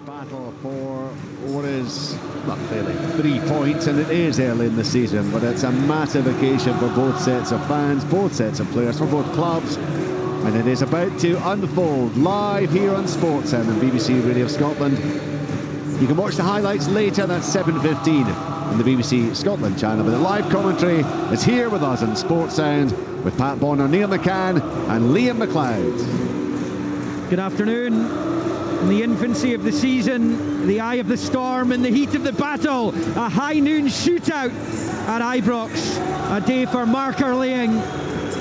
Battle for what is, well, clearly 3 points, and it is early in the season, but it's a massive occasion for both sets of fans, both sets of players, for both clubs, and it is about to unfold live here on Sportsound and BBC Radio Scotland. You can watch the highlights later, that's 7:15 on the BBC Scotland channel, but the live commentary is here with us on Sportsound with Pat Bonner, Neil McCann and Liam McLeod. Good afternoon. In the infancy of the season, the eye of the storm, in the heat of the battle, a high noon shootout at Ibrox. A day for marker laying,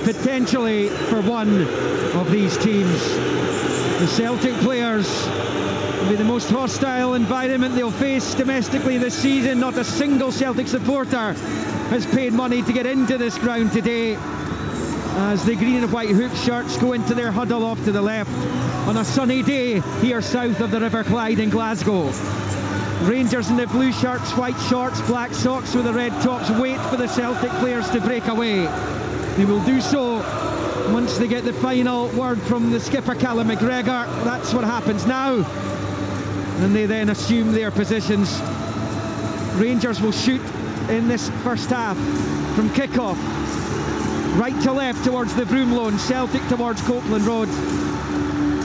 potentially for one of these teams. The Celtic players will be the most hostile environment they'll face domestically this season. Not a single Celtic supporter has paid money to get into this ground today, as the green and white hoop shirts go into their huddle off to the left on a sunny day here south of the River Clyde in Glasgow. Rangers in the blue shirts, white shorts, black socks with the red tops wait for the Celtic players to break away. They will do so once they get the final word from the skipper Callum McGregor. That's what happens now, and they then assume their positions. Rangers will shoot in this first half from kickoff, right to left towards the Broom Loan, Celtic towards Copeland Road,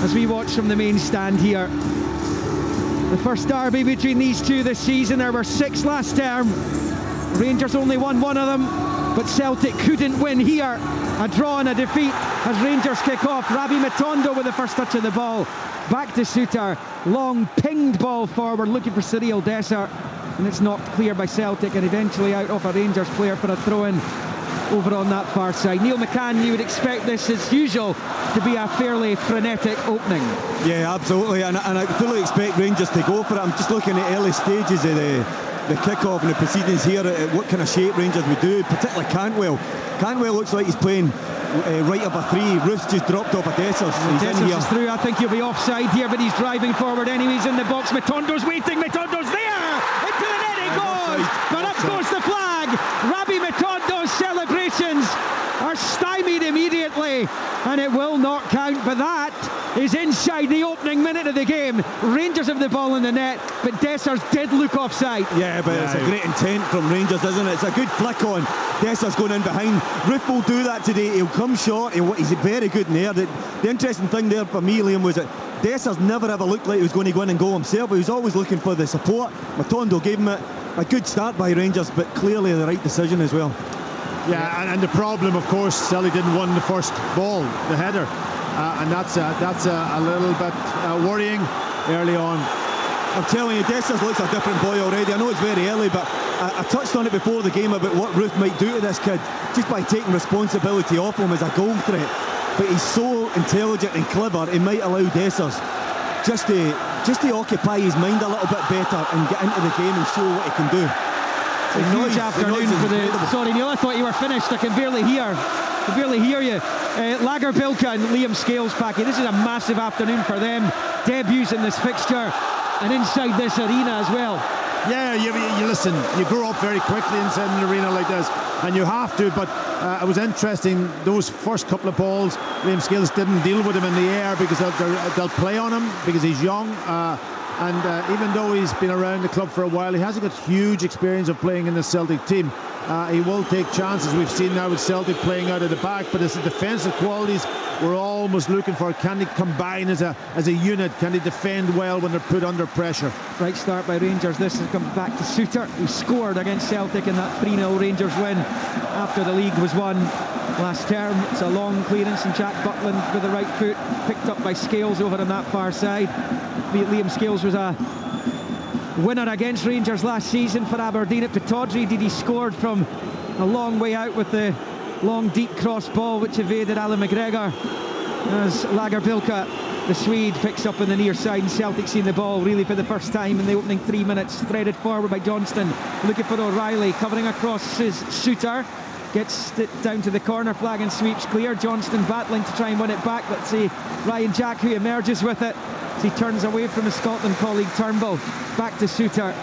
as we watch from the main stand here. The first derby between these two this season. There were 6 last term. Rangers only won 1 of them, but Celtic couldn't win here. A draw and a defeat as Rangers kick off. Rabbi Matondo with the first touch of the ball. Back to Suter. Long pinged ball forward, looking for Cyril Dessert, and it's knocked clear by Celtic, and eventually out off a Rangers player for a throw-in over on that far side. Neil McCann, you would expect this, as usual, to be a fairly frenetic opening. Yeah, absolutely, and I fully expect Rangers to go for it. I'm just looking at early stages of the kick-off and the proceedings here, at what kind of shape Rangers would do, particularly Cantwell. Cantwell looks like he's playing right up a 3. Roof's just dropped off a Dessers. Dessers is through. I think he'll be offside here, but he's driving forward anyways in the box. Matondo's waiting. Matondo's there! Into the net it goes! But up goes the flag! Rabbi Matondo's celebrations are stymied immediately, and it will not count, but that is inside the opening minute of the game. Rangers have the ball in the net, but Dessers did look offside. Yeah, but it's a great intent from Rangers, isn't it? It's a good flick on. Dessers going in behind. Roof will do that today. He'll come short. He's very good in there. The interesting thing there for me, Liam, was that Dessers never ever looked like he was going to go in and go himself. He was always looking for the support. Matondo gave him a good start by Rangers, but clearly the right decision as well. Yeah, and the problem, of course, Celtic didn't win the first ball, the header, and that's a little bit worrying early on. I'm telling you, Dessers looks a different boy already. I know it's very early, but I touched on it before the game about what Ruth might do to this kid just by taking responsibility off him as a goal threat. But he's so intelligent and clever, he might allow Dessers just to occupy his mind a little bit better and get into the game and show what he can do. A huge afternoon for the... Sorry, Neil, I thought you were finished. I can barely hear you. Lagerbilka and Liam Scales, Packy. This is a massive afternoon for them. Debuts in this fixture and inside this arena as well. Yeah, you listen, you grow up very quickly inside an arena like this, and you have to, but it was interesting, those first couple of balls, Liam Scales didn't deal with him in the air because they'll play on him because he's young. And even though he's been around the club for a while, he hasn't got huge experience of playing in the Celtic team. He will take chances. We've seen now with Celtic playing out of the back, but his defensive qualities, we're almost looking for, can they combine as a unit? Can they defend well when they're put under pressure? Right start by Rangers. This has come back to Suter, who scored against Celtic in that 3-0 Rangers win after the league was won last term. It's a long clearance, and Jack Butland with the right foot, picked up by Scales over on that far side. Liam Scales was a winner against Rangers last season for Aberdeen at Pittodrie. He scored from a long way out with the long deep cross ball which evaded Alan McGregor, as Lagerbilka, the Swede, picks up on the near side, and Celtic seen the ball really for the first time in the opening 3 minutes. Threaded forward by Johnston, looking for O'Reilly, covering across his Suter, gets it down to the corner flag and sweeps clear. Johnston battling to try and win it back. Let's see Ryan Jack, who emerges with it as he turns away from his Scotland colleague Turnbull. Back to Suter,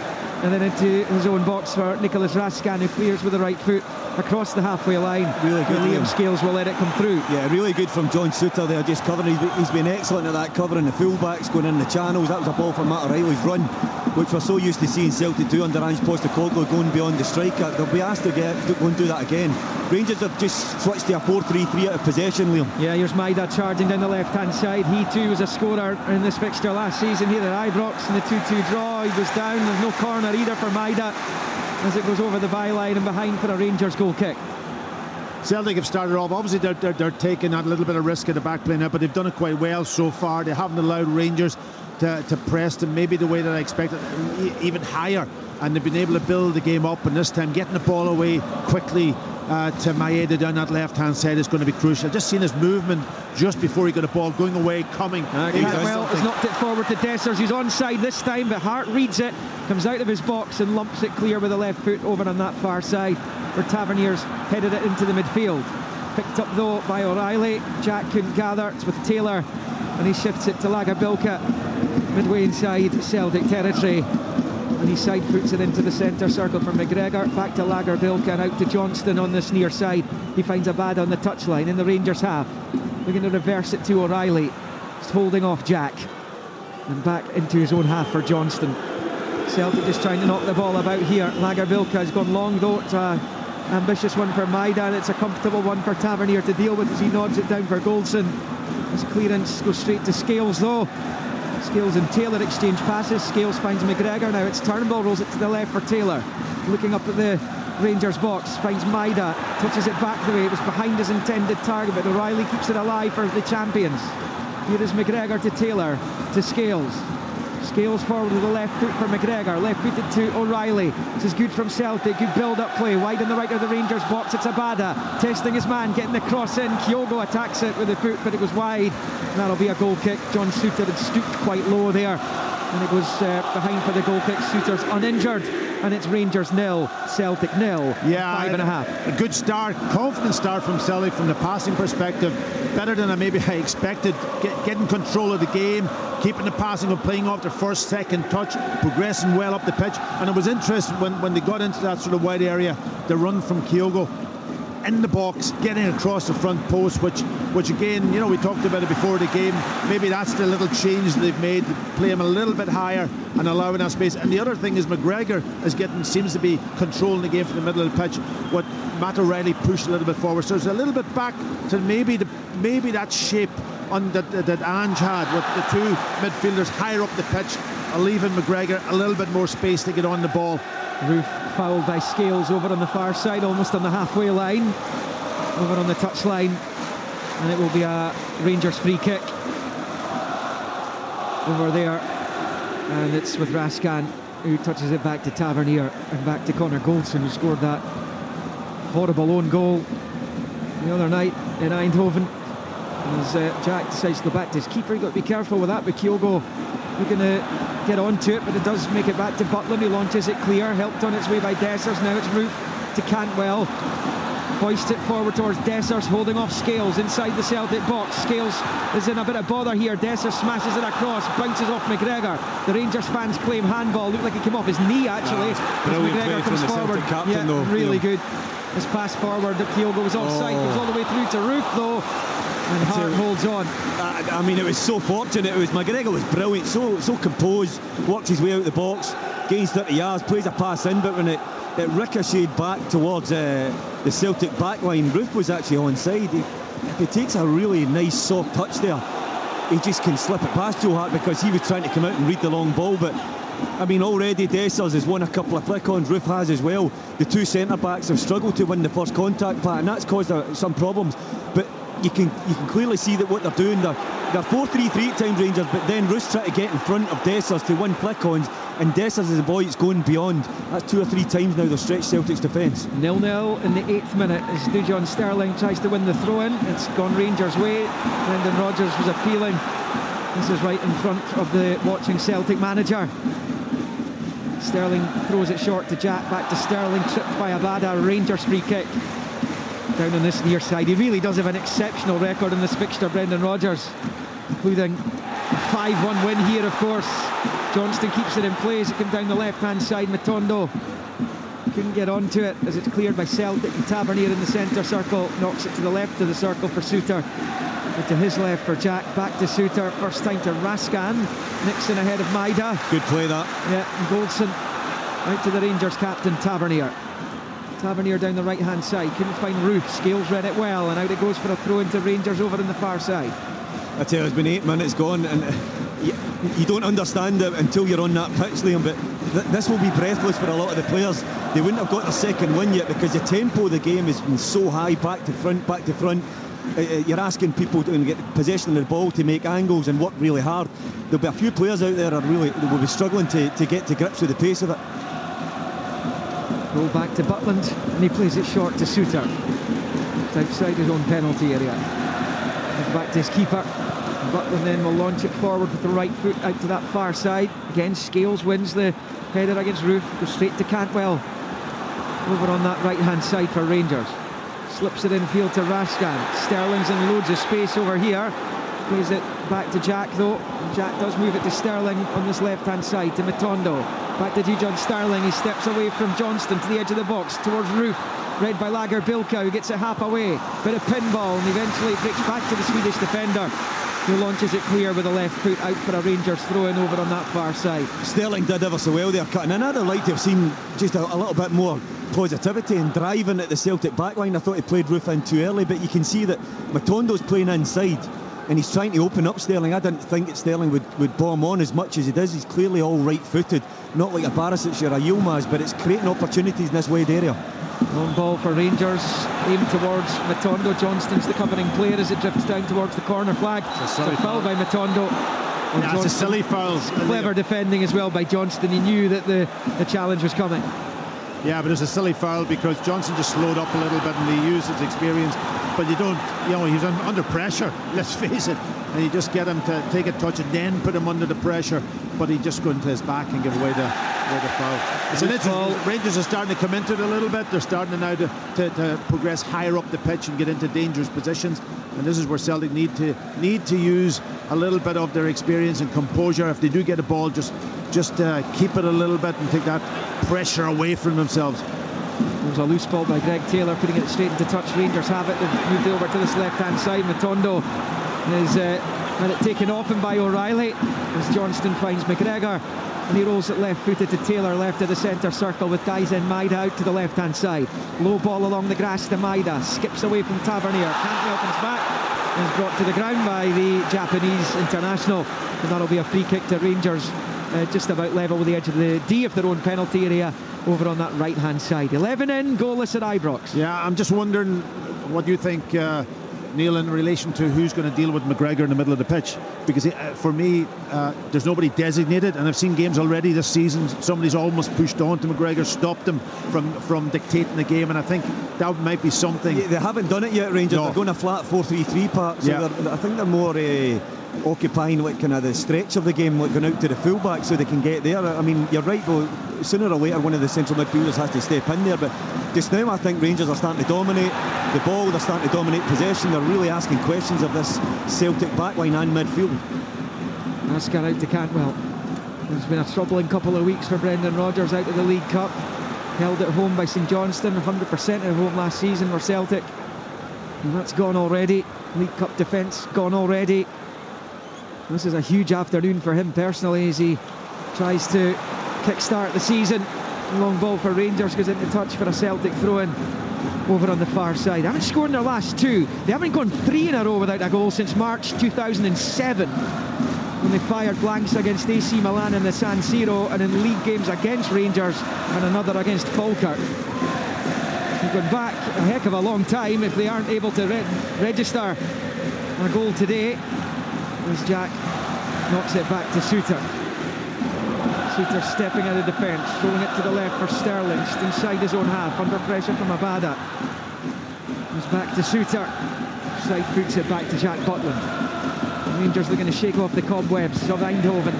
and then into his own box for Nicholas Raskan, who clears with the right foot across the halfway line. Really good. Liam Scales will let it come through. Yeah, really good from John Souttar there, just covering. He's been excellent at that, covering the fullbacks, going in the channels. That was a ball for Matt O'Reilly's run, which we're so used to seeing Celtic do under Ange Postecoglou, going beyond the striker. They'll be asked to go and do that again. Rangers have just switched to a 4-3-3 out of possession, Liam. Yeah, here's Maida charging down the left-hand side. He too was a scorer in this fixture last season here at Ibrox in the 2-2 draw. He was down. There's no corner either for Maida as it goes over the byline and behind for a Rangers goal kick. Celtic have started off, obviously they're taking that little bit of risk at the back play now, but they've done it quite well so far. They haven't allowed Rangers to press them maybe the way that I expected, even higher, and they've been able to build the game up, and this time getting the ball away quickly to Maeda down that left hand side is going to be crucial. Just seen his movement just before he got a ball going away, coming. Cantwell has knocked it forward to Dessers, who's onside this time, but Hart reads it, comes out of his box and lumps it clear with the left foot over on that far side, where Tavernier's headed it into the midfield. Picked up though by O'Reilly. Jack couldn't gather. It's with Taylor, and he shifts it to Lagerbilke midway inside Celtic territory, and he side foots it into the centre circle for McGregor. Back to Lagerbilke and out to Johnston on this near side. He finds Abada on the touchline in the Rangers half, looking to reverse it to O'Reilly, just holding off Jack, and back into his own half for Johnston. Celtic just trying to knock the ball about here. Lagerbilke has gone long though. It's an ambitious one for Maida, and it's a comfortable one for Tavernier to deal with as he nods it down for Goldson. His clearance goes straight to Scales though. Scales and Taylor exchange passes. Scales finds McGregor. Now it's Turnbull, rolls it to the left for Taylor. Looking up at the Rangers box, finds Maida, touches it back the way it was behind his intended target, but O'Reilly keeps it alive for the champions. Here is McGregor to Taylor, to Scales. Scales forward with the left foot for McGregor, left footed to O'Reilly. This is good from Celtic, good build-up play, wide on the right of the Rangers box. It's Abada testing his man, getting the cross in. Kyogo attacks it with the foot, but it was wide, and that'll be a goal kick. John Souttar had stooped quite low there, and it was behind for the goal kick. Souttar's uninjured, and it's Rangers 0, Celtic 0. Yeah, 5.5. A good start, confident start from Celtic from the passing perspective. Better than I expected. Getting control of the game, keeping the passing and playing off their first, second touch, progressing well up the pitch. And it was interesting when they got into that sort of wide area, the run from Kyogo in the box, getting across the front post, which again, you know, we talked about it before the game. Maybe that's the little change they've made, play him a little bit higher and allowing that space. And the other thing is McGregor seems to be controlling the game from the middle of the pitch. What Matt O'Reilly pushed a little bit forward, so it's a little bit back to maybe that shape on that Ange had with the two midfielders higher up the pitch, leaving McGregor a little bit more space to get on the ball. Roof fouled by Scales over on the far side, almost on the halfway line, over on the touchline, and it will be a Rangers free kick over there, and it's with Raskan, who touches it back to Tavernier and back to Connor Goldson, who scored that horrible own goal the other night in Eindhoven. As Jack decides to go back to his keeper, you've got to be careful with that, but Kyogo looking to get onto it, but it does make it back to Butland, who launches it clear, helped on its way by Dessers. Now it's Roof to Cantwell, hoists it forward towards Dessers, holding off Scales inside the Celtic box. Scales is in a bit of bother here. Dessers smashes it across, bounces off McGregor. The Rangers fans claim handball. Looked like it came off his knee actually. McGregor comes forward. Captain, yeah, really good. His pass forward that Kyogo was offside. It was all the way through to Roof though, and Hart holds on. I mean, it was so fortunate. McGregor was brilliant, so composed, worked his way out the box, gains 30 yards, plays a pass in, but when it ricocheted back towards the Celtic backline, Roof was actually onside. He takes a really nice soft touch there. He just can slip it past Joe Hart because he was trying to come out and read the long ball, but I mean, already Dessers has won a couple of flick-ons, Roof has as well. The two centre-backs have struggled to win the first contact part, and that's caused some problems. But you can clearly see that what they're doing, they're 4-3-3 at times, Rangers, but then Roos try to get in front of Dessers to win flick-ons, and Dessers is a boy that's going beyond. That's 2 or 3 times now they've stretched Celtic's defence. 0-0 in the 8th minute as Dujon Sterling tries to win the throw-in. It's gone Rangers' way. Brendan Rodgers was appealing. This is right in front of the watching Celtic manager. Sterling throws it short to Jack, back to Sterling, tripped by Abada. Rangers free kick down on this near side. He really does have an exceptional record in this fixture, Brendan Rodgers, including 5-1 win here, of course. Johnston keeps it in play as it comes down the left-hand side. Matondo couldn't get onto it as it's cleared by Celtic. And Tavernier in the centre circle knocks it to the left of the circle for Suter. But to his left for Jack, back to Suter, first time to Raskan. Nixon ahead of Maida. Good play that. Yeah, and Goldson out to the Rangers captain Tavernier. Tavernier down the right hand side, couldn't find Ruth. Scales read it well, and out it goes for a throw into Rangers over on the far side. I tell you, it's been 8 minutes gone, and you don't understand it until you're on that pitch, Liam, but this will be breathless for a lot of the players. They wouldn't have got their second win yet because the tempo of the game has been so high, back to front. You're asking people to get possession of the ball to make angles and work really hard. There'll be a few players out there that will be struggling to get to grips with the pace of it. Roll back to Butland, and he plays it short to Suter. It's outside his own penalty area. He's back to his keeper. Butland then will launch it forward with the right foot out to that far side. Again, Scales wins the header against Roof. Goes straight to Cantwell. Over on that right-hand side for Rangers. Slips it infield to Raskan. Sterling's in loads of space over here. Plays it back to Jack though. Jack does move it to Sterling on this left-hand side to Matondo. Back to Dijon Sterling. He steps away from Johnston to the edge of the box towards Roof. Read by Lager Bilka, who gets it half away. Bit of pinball, and eventually it breaks back to the Swedish defender, who launches it clear with the left foot out for a Rangers throw-in over on that far side. Sterling did ever so well there, cutting in. I'd like to have seen just a little bit more positivity and driving at the Celtic backline. I thought he played Roof in too early, but you can see that Matondo's playing inside and he's trying to open up Sterling. I didn't think that Sterling would bomb on as much as he does. He's clearly all right-footed, not like a Barisic or a Yilmaz, but it's creating opportunities in this wide area. Long ball for Rangers, aimed towards Matondo. Johnston's the covering player as it drifts down towards the corner flag. It's a foul by Matondo. Yeah, it's a silly foul. Clever defending as well by Johnston. He knew that the challenge was coming. Yeah, but it's a silly foul because Johnson just slowed up a little bit and he used his experience. But you don't, he's under pressure, let's face it. And you just get him to take a touch and then put him under the pressure. But he just go into his back and give away the foul. It's an interesting. Rangers are starting to come into it a little bit. They're starting now to progress higher up the pitch and get into dangerous positions. And this is where Celtic need to use a little bit of their experience and composure. If they do get a ball, just keep it a little bit and take that pressure away from themselves. There's a loose ball by Greg Taylor, putting it straight into touch. Rangers have it. They've moved over to this left-hand side. Matondo is had it taken off him by O'Reilly as Johnston finds McGregor, and he rolls it left-footed to Taylor, left of the centre circle with guys in. Maida out to the left-hand side. Low ball along the grass to Maida. Skips away from Tavernier. Cantwell comes back and is brought to the ground by the Japanese international, and that'll be a free kick to Rangers. Just about level with the edge of the D of their own penalty area over on that right hand side. 11 in, goalless at Ibrox. Yeah, I'm just wondering what you think, Neil, in relation to who's going to deal with McGregor in the middle of the pitch, because for me there's nobody designated, and I've seen games already this season somebody's almost pushed on to McGregor, stopped him from dictating the game, and I think that might be something. They haven't done it yet, Rangers. No. They're going a flat 4-3-3 part, so yeah. I think they're more occupying like kind of the stretch of the game, like going out to the fullback so they can get there. I mean, you're right though, sooner or later one of the central midfielders has to step in there, but just now I think Rangers are starting to dominate the ball, they're starting to dominate possession, they're really asking questions of this Celtic backline and midfield. Ascar out to Cantwell. It's been a troubling couple of weeks for Brendan Rodgers out of the League Cup, held at home by St Johnstone, 100% at home last season for Celtic, and that's gone already. League Cup defence gone already. This is a huge afternoon for him personally as he tries to kick-start the season. Long ball for Rangers, goes into touch for a Celtic throw-in over on the far side. They haven't scored in their last two. They haven't gone 3 in a row without a goal since March 2007, when they fired blanks against AC Milan in the San Siro, and in league games against Rangers and another against Falkirk. They've gone back a heck of a long time if they aren't able to register a goal today. As Jack knocks it back to Suter. Suter stepping out of defence, throwing it to the left for Sterling, just inside his own half, under pressure from Abada. Goes back to Suter. Side foots it back to Jack Butland. The Rangers looking to shake off the cobwebs of Eindhoven.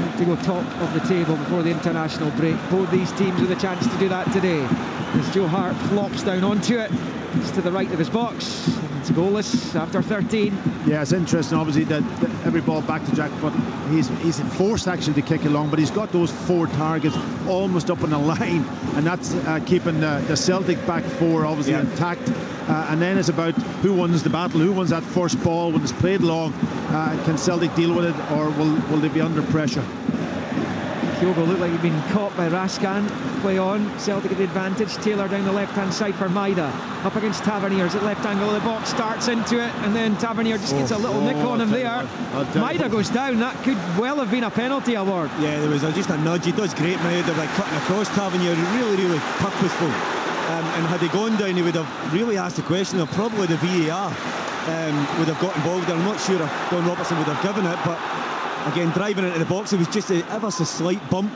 Need to go top of the table before the international break. Both these teams with a chance to do that today. As Joe Hart flops down onto it, it's to the right of his box. It's goalless after 13. Yeah, it's interesting, obviously, that every ball back to Jack, but he's forced actually to kick along, but he's got those 4 targets almost up on the line, and that's keeping the Celtic back 4 obviously intact. And then it's about who wins the battle, who wins that first ball when it's played long. Can Celtic deal with it, or will they be under pressure? Kyogo looked like he'd been caught by Raskan. Play on. Celtic at the advantage. Taylor down the left-hand side for Maida. Up against Tavernier's at left angle of the box. Starts into it, and then Tavernier just gets a little nick on him there. Maida goes down. That could well have been a penalty award. Yeah, there was just a nudge. He does great, Maida, like cutting across Tavernier. Really purposeful. And had he gone down, he would have really asked the question. Of probably the VAR would have got involved. I'm not sure if Don Robertson would have given it, but again, driving into the box, it was just ever so slight bump.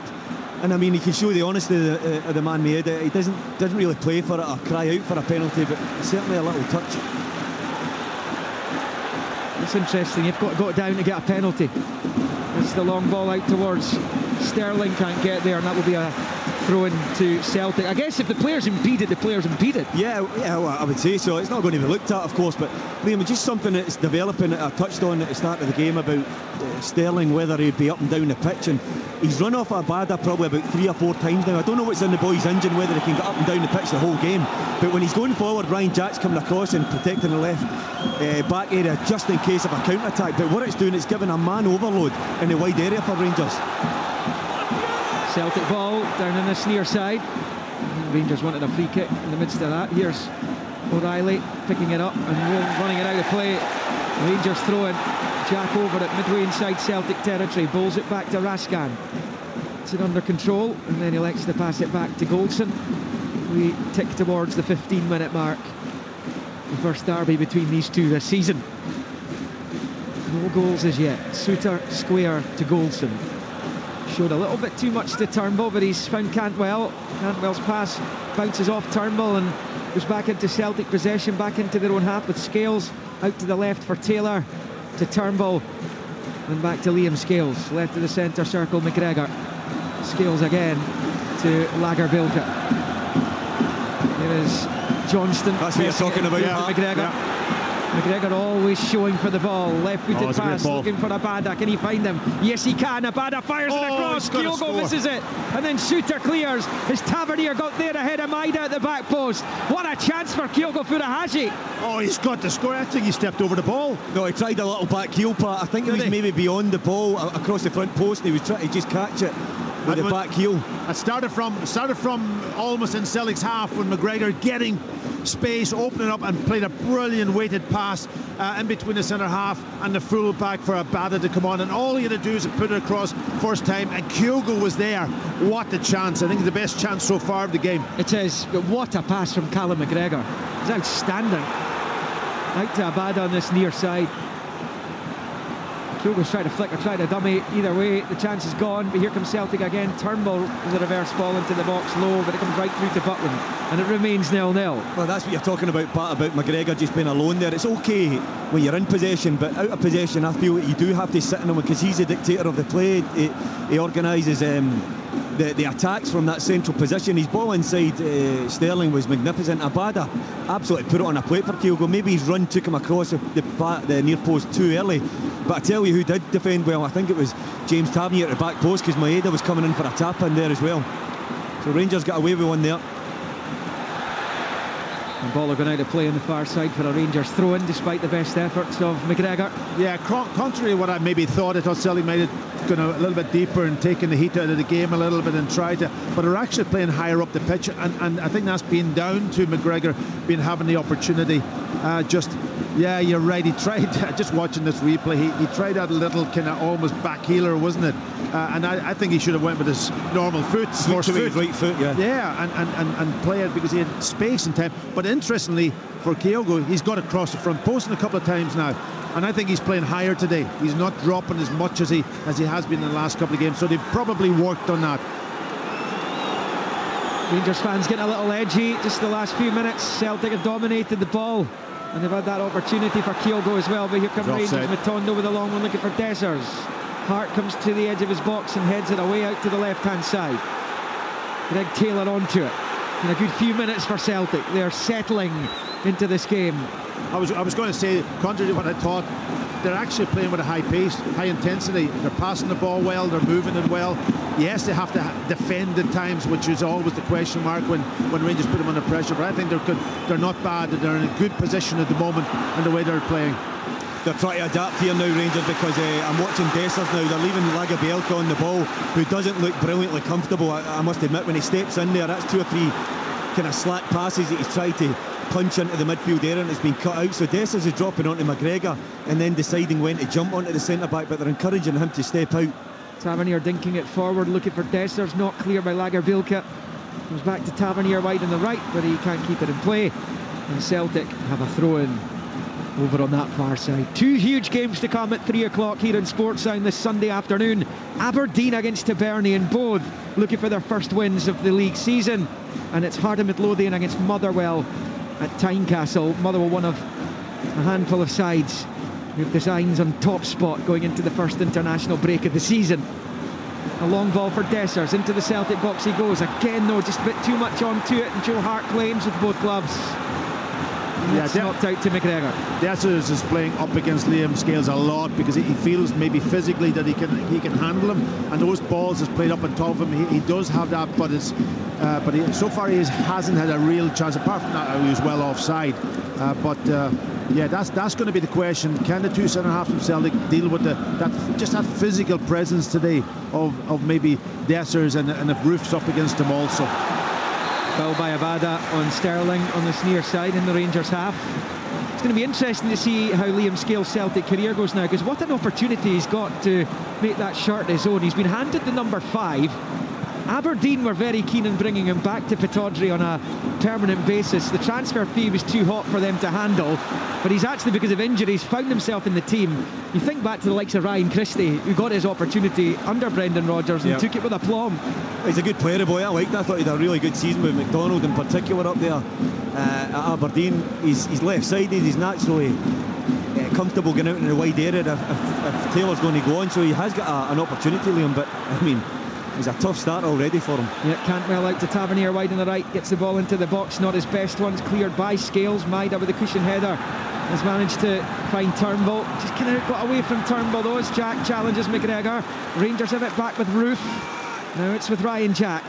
And I mean, you can show the honesty of the man made it. He doesn't really play for it or cry out for a penalty, but certainly a little touch. It's interesting, you've got to go down to get a penalty. It's the long ball out towards Sterling, can't get there, and that will be a throw in to Celtic. I guess if the player's impeded, the player's impeded. Yeah, well, I would say so. It's not going to be looked at, of course, but Liam, it's just something that's developing that I touched on at the start of the game about Sterling, whether he'd be up and down the pitch, and he's run off Abada probably about 3 or 4 times now. I don't know what's in the boy's engine, whether he can get up and down the pitch the whole game, but when he's going forward, Ryan Jack's coming across and protecting the left back area just in case of a counter-attack, but what it's doing, it's giving a man overload in the wide area for Rangers. Celtic ball down on this near side. Rangers wanted a free kick in the midst of that. Here's O'Reilly picking it up and running it out of play. Rangers throwing Jack over it midway inside Celtic territory. Bowls it back to Raskan. It's it under control, and then elects to pass it back to Goldson. We tick towards the 15-minute mark. The first derby between these two this season. No goals as yet. Suter square to Goldson. Showed a little bit too much to Turnbull, but he's found Cantwell. Cantwell's pass bounces off Turnbull and goes back into Celtic possession, back into their own half with Scales out to the left for Taylor, to Turnbull, and back to Liam Scales, left of the centre circle, McGregor. Scales again to Lagerbilke. Here is Johnston. That's what you're talking about, McGregor. Yeah. McGregor always showing for the ball. Left-footed pass, looking for Abada. Can he find him? Yes, he can. Abada fires it across. Kyogo misses it. And then Suter clears. As Tavernier got there ahead of Maida at the back post. What a chance for Kyogo Furuhashi. Oh, he's got to score. I think he stepped over the ball. No, he tried a little back heel part. I think he was maybe beyond the ball across the front post. He was trying to just catch it with the back heel. It started from almost in Celtic's half when McGregor getting space, opening up, and played a brilliant weighted pass in between the centre half and the full back for Abada to come on, and all he had to do is put it across first time, and Kyogo was there. What a chance. I think the best chance so far of the game. It is, but what a pass from Callum McGregor. It's outstanding. Out to Abada on this near side. Kyogo's trying to flick or try to dummy. Either way, the chance is gone, but here comes Celtic again. Turnbull with a reverse ball into the box low, but it comes right through to Butland, and it remains 0-0. Well, that's what you're talking about, Pat, about McGregor just being alone there. It's okay when you're in possession, but out of possession, I feel you do have to sit in him because he's the dictator of the play. He organises the attacks from that central position. His ball inside Sterling was magnificent. Abada absolutely put it on a plate for Kyogo. Maybe his run took him across the near post too early, but I tell you who did defend well, I think it was James Tavernier at the back post, because Maeda was coming in for a tap in there as well. So Rangers got away with one there. And ball are going out to play on the far side for a Rangers throw-in, despite the best efforts of McGregor. Yeah, contrary to what I maybe thought, I thought Celtic might have gone a little bit deeper and taken the heat out of the game a little bit and tried to, but they're actually playing higher up the pitch, and I think that's been down to McGregor being having the opportunity. Yeah, you're right, he tried, just watching this replay, he tried that little kind of almost back heeler, wasn't it? And I think he should have went with his normal foot, first foot. Right foot, and play it because he had space and time. But interestingly, for Kyogo, he's got across the front post a couple of times now, and I think he's playing higher today. He's not dropping as much as he has been in the last couple of games, so they've probably worked on that. Rangers fans getting a little edgy just the last few minutes. Celtic have dominated the ball, and they've had that opportunity for Kyogo as well, but here come Rangers. Matondo with a long one looking for Dessers. Hart comes to the edge of his box and heads it away out to the left-hand side. Greg Taylor onto it. In a good few minutes for Celtic. They're settling into this game. I was going to say, contrary to what I thought, they're actually playing with a high pace, high intensity. They're passing the ball well, they're moving it well. Yes, they have to defend at times, which is always the question mark when Rangers put them under pressure. But I think they're good. They're not bad. They're in a good position at the moment and the way they're playing. They're trying to adapt here now, Rangers, because I'm watching Dessers now. They're leaving Lagerbielke on the ball, who doesn't look brilliantly comfortable. I must admit, when he steps in there, that's 2 or 3 kind of slack passes that he's tried to punch into the midfield area, and it's been cut out. So Dessers is dropping onto McGregor and then deciding when to jump onto the centre-back, but they're encouraging him to step out. Tavernier dinking it forward, looking for Dessers, not clear by Lagerbielke. Comes back to Tavernier wide on the right, but he can't keep it in play. And Celtic have a throw-in over on that far side. 2 huge games to come at 3 o'clock here in Sportsound this Sunday afternoon. Aberdeen against Hibernian, both looking for their first wins of the league season. And it's Hart and Midlothian against Motherwell at Tynecastle. Motherwell, one of a handful of sides with designs on top spot going into the first international break of the season. A long ball for Dessers, into the Celtic box he goes. Again though, just a bit too much onto it, and Joe Hart claims with both gloves. It's knocked out to McGregor. Dessers is playing up against Liam Scales a lot because he feels maybe physically that he can handle him, and those balls is played up on top of him. He does have that, but so far he hasn't had a real chance. Apart from that, he was well offside. Yeah, that's going to be the question. Can the 2 centre-halves from Celtic deal with that physical presence today of maybe Dessers, and if Roof's up against him also. Foul by Abada on Sterling on the near side in the Rangers half. It's going to be interesting to see how Liam Scales' Celtic career goes now, because what an opportunity he's got to make that shirt his own. He's been handed the number 5. Aberdeen were very keen on bringing him back to Pittodrie on a permanent basis. The transfer fee was too hot for them to handle, but he's actually, because of injuries, found himself in the team. You think back to the likes of Ryan Christie, who got his opportunity under Brendan Rodgers and took it with aplomb. He's a good player, the boy. I liked. I thought he had a really good season with McDonald in particular up there at Aberdeen. He's left-sided. He's naturally comfortable going out in the wide area if Taylor's going to go on. So he has got an opportunity, Liam. But I mean, it's a tough start already for him. Yeah, Cantwell out to Tavernier wide on the right, gets the ball into the box, not his best ones, cleared by Scales. Maida with the cushion header has managed to find Turnbull, just kind of got away from Turnbull though as Jack challenges McGregor. Rangers have it back with Roof, now it's with Ryan Jack.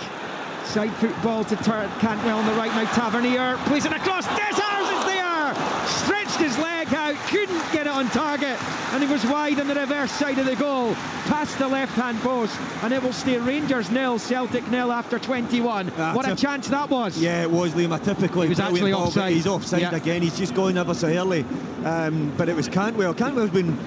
Side foot ball to Cantwell on the right, now Tavernier plays it across. Dessers is there, stretched his leg out, couldn't get it on target, and he was wide on the reverse side of the goal, past the left hand post, and it will stay Rangers 0, Celtic 0 after 21. What a chance that was. Yeah, it was, Liam. Typically, he was actually offside. He's offside again. He's just going ever so early, but it was Cantwell. Cantwell's been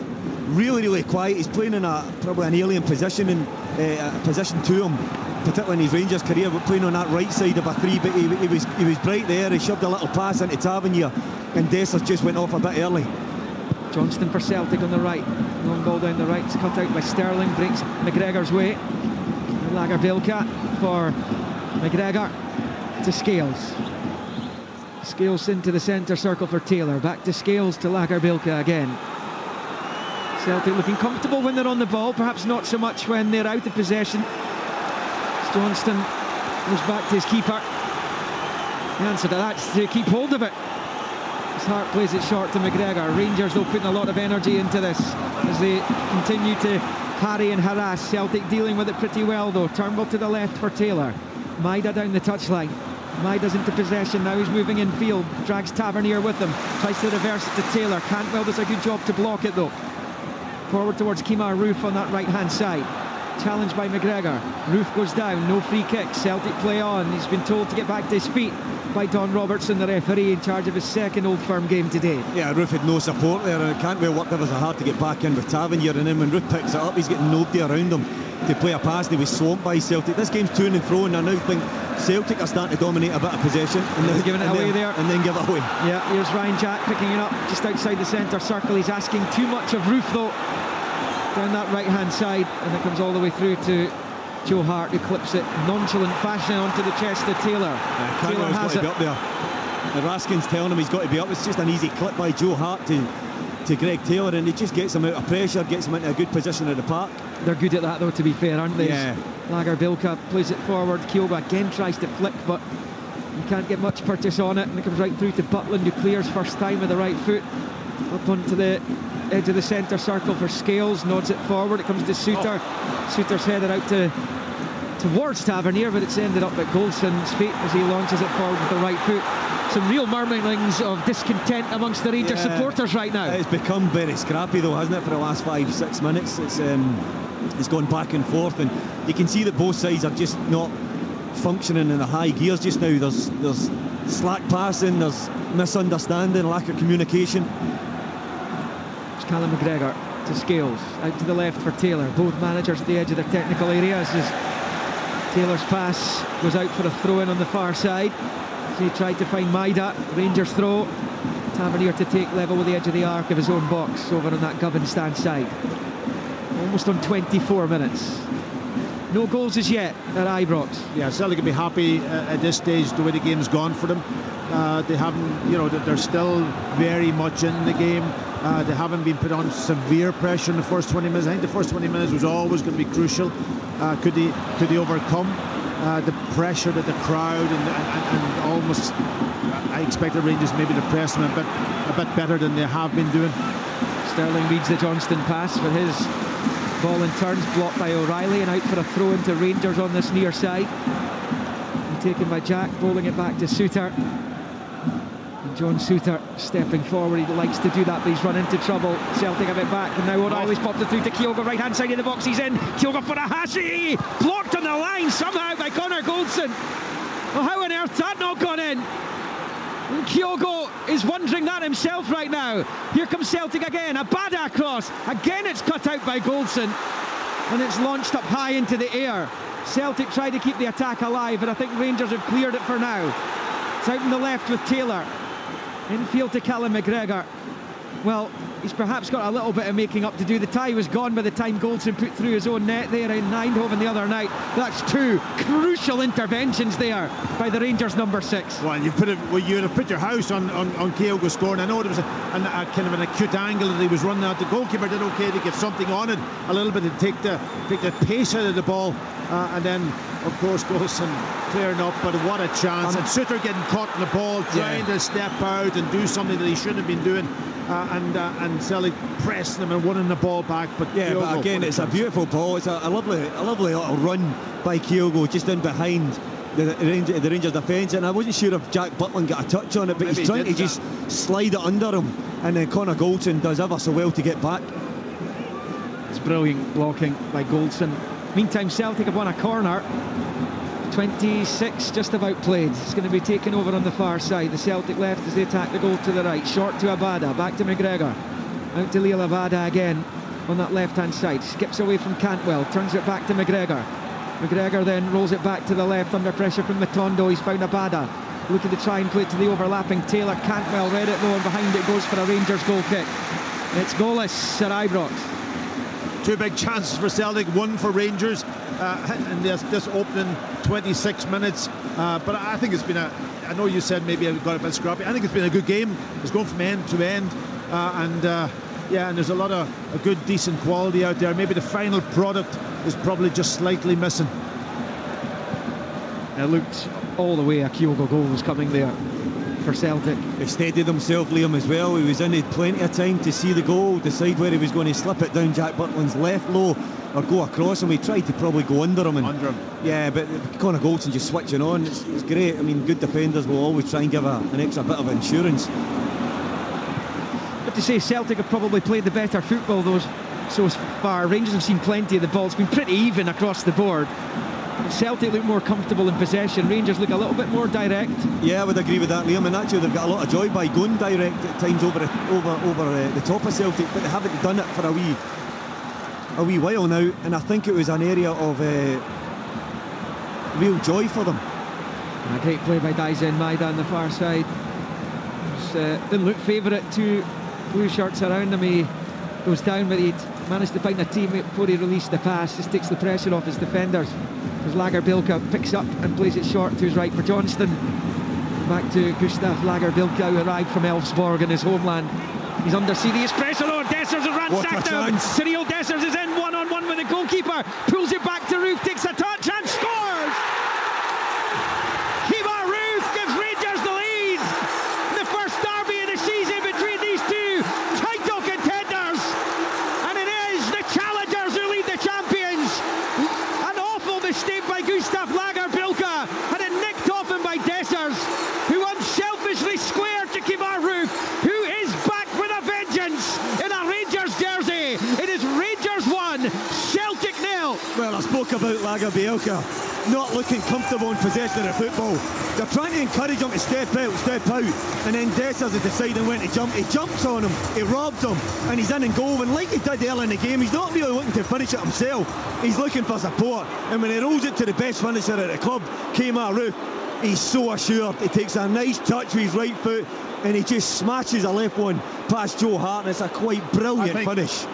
really quiet. He's playing in probably an alien position, and position to him, particularly in his Rangers career, but playing on that right side of a 3. But he was bright there. He shoved a little pass into Tavernier, and Dessers just went off a bit early. Johnston for Celtic on the right, long ball down the right, it's cut out by Sterling, breaks McGregor's way. Lagerbielke for McGregor to Scales. Scales into the centre circle for Taylor, back to Scales to Lagerbielke again. Celtic looking comfortable when they're on the ball, perhaps not so much when they're out of possession. Johnston goes back to his keeper. The answer to that's to keep hold of it. Hart plays it short to McGregor. Rangers though putting a lot of energy into this as they continue to harry and harass. Celtic dealing with it pretty well though. Turnbull to the left for Taylor. Maida down the touchline. Maida's into possession now, he's moving in field, drags Tavernier with him, tries to reverse it to Taylor. Cantwell does a good job to block it though. Forward towards Kemar Roof on that right hand side. Challenged by McGregor. Roof goes down, no free kick. Celtic play on. He's been told to get back to his feet by Don Robertson, the referee, in charge of his second Old Firm game today. Yeah, Roof had no support there, and Cantwell worked ever so hard to get back in with Tavernier, and then when Roof picks it up, he's getting nobody around him to play a pass, and he was swamped by Celtic. This game's to and fro, and I now think Celtic are starting to dominate a bit of possession, and then giving it away there, and then give it away. Yeah, here's Ryan Jack picking it up just outside the centre circle. He's asking too much of Roof though, down that right hand side, and it comes all the way through to Joe Hart, who clips it nonchalant fashion onto the chest of Taylor. Taylor has got to be up there. The Raskin's telling him he's got to be up. It's just an easy clip by Joe Hart to Greg Taylor, and he just gets him out of pressure, gets him into a good position at the park. They're good at that though, to be fair, aren't they? Yeah. Lagerbielke plays it forward. Kyogo again tries to flick, but You can't get much purchase on it, and it comes right through to Butland, who clears first time with the right foot up onto the edge of the centre circle for Scales, nods it forward. It comes to Suter. Suter's headed out towards Tavernier, but it's ended up at Goldson's feet as he launches it forward with the right foot. Some real murmurings of discontent amongst the Rangers supporters right now. It's become very scrappy though, hasn't it, for the last 5-6 minutes? It's gone back and forth, and you can see that both sides are just not functioning in the high gears just now. There's slack passing, there's misunderstanding, lack of communication. It's Callum McGregor to Scales, out to the left for Taylor. Both managers at the edge of their technical areas as Taylor's pass goes out for a throw-in on the far side. So he tried to find Maida. Rangers throw. Tavernier to take level with the edge of the arc of his own box over on that Govan stand side. Almost on 24 minutes. No goals as yet at Ibrox. Yeah, Celtic can be happy at this stage the way the game's gone for them. They haven't, they're still very much in the game. They haven't been put on severe pressure in the first 20 minutes. I think the first 20 minutes was always going to be crucial. Could they overcome the pressure that the crowd and almost, I expect the Rangers maybe to press them a bit better than they have been doing. Sterling reads the Johnston pass for his ball and turns, blocked by O'Reilly, and out for a throw into Rangers on this near side. And taken by Jack, bowling it back to Suter. And John Suter stepping forward. He likes to do that, but he's run into trouble. Celtic have it back, and now O'Reilly's popped it through to Kyogo, right hand side of the box. He's in. Kyogo for a Hashi, blocked on the line somehow by Connor Goldson. Well, how on earth that not gone in? And Kyogo is wondering that himself right now. Here comes Celtic again, a Bada cross. Again it's cut out by Goldson, and it's launched up high into the air. Celtic try to keep the attack alive, but I think Rangers have cleared it for now. It's out on the left with Taylor. Infield to Callum McGregor. Well, he's perhaps got a little bit of making up to do. The tie was gone by the time Goldson put through his own net there in Eindhoven the other night. That's two crucial interventions there by the Rangers number 6. Well, you'd have put your house on Kyogo scoring. I know there was a kind of an acute angle that he was running out. The goalkeeper did okay to get something on it a little bit to take the pace out of the ball, and then of course Goldson clearing up. But what a chance! And Suter getting caught in the ball, trying to step out and do something that he shouldn't have been doing. And Celtic pressing them and winning the ball back. But Kyogo, but again, it's a beautiful ball. It's a lovely little run by Kyogo just in behind the Rangers defence, and I wasn't sure if Jack Butland got a touch on it, but he's trying to just slide it under him, and then Connor Goldson does ever so well to get back. It's brilliant blocking by Goldson. Meantime, Celtic have won a corner. 26 just about played. It's going to be taken over on the far side. The Celtic left as they attack the goal to the right. Short to Abada, back to McGregor. Out to Leal Abada again on that left hand side. Skips away from Cantwell, turns it back to McGregor. McGregor then rolls it back to the left under pressure from Matondo. He's found Abada, looking to try and play it to the overlapping Taylor. Cantwell read it low, and behind it goes for a Rangers goal kick. It's goalless at Ibrox. Two big chances for Celtic, one for Rangers in this opening 26 minutes. But I think it's been I know you said maybe it got a bit scrappy. I think it's been a good game. It's going from end to end. And there's a lot of a good, decent quality out there. Maybe the final product is probably just slightly missing. It looked all the way a Kyogo goal was coming there for Celtic. He steadied himself, Liam, as well. He was in, he had plenty of time to see the goal, decide where he was going to slip it down Jack Butland's left low or go across him. He tried to probably go under him. Yeah, but Connor Goldson just switching on. It's great. I mean, good defenders will always try and give an extra bit of insurance. But to say Celtic have probably played the better football so far. Rangers have seen plenty of the ball. It's been pretty even across the board. Celtic look more comfortable in possession. Rangers look a little bit more direct. Yeah, I would agree with that, Liam. And actually, they've got a lot of joy by going direct at times over the top of Celtic, but they haven't done it for a wee while now. And I think it was an area of real joy for them. A great play by Daizen Maida on the far side. Didn't look favourite to blue shirts around him. He goes down, but he'd managed to find a teammate before he released the pass. Just takes the pressure off his defenders as Lagerbilka picks up and plays it short to his right for Johnston. Back to Gustav Lagerbilka, who arrived from Elfsborg in his homeland. He's under serious pressure. Oh, Dessers has ransacked him. Cyril Dessers is in one-on-one with the goalkeeper. Pulls it back to Roof, takes a touch and scores! Kiva Roof gives by Gustav Lagerbilke, and it nicked off him by Dessers, who unselfishly squared to Kemar Roof, who is back with a vengeance in a Rangers jersey. It is Rangers 1, Celtic 0. Well, I spoke about Lagerbilke not looking comfortable in possession of the football. They're trying to encourage him to step out, and then Dessers is deciding when to jump. He jumps on him, he robs him, and he's in and goal. And like he did earlier in the game, he's not really looking to finish it himself. He's looking for support. And when he rolls it to the best finisher at the club, Kemar Roof, he's so assured. He takes a nice touch with his right foot, and he just smashes a left one past Joe Hart, and it's a quite brilliant finish.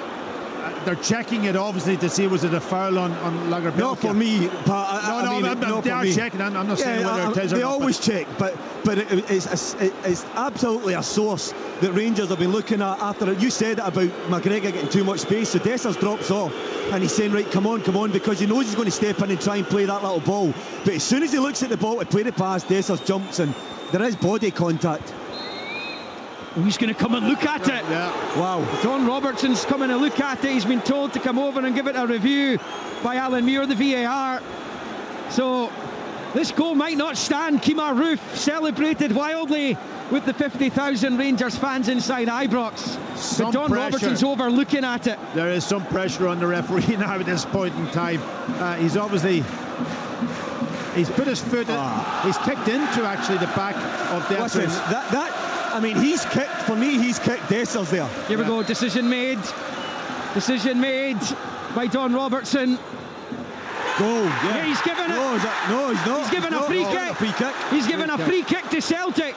They're checking it obviously to see was it a foul on Lagerbilke. Not for me, but they are checking. I'm not saying whether it is or they not. They always check, but it's absolutely a source that Rangers have been looking at after it. You said it about McGregor getting too much space, so Dessers drops off and he's saying, right, come on, because he knows he's going to step in and try and play that little ball. But as soon as he looks at the ball to play the pass, Dessers jumps and there is body contact. He's going to come and look at it. Yeah. Wow. Don Robertson's coming to look at it. He's been told to come over and give it a review by Alan Muir, the VAR. So this goal might not stand. Kemar Roof celebrated wildly with the 50,000 Rangers fans inside Ibrox. But Don Robertson's over looking at it. There is some pressure on the referee now at this point in time. He's obviously... He's put his foot in, he's kicked into actually the back of the Listen, he's kicked Dessers there. Here we go, decision made by Don Robertson. Goal, yeah. He's given it. No, he's not. He's given a free kick. He's given a free kick to Celtic.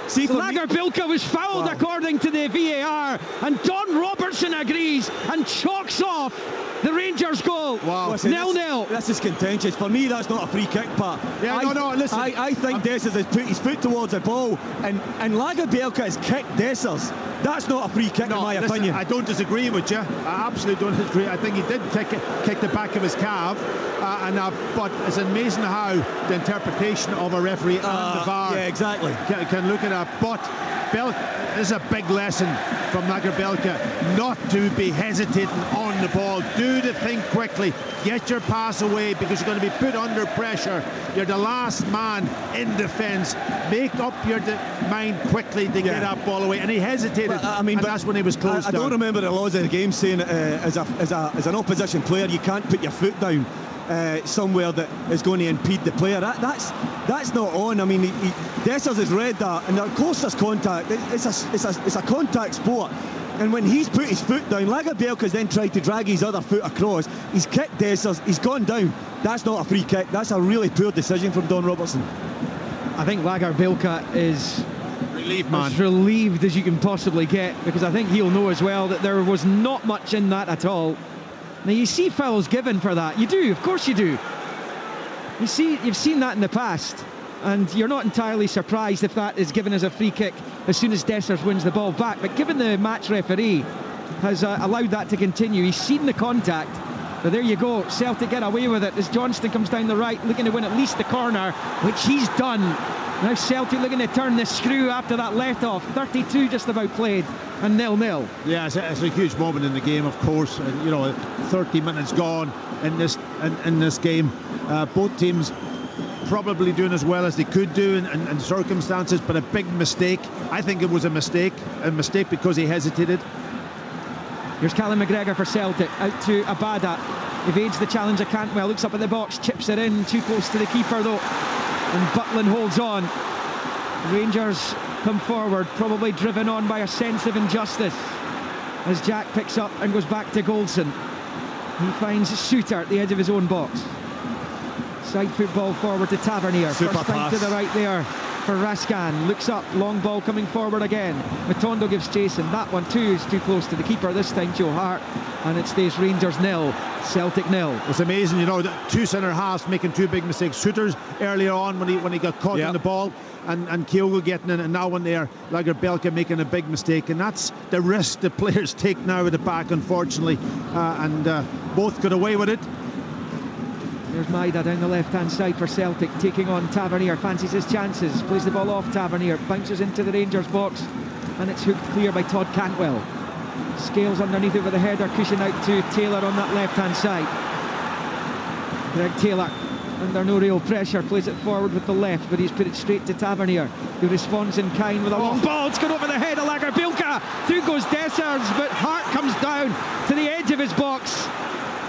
See, Lagerbilke was fouled according to the VAR, and Don Robertson agrees and chalks off the Rangers goal. Wow. 0-0. This is contentious. For me, that's not a free kick, Pat. Listen. I think Dessers has put his foot towards the ball, and Lagerbilke has kicked Dessers. That's not a free kick in my opinion. I don't disagree with you. I absolutely don't disagree. I think he did kick the back of his calf, but it's amazing how the interpretation of a referee and the VAR can look at that. But this is a big lesson from Lagerbilke not to be hesitating on the ball. Do the thing quickly. Get your pass away because you're going to be put under pressure. You're the last man in defence. Make up your mind quickly to get that ball away. And he hesitated. But that's when he was closed down. I don't remember the laws of the game saying as an opposition player you can't put your foot down somewhere that is going to impede the player. That's not on. I mean, Dessers has read that, and of course there's contact. It's a contact sport. And when he's put his foot down, Lagerbilke has then tried to drag his other foot across. He's kicked Dessers. He's gone down. That's not a free kick. That's a really poor decision from Don Robertson. I think Lagerbilke is as relieved as you can possibly get, because I think he'll know as well that there was not much in that at all. Now you see fouls given for that. You do, of course you do. You've seen that in the past, and you're not entirely surprised if that is given as a free kick as soon as Dessers wins the ball back. But given the match referee has allowed that to continue, he's seen the contact. But there you go, Celtic get away with it as Johnston comes down the right, looking to win at least the corner, which he's done. Now Celtic looking to turn the screw after that let off. 32 just about played, and 0-0. Yeah, it's a huge moment in the game, of course. And 30 minutes gone in this game. Both teams probably doing as well as they could do in circumstances, but a big mistake. I think it was a mistake because he hesitated. Here's Callum McGregor for Celtic, out to Abada, evades the challenge of Cantwell, looks up at the box, chips it in, too close to the keeper though, and Butland holds on. Rangers come forward, probably driven on by a sense of injustice, as Jack picks up and goes back to Goldson. He finds Shooter at the edge of his own box. Side football forward to Tavernier. Super First time pass to the right there for Raskan. Looks up, long ball coming forward again. Matondo gives chase, and that one too is too close to the keeper. This time Joe Hart, and it stays Rangers 0, Celtic 0. It's amazing, two centre halves making two big mistakes. Shooters earlier on when he got caught in the ball, and Kyogo getting in, and now when they're Lagerbilke making a big mistake, and that's the risk the players take now at the back, unfortunately, and both got away with it. There's Maida down the left-hand side for Celtic, taking on Tavernier, fancies his chances, plays the ball off Tavernier, bounces into the Rangers box, and it's hooked clear by Todd Cantwell. Scales underneath it with a header, cushion out to Taylor on that left-hand side. Greg Taylor, under no real pressure, plays it forward with the left, but he's put it straight to Tavernier, who responds in kind with a long ball. It's gone over the head of Lagerbielke. Through goes Dessers, but Hart comes down to the edge of his box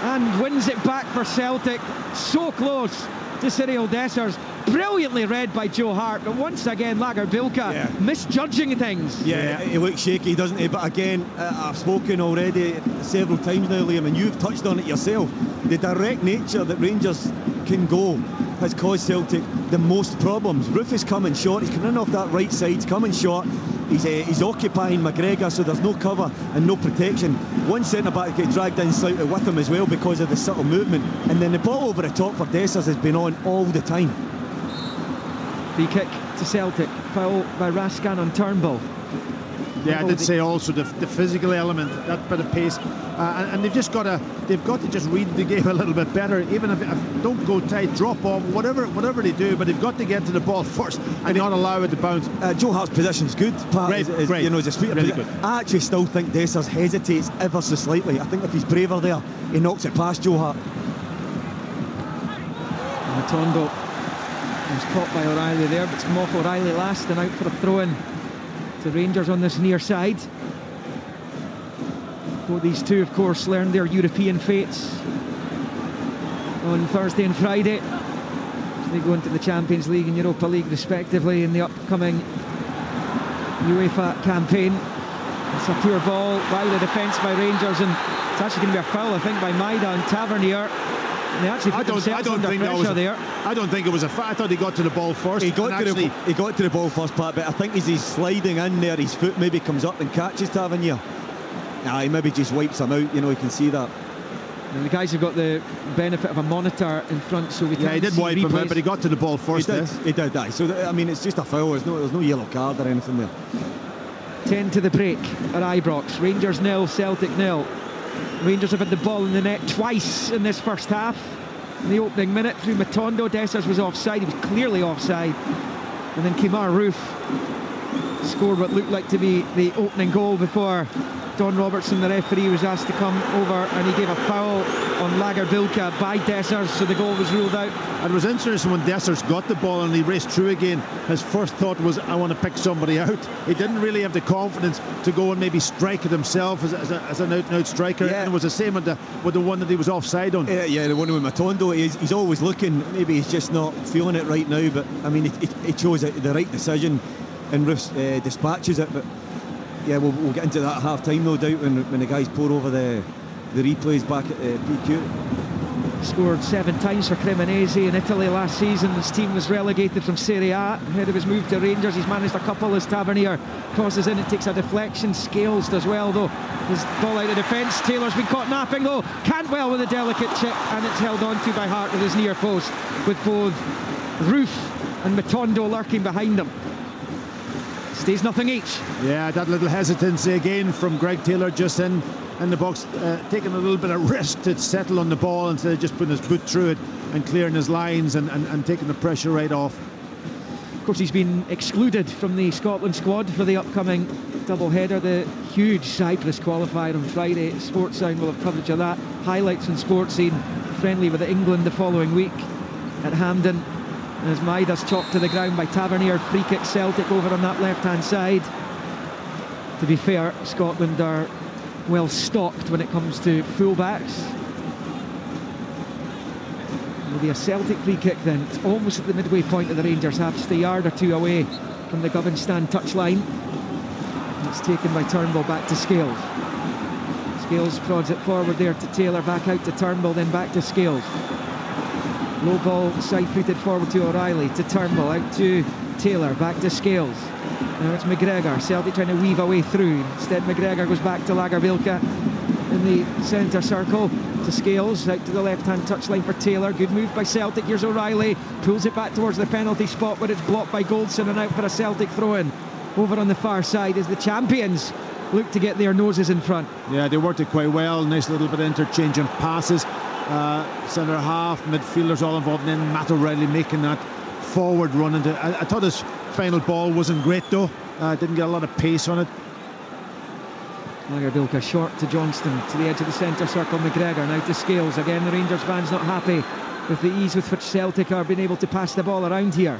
and wins it back for Celtic. So close to Cyril Dessers. Brilliantly read by Joe Hart, but once again Lagerbielke misjudging things. Yeah, he looks shaky, doesn't he? But again, I've spoken already several times now, Liam, and you've touched on it yourself. The direct nature that Rangers can go has caused Celtic the most problems. Roof is coming short, he's coming in off that right side, he's coming short. He's occupying McGregor, so there's no cover and no protection. One centre-back gets dragged in slightly with him as well because of the subtle movement. And then the ball over the top for Dessers has been on all the time. Free kick to Celtic, foul by Raskin on Turnbull. Yeah, I did say also the physical element, that bit of pace, and they've got to just read the game a little bit better. Even if don't go tight, drop off, whatever they do, but they've got to get to the ball first and not allow it to bounce. Joe Hart's position is good. Great. You know, as a really good. I actually still think Dessers hesitates ever so slightly. I think if he's braver there, he knocks it past Joe Hart. Matondo was caught by O'Reilly there, but it's come off O'Reilly last and out for a throw-in to Rangers on this near side. Both these two, of course, learned their European fates on Thursday and Friday. They go into the Champions League and Europa League respectively in the upcoming UEFA campaign. It's a poor ball, wide of defence by Rangers, and it's actually going to be a foul, I think, by Maida and Tavernier. And they actually put themselves under pressure there. I don't think it was a foul. I thought he got to the ball first. He got to the ball first, Pat, but I think as he's sliding in there, his foot maybe comes up and catches Tavernier. He maybe just wipes him out, you can see that. And the guys have got the benefit of a monitor in front, so we can see replays. He did wipe him out, but he got to the ball first. He did that. So, I mean, it's just a foul. There's no yellow card or anything there. 10 to the break at Ibrox. Rangers 0, Celtic 0. Rangers have had the ball in the net twice in this first half. In the opening minute through Matondo, Dessers was offside. He was clearly offside. And then Kemar Roof scored what looked like to be the opening goal before Don Robertson, the referee, was asked to come over, and he gave a foul on Lagerbielke by Dessers, so the goal was ruled out. And it was interesting when Dessers got the ball and he raced through again. His first thought was, I want to pick somebody out. He didn't really have the confidence to go and maybe strike it himself as an out-and-out striker. Yeah. And it was the same with the one that he was offside on. Yeah, the one with Matondo. He's always looking. Maybe he's just not feeling it right now. But I mean, he chose the right decision, and Roofs dispatches it. But yeah, we'll get into that at half-time, no doubt, when the guys pour over the replays back at PQ. Scored 7 times for Cremonese in Italy last season. His team was relegated from Serie A ahead of his move to Rangers. He's managed a couple as Tavernier crosses in. It takes a deflection. Scales does well, though. His ball out of defence. Taylor's been caught napping, though. Cantwell with a delicate chip, and it's held on to by Hart with his near post, with both Roof and Matondo lurking behind him. Stays nothing each. Yeah, that little hesitancy again from Greg Taylor just in the box, taking a little bit of risk to settle on the ball instead of just putting his boot through it and clearing his lines and taking the pressure right off. Of course, he's been excluded from the Scotland squad for the upcoming double-header, the huge Cyprus qualifier on Friday. Sportsound will have coverage of that. Highlights on Sports Scene, friendly with England the following week at Hampden. As Maida's chopped to the ground by Tavernier. Free kick Celtic over on that left-hand side. To be fair, Scotland are well stocked when it comes to full-backs. It'll be a Celtic free kick then. It's almost at the midway point of the Rangers half, just a yard or two away from the Govan stand touchline. It's taken by Turnbull back to Scales. Scales prods it forward there to Taylor, back out to Turnbull, then back to Scales. Low ball, side-footed forward to O'Reilly, to Turnbull, out to Taylor, back to Scales. Now it's McGregor. Celtic trying to weave a way through. Instead, McGregor goes back to Lagerbielke in the centre circle, to Scales, out to the left-hand touchline for Taylor. Good move by Celtic. Here's O'Reilly, pulls it back towards the penalty spot, where it's blocked by Goldson, and out for a Celtic throw-in. Over on the far side as the champions look to get their noses in front. Yeah, they worked it quite well. Nice little bit of interchanging passes. Centre half, midfielders all involved, and then Matt O'Reilly making that forward run. I thought his final ball wasn't great, though. Didn't get a lot of pace on it. Lagerbielke short to Johnston, to the edge of the centre circle. McGregor now to Scales. Again, the Rangers fans not happy with the ease with which Celtic are being able to pass the ball around here.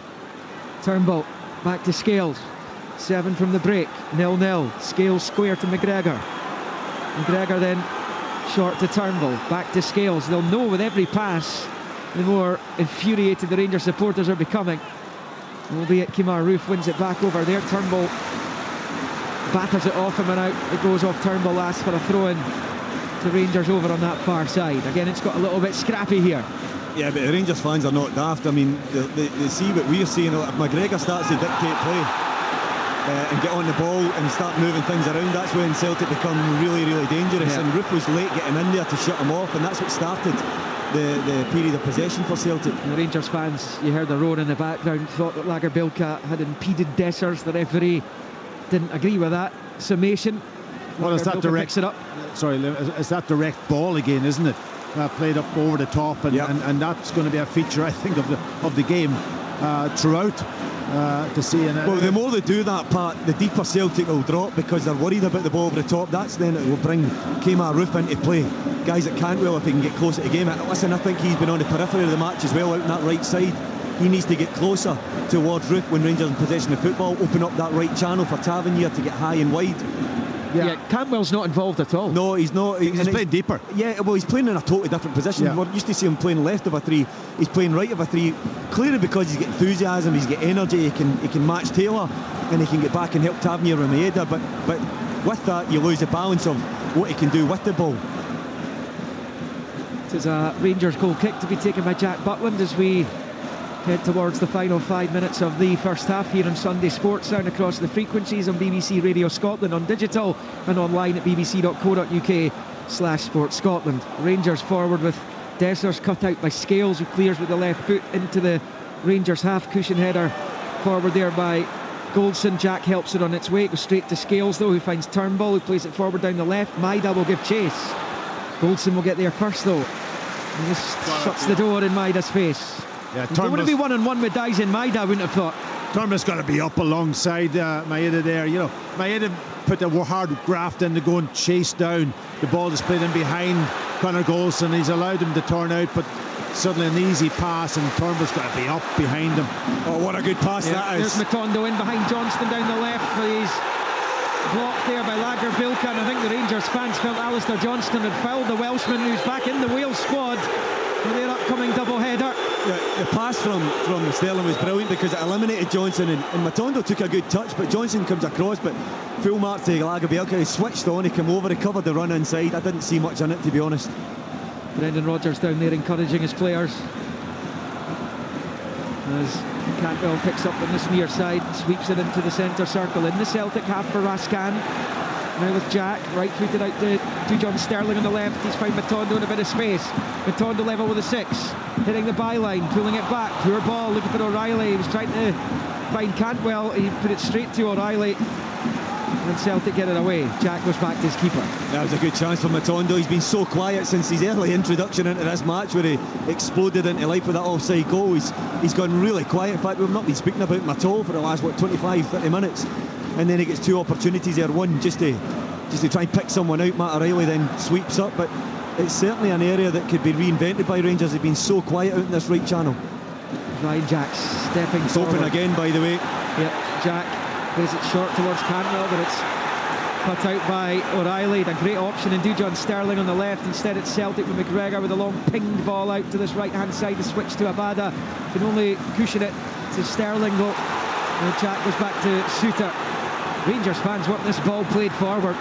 Turnbull back to Scales. 7 from the break. 0-0. Scales square to McGregor. McGregor then short to Turnbull. Back to Scales. They'll know with every pass the more infuriated the Rangers supporters are becoming. Albeit Kemar Roof wins it back over there. Turnbull batters it off him and out. It goes off Turnbull, last for a throw-in to Rangers over on that far side. Again, it's got a little bit scrappy here. Yeah, but the Rangers fans are not daft. I mean, they see what we're seeing. If McGregor starts to dictate play and get on the ball and start moving things around, that's when Celtic become really, really dangerous. Yeah. And Roof was late getting in there to shut him off, and that's what started the period of possession for Celtic. The Rangers fans, you heard the roar in the background, thought that Lagerbielke had impeded Dessers. The referee didn't agree with that summation. Well, is that direct? Picks it up. Sorry, is that direct ball again, isn't it? Played up over the top, and, yep. and that's going to be a feature, I think, of the game throughout. To see. Well, the more they do that part, the deeper Celtic will drop because they're worried about the ball over the top. That's then it will bring Kemar Roof into play. Guys at Cantwell, if he can get closer to the game. Listen, I think he's been on the periphery of the match as well, out on that right side. He needs to get closer towards Roof when Rangers in possession of football, open up that right channel for Tavernier to get high and wide. Yeah, Cantwell's not involved at all. No, he's not. He's playing deeper. Yeah, well, he's playing in a totally different position. Yeah. We're used to see him playing left of a 3. He's playing right of a 3. Clearly because he's got enthusiasm, he's got energy, he can match Taylor, and he can get back and help Tavernier and Maeda. But with that, you lose the balance of what he can do with the ball. It is a Rangers goal kick to be taken by Jack Butland as we head towards the final 5 minutes of the first half here on Sunday Sports, down across the frequencies on BBC Radio Scotland, on digital and online at bbc.co.uk/Sports Scotland. Rangers forward with Dessers cut out by Scales, who clears with the left foot into the Rangers half cushion header. Forward there by Goldson. Jack helps it on its way. It goes straight to Scales though, who finds Turnbull, who plays it forward down the left. Maeda will give chase. Goldson will get there first though. And just shuts the door in Maeda's face. Yeah, There wouldn't be 1-on-1 with Dyson Maeda, I wouldn't have thought. Turnbull's got to be up alongside Maeda there. You know, Maeda put a hard graft in to go and chase down the ball that's played in behind Conor Goldson. He's allowed him to turn out, but suddenly an easy pass, and Turnbull's got to be up behind him. Oh, what a good pass that is. There's Matondo in behind Johnston down the left, but he's blocked there by Lagerbielke, and I think the Rangers fans felt Alistair Johnston had fouled the Welshman, who's back in the Wales squad for their upcoming double-header. The pass from Sterling was brilliant because it eliminated Johnson, and Matondo took a good touch, but Johnson comes across, but full mark to Lagerbielke. He switched on, he came over, he covered the run inside. I didn't see much in it, to be honest. Brendan Rodgers down there encouraging his players as Cantwell picks up on this near side, sweeps it into the centre circle in the Celtic half for Rascan. Now with Jack, right footed out to John Sterling on the left. He's found Matondo in a bit of space. Matondo level with a 6, hitting the byline, pulling it back. Poor ball, looking for O'Reilly. He was trying to find Cantwell. He put it straight to O'Reilly, and Celtic get it away. Jack goes back to his keeper. That was a good chance for Matondo. He's been so quiet since his early introduction into this match, where he exploded into life with that offside goal. He's gone really quiet. In fact, we've not been speaking about him at all for the last 25-30 minutes. And then he gets 2 opportunities there, one just to try and pick someone out. Matt O'Reilly then sweeps up, but it's certainly an area that could be reinvented by Rangers. They've been so quiet out in this right channel. Ryan Jack stepping It's forward. open again, by the way. Yep, Jack plays it short towards Cantwell, but it's cut out by O'Reilly. A great option and do John Sterling on the left. Instead it's Celtic with McGregor with a long pinged ball out to this right hand side to switch to Abada. Can only cushion it to Sterling though. And Jack goes back to Shooter. Rangers fans want this ball played forward.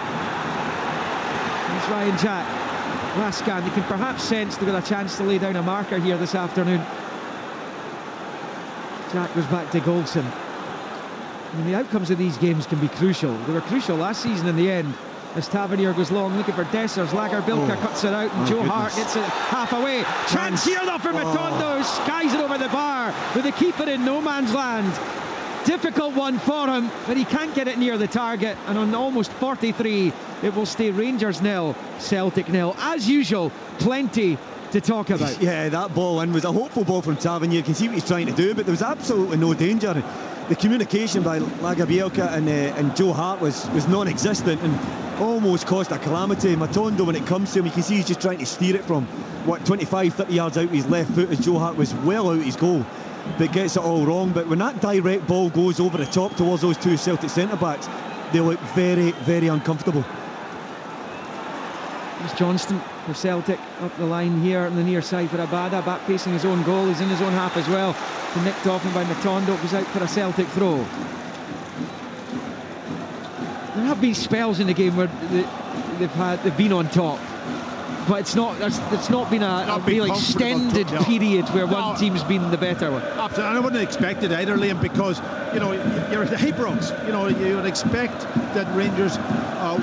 It's Ryan Jack. Rascan, you can perhaps sense they've got a chance to lay down a marker here this afternoon. Jack goes back to Goldson. I mean, the outcomes of these games can be crucial. They were crucial last season in the end. As Tavernier goes long, looking for Dessers. Lagerbielke cuts it out, and Joe Hart gets it half away. Chance here though for Matondo, skies it over the bar with the keeper in no man's land. Difficult one for him, but he can't get it near the target, and on almost 43 it will stay Rangers 0, Celtic 0. As usual, plenty to talk about. Yeah, that ball in was a hopeful ball from Tavernier. You can see what he's trying to do, but there was absolutely no danger. The communication by Lagerbielke and Joe Hart was non-existent, and almost caused a calamity. Matondo, when it comes to him, you can see he's just trying to steer it from 25-30 yards out with his left foot, as Joe Hart was well out his goal, but gets it all wrong. But when that direct ball goes over the top towards those two Celtic centre-backs, they look very, very uncomfortable. There's Johnston for Celtic up the line here on the near side for Abada, back facing his own goal. He's in his own half as well. Nicked off him by Matondo, goes out for a Celtic throw. There have been spells in the game where they've been on top, but it's not been a real extended period where one team's been the better one. Absolutely, and I wouldn't expect it either, Liam, because you're at the Ibrox. You would expect that Rangers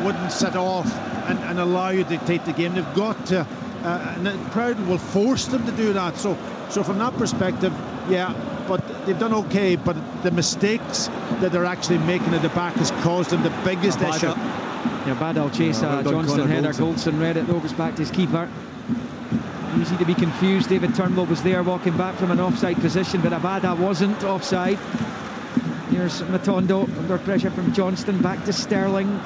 wouldn't set off and allow you to dictate the game. They've got to, and the crowd will force them to do that. So from that perspective, yeah, but they've done okay. But the mistakes that they're actually making at the back has caused them the biggest issue. Yeah, Badal chase Johnston header. Goldson read it though, goes back to his keeper. Easy to be confused. David Turnbull was there walking back from an offside position, but Abada wasn't offside. Here's Matondo under pressure from Johnston, back to Sterling.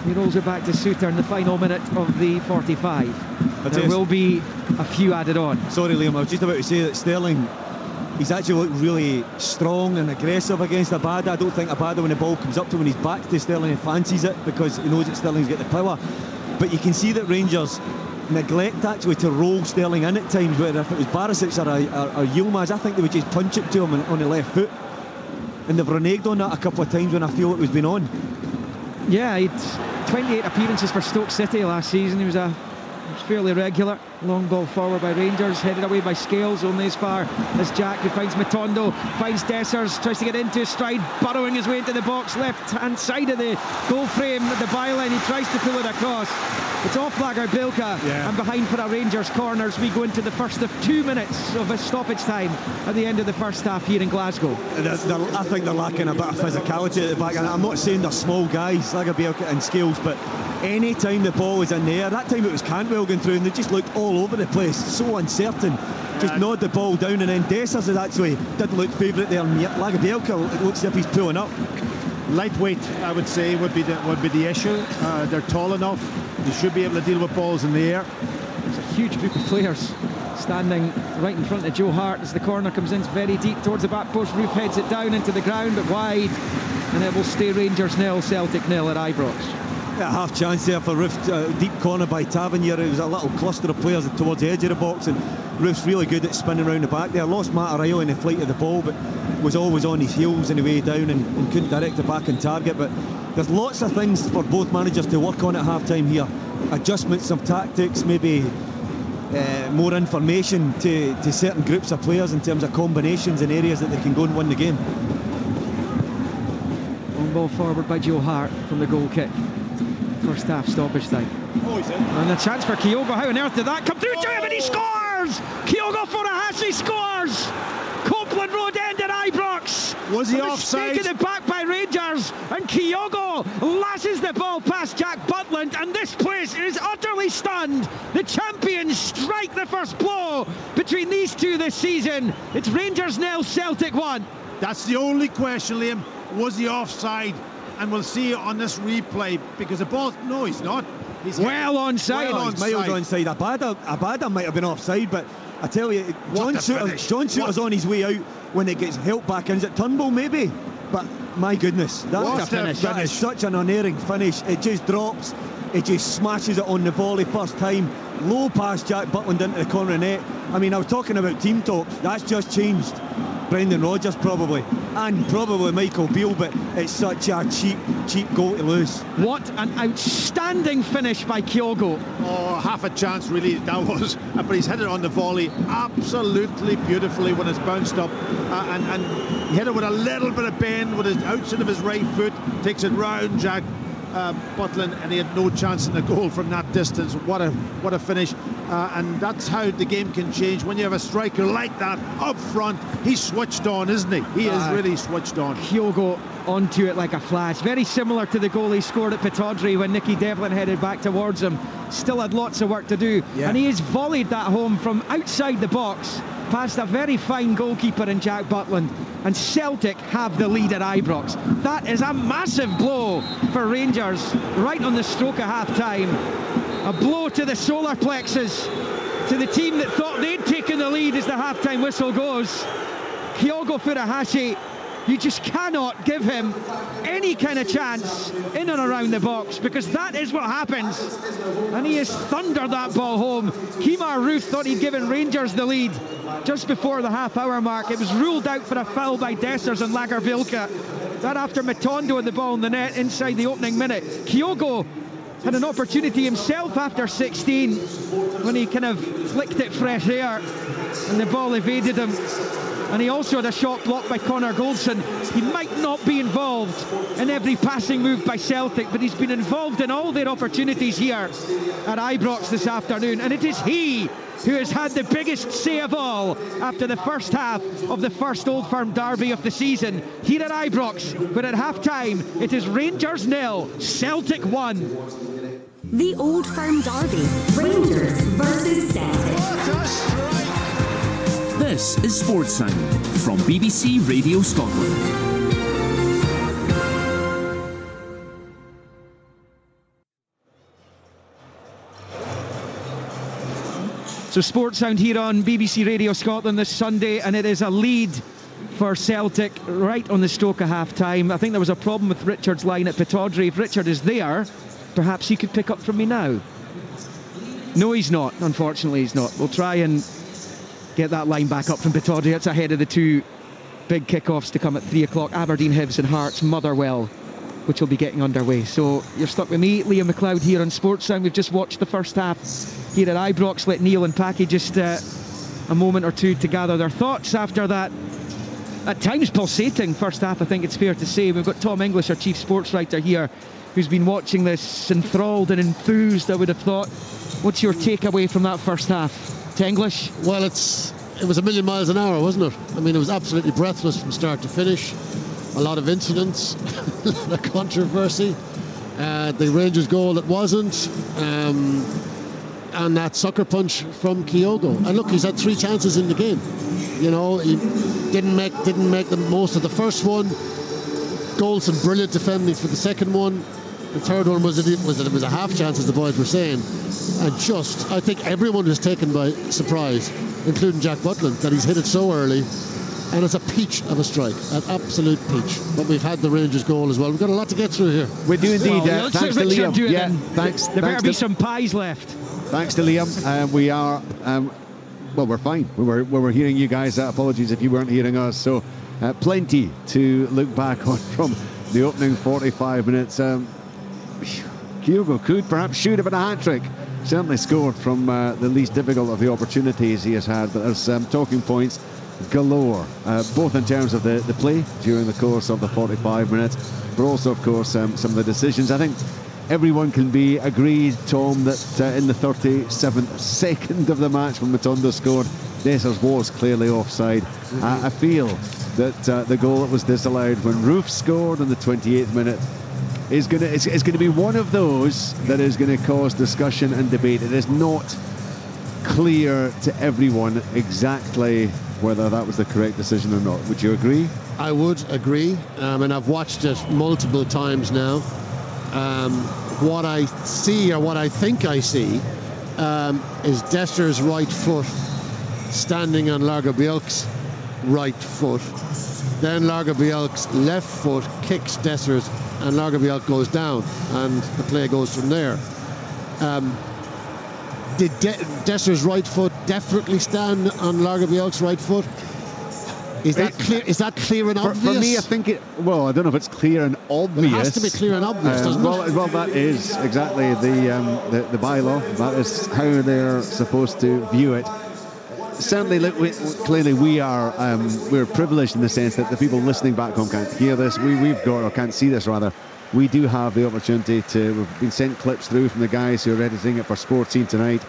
He rolls it back to Suter in the final minute of the 45. There will be a few added on. Sorry, Liam, I was just about to say that Sterling, he's actually looked really strong and aggressive against Abada. I don't think Abada, when the ball comes up to him, when he's back to Sterling, he fancies it because he knows that Sterling's got the power. But you can see that Rangers neglect actually to roll Sterling in at times, where if it was Barisic or Yilmaz, I think they would just punch it to him on the left foot. And they've reneged on that a couple of times when I feel it was been on. Yeah, he'd 28 appearances for Stoke City last season. He was fairly regular. Long ball forward by Rangers, headed away by Scales, only as far as Jack, who finds Matondo, finds Dessers, tries to get into his stride, burrowing his way into the box, left hand side of the goal frame at the byline. He tries to pull it across. It's off Lager Bilka, and behind for a Rangers corner as we go into the first of 2 minutes of a stoppage time at the end of the first half here in Glasgow. I think they're lacking a bit of physicality at the back, and I'm not saying they're small guys, Lager Bilka and Scales, but any time the ball was in the air, that time it was Cantwell going through, and they just looked all over the place, so uncertain. Just nod the ball down, and then Dessers actually didn't look favourite there. Lager Bilka, it looks as if he's pulling up. Lightweight, I would say, would be the issue. They're tall enough. They should be able to deal with balls in the air. There's a huge group of players standing right in front of Joe Hart as the corner comes in very deep towards the back post. Roof heads it down into the ground, but wide, and it will stay Rangers 0, Celtic 0 at Ibrox. Yeah, half chance there for Roof. Deep corner by Tavernier. It was a little cluster of players towards the edge of the box, and Roof's really good at spinning around the back there. Lost Matarillo in the flight of the ball, but was always on his heels on the way down and couldn't direct it back on target. But there's lots of things for both managers to work on at half time here. Adjustments of tactics, maybe more information to certain groups of players in terms of combinations and areas that they can go and win the game. Long ball forward by Joe Hart from the goal kick. First half stoppage time. And a chance for Kyogo. How on earth did that come through to him, and he scores! Kyogo for a hat, he scores! Copeland Road end at Ibrox. Was he offside? Taken it back by Rangers, and Kyogo lashes the ball past Jack Butland, and this place is utterly stunned. The champions strike the first blow between these two this season. It's Rangers 0, Celtic 1. That's the only question, Liam. Was he offside? And we'll see on this replay, because the ball, no, he's not. He's well onside. He's miles onside. Abada might have been offside, but I tell you, John Suter's on his way out when it gets helped back in. Is it Turnbull maybe? But my goodness, that is such an unerring finish. It just drops, it just smashes it on the volley first time, low past Jack Butland into the corner of the net. I mean, I was talking about team talks, that's just changed Brendan Rodgers probably, and probably Michael Beale, but it's such a cheap goal to lose. What an outstanding finish by Kyogo. Oh, half a chance really that was, but he's hit it on the volley absolutely beautifully when it's bounced up, and he hit it with a little bit of bend with his outside of his right foot, takes it round Jack Butland, and he had no chance in the goal from that distance. What a finish, and that's how the game can change when you have a striker like that up front. He's switched on, isn't he? He is really switched on. Kyogo onto it like a flash, very similar to the goal he scored at Pittodrie when Nicky Devlin headed back towards him. Still had lots of work to do, and he has volleyed that home from outside the box. past a very fine goalkeeper in Jack Butland, and Celtic have the lead at Ibrox. That is a massive blow for Rangers right on the stroke of half-time. A blow to the solar plexus, to the team that thought they'd taken the lead as the half-time whistle goes. Kyogo Furuhashi, you just cannot give him any kind of chance in and around the box, because that is what happens. And he has thundered that ball home. Kemar Roof thought he'd given Rangers the lead just before the half-hour mark. It was ruled out for a foul by Dessers and Lagerbielke. That after Matondo had the ball in the net inside the opening minute. Kyogo had an opportunity himself after 16 when he kind of flicked it fresh air and the ball evaded him. And he also had a shot blocked by Connor Goldson. He might not be involved in every passing move by Celtic, but he's been involved in all their opportunities here at Ibrox this afternoon. And it is he who has had the biggest say of all after the first half of the first Old Firm derby of the season here at Ibrox. But at half-time, it is Rangers 0, Celtic 1. The Old Firm derby, Rangers versus Celtic. This is Sports Sound from BBC Radio Scotland. So Sports Sound here on BBC Radio Scotland this Sunday, and it is a lead for Celtic right on the stroke of half-time. I think there was a problem with Richard's line at Pittodrie. If Richard is there, perhaps he could pick up from me now. No, he's not. Unfortunately, he's not. We'll try and get that line back up from Pittodrie. It's ahead of the two big kickoffs to come at 3 o'clock. Aberdeen, Hibs and Hearts, Motherwell, which will be getting underway. So you're stuck with me, Liam McLeod, here on Sports Sound. We've just watched the first half here at Ibrox. Let Neil and Packy just a moment or two to gather their thoughts after that at times pulsating first half, I think it's fair to say. We've got Tom English, our chief sports writer here, who's been watching this enthralled and enthused, I would have thought. What's your takeaway from that first half? To English? Well, it was a million miles an hour, wasn't it? I mean, it was absolutely breathless from start to finish. A lot of incidents, a lot of controversy. The Rangers goal that wasn't, and that sucker punch from Kyogo. And look, he's had 3 chances in the game. You know, he didn't make the most of the first one. Goldson brilliant defending for the second one. The third one was a half chance, as the boys were saying. And I think everyone was taken by surprise, including Jack Butland, that he's hit it so early. And it's a peach of a strike, an absolute peach. But we've had the Rangers goal as well. We've got a lot to get through here. We do indeed. Thanks to Liam. Yeah, thanks. There better be some pies left. Thanks to Liam. We are, well, we're fine. We were hearing you guys. Apologies if you weren't hearing us. So plenty to look back on from the opening 45 minutes. Kyogo could perhaps should have been a hat-trick. Certainly scored from the least difficult of the opportunities he has had. But there's talking points galore, both in terms of the play during the course of the 45 minutes, but also, of course, some of the decisions. I think everyone can be agreed, Tom, that in the 37th second of the match when Matondo scored, Dessers was clearly offside. I feel that the goal that was disallowed when Roof scored in the 28th minute is going to be one of those that is going to cause discussion and debate. It is not clear to everyone exactly whether that was the correct decision or not. Would you agree? I would agree, and I've watched it multiple times now. What I see, or what I think I see, is Dessers' right foot standing on Lagerbielke's right foot. Then Lagerbielke's left foot kicks Dessers, and Lagerbielke goes down, and the play goes from there. Did Dessers' right foot definitely stand on Lagerbielke's right foot? Is that clear and obvious? For me, I think I don't know if it's clear and obvious. It has to be clear and obvious, doesn't it? Well, that is exactly the bylaw. That is how they're supposed to view it. Certainly, look, clearly we're privileged in the sense that the people listening back home can't hear this. Can't see this rather. We do have the opportunity we've been sent clips through from the guys who are editing it for Sports Scene tonight.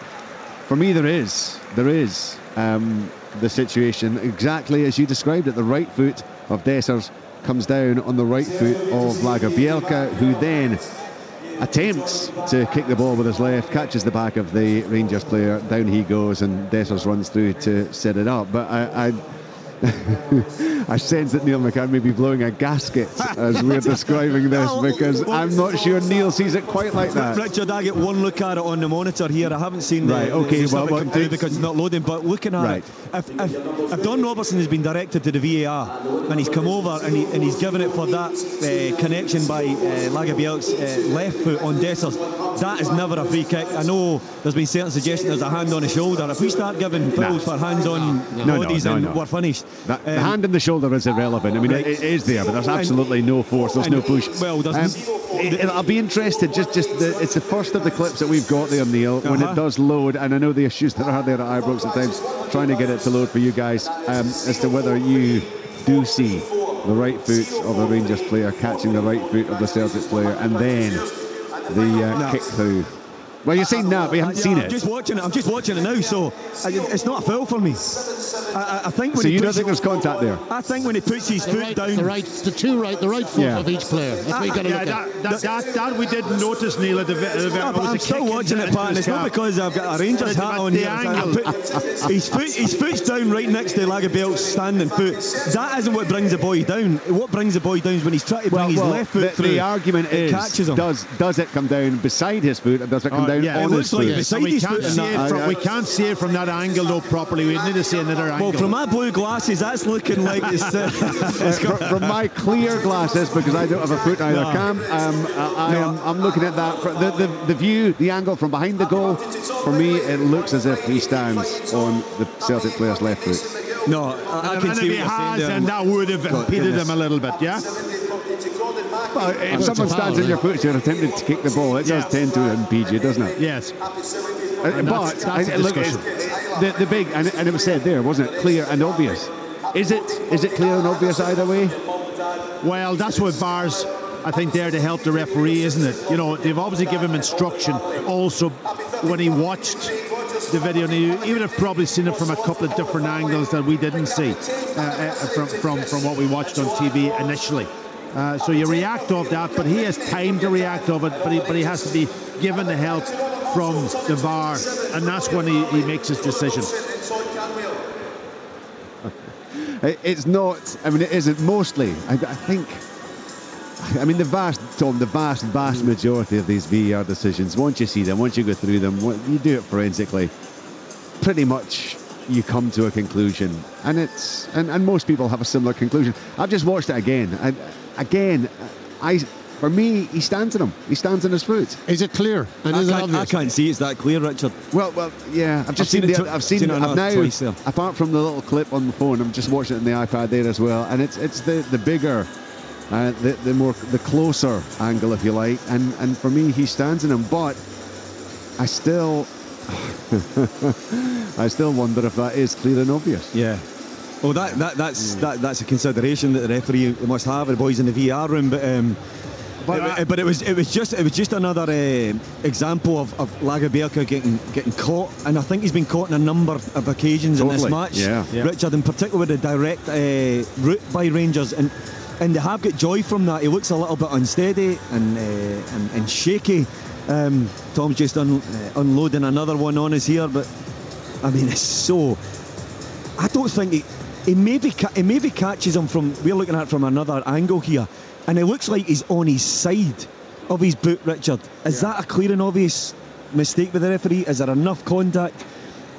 For me, there is the situation exactly as you described it. The right foot of Dessers comes down on the right foot of Lagerbielke, who then attempts to kick the ball with his left, catches the back of the Rangers player, down he goes, and Dessers runs through to set it up. But I I sense that Neil McCann may be blowing a gasket as we're describing this, because I'm not sure Neil sees it quite like that. Richard, I get one look at it on the monitor here. I haven't seen the come through because it's not loading, but looking at it, if Don Robertson has been directed to the VAR and he's come over and he's given it for that connection by Lagerbielke's left foot on Dessers, that is never a free kick. I know there's been certain suggestions there's a hand on the shoulder. If we start giving fouls for hands on bodies, then we're finished. The hand in the shoulder is irrelevant. I mean, it is there, but there's absolutely no force. There's no push. Well, I'll be interested. It's the first of the clips that we've got there, Neil, when it does load. And I know the issues that are there at Ibrox at times, trying to get it to load for you guys, as to whether you do see the right foot of the Rangers player catching the right foot of the Celtic player, and then the kick through. Well, you're saying no, but you haven't seen it. I'm just watching it now, so it's not a foul for me. I think when so you don't think there's contact there? I think when he puts his foot down, the right foot of each player. That we didn't notice, Neil, at the I'm still watching it, Pat, and it's not because I've got a Rangers hat on here. His foot's down right next to Lagerbielke's standing foot. That isn't what brings the boy down. What brings the boy down is when he's trying to bring his left foot through. The argument is, catches him. Does it come down beside his foot, or does it come down on his foot? We can't see it from that angle though properly. We need to see another angle. Well, from my blue glasses, that's looking like it's from my clear glasses, because I don't have a foot either. Cam, I'm looking at that. The view, the angle from behind the goal. For me, it looks as if he stands on the Celtic player's left foot. No, I can see what you're saying there. And that would have impeded him a little bit, yeah. Well, if someone stands on your foot, you're attempting to kick the ball. It does tend to impede you, doesn't it? Yes. But look, the big, and it was said there, wasn't it? Clear and obvious. Is it clear and obvious either way? Well, that's what VAR's, I think, there to help the referee, isn't it? You know, they've obviously given him instruction. Also, when he watched the video, and he would have probably seen it from a couple of different angles that we didn't see from what we watched on TV initially. So you react off that, but he has time to react off it, but he has to be given the help from the VAR, and that's when he makes his decision. It's not, I mean, it isn't mostly. I think, I mean, the vast majority of these VAR decisions, once you see them, once you go through them, you do it forensically, pretty much you come to a conclusion, and most people have a similar conclusion. I've just watched it again, and for me, he stands in him. He stands in his foot. Is it clear? And is it obvious? I can't see it's that clear, Richard. Well, yeah. I've seen it twice there. Apart from the little clip on the phone, I'm just watching it on the iPad there as well, and it's the bigger, the closer angle, if you like, and for me, he stands in him. But I still wonder if that is clear and obvious. Yeah. Well, that's a consideration that the referee must have. The boys in the VAR room, but it was just another example of Lagerbielke getting caught, and I think he's been caught on a number of occasions in this match. Yeah. Richard, in particular, with the direct route by Rangers, and they have got joy from that. He looks a little bit unsteady and shaky. Tom's just unloading another one on us here, but I mean, it's so. I don't think he maybe catches him from. We're looking at it from another angle here, and it looks like he's on his side of his boot, Richard. Is that a clear and obvious mistake with the referee? Is there enough contact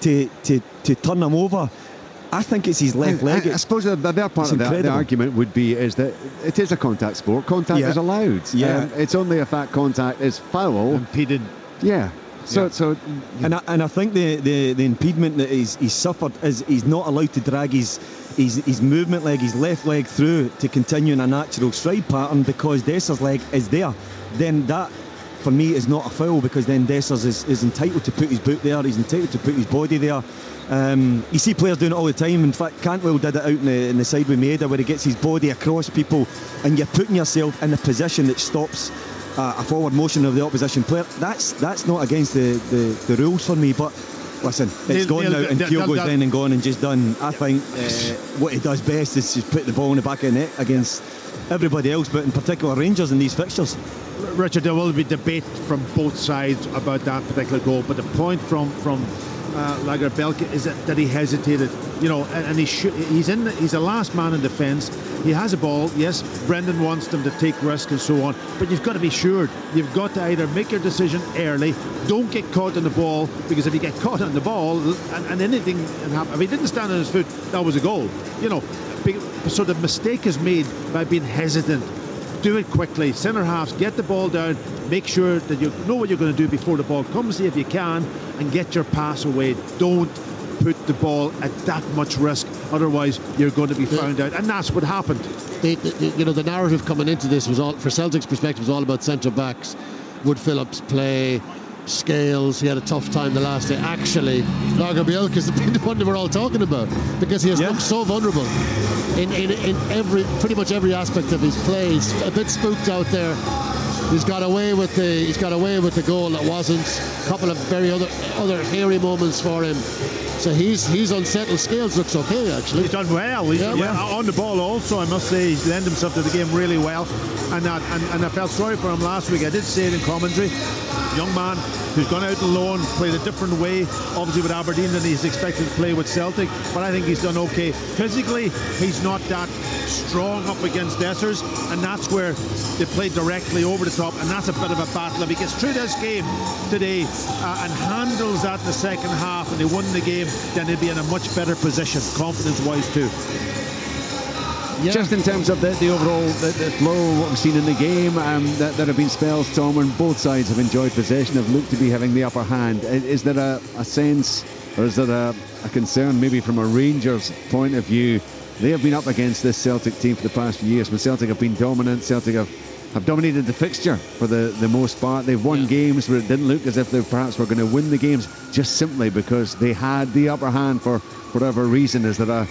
to turn him over? I think it's his left leg. I suppose the other part of the argument would be is that it is a contact sport. Contact is allowed. Yeah. It's only if that contact is foul. Impeded. Yeah. So and I think the impediment that he's suffered is he's not allowed to drag his movement leg, his left leg through to continue in a natural stride pattern, because Dessers' leg is there. Then that, for me, is not a foul, because then Dessers is entitled to put his boot there, he's entitled to put his body there. You see players doing it all the time. In fact, Cantwell did it out in the side with Maeda, where he gets his body across people, and you're putting yourself in a position that stops a forward motion of the opposition player. That's not against the rules for me, but listen, it's gone now, and Kyogo's then and gone and just done. I think what he does best is just put the ball in the back of the net against everybody else, but in particular Rangers in these fixtures. Richard, there will be debate from both sides about that particular goal, but the point from Lagerbielke is that he hesitated, and he's the last man in defence. He has a ball. Yes, Brendan wants them to take risk and so on, but you've got to be sure. You've got to either make your decision early, don't get caught on the ball, because if you get caught on the ball and anything can happen. If he didn't stand on his foot, that was a goal. So the mistake is made by being hesitant. Do it quickly. Centre halves, get the ball down, make sure that you know what you're going to do before the ball comes if you can, and get your pass away. Don't put the ball at that much risk, otherwise you're going to be found out, and that's what happened. The narrative coming into this was all, for Celtic's perspective, was all about centre backs. Would Phillips play? Scales, he had a tough time the last day. Actually, Lagerbielke is the one that we're all talking about, because he has looked so vulnerable in pretty much every aspect of his play. He's a bit spooked out there. He's got away with the goal that wasn't. A couple of very other hairy moments for him. So he's unsettled. Scales looks okay, actually. He's done well. He's on the ball also, I must say. He's lent himself to the game really well. And I felt sorry for him last week. I did say it in commentary. Young man who's gone out on loan, played a different way, obviously with Aberdeen, than he's expected to play with Celtic. But I think he's done okay. Physically, he's not that strong up against Dessers, and that's where they play directly over the top, and that's a bit of a battle. If he gets through this game today and handles that in the second half and they win the game, then he'll be in a much better position, confidence-wise too. Yeah. Just in terms of the overall the flow, what we've seen in the game, there have been spells, Tom, when both sides have enjoyed possession, have looked to be having the upper hand. Is there a sense, or is there a concern maybe from a Rangers point of view? They have been up against this Celtic team for the past few years, when Celtic have been dominant. Celtic have dominated the fixture for the most part. They've won games where it didn't look as if they perhaps were going to win the games, just simply because they had the upper hand for whatever reason. Is there a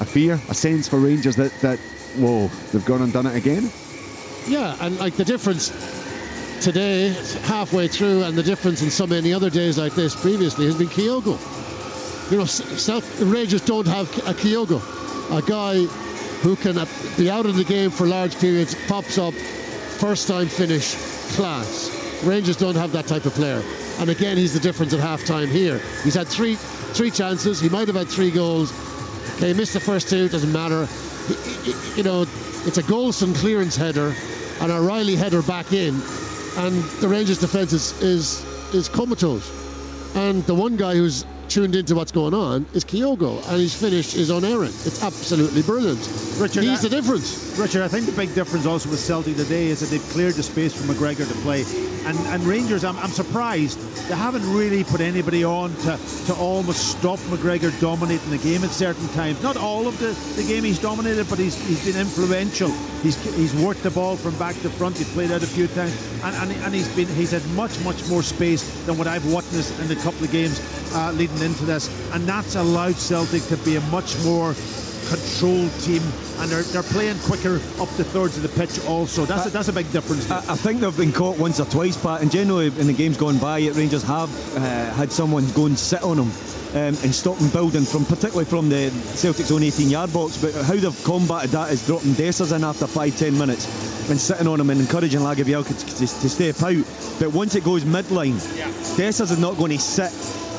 fear, a sense for Rangers that whoa, they've gone and done it again? Yeah, and like the difference today, halfway through, and the difference in so many other days like this previously has been Kyogo. Rangers don't have a Kyogo, a guy who can be out of the game for large periods, pops up, first time finish, class. Rangers don't have that type of player, and again he's the difference at half time here. He's had three chances, he might have had 3 goals. Okay, he missed the first 2, doesn't matter. It's a Golson clearance header and a Riley header back in, and the Rangers defence is comatose. And the one guy who's tuned into what's going on is Kyogo, and his finish is on errand. It's absolutely brilliant. Richard, he's the difference. Richard, I think the big difference also with Celtic today is that they've cleared the space for McGregor to play. And Rangers, I'm surprised they haven't really put anybody on to almost stop McGregor dominating the game at certain times. Not all of the game he's dominated, but he's been influential. He's worked the ball from back to front. He played out a few times, and he's had much more space than what I've witnessed in the couple of games leading into this, and that's allowed Celtic to be a much more controlled team, and they're playing quicker up the thirds of the pitch also. That's a big difference. I think they've been caught once or twice, Pat, and generally in the games gone by, Rangers have had someone go and sit on them and stop them building, particularly from the Celtic's own 18-yard box. But how they've combated that is dropping Dessers in after 5-10 minutes and sitting on him and encouraging Lagerbielke to step out. But once it goes midline, Dessers is not going to sit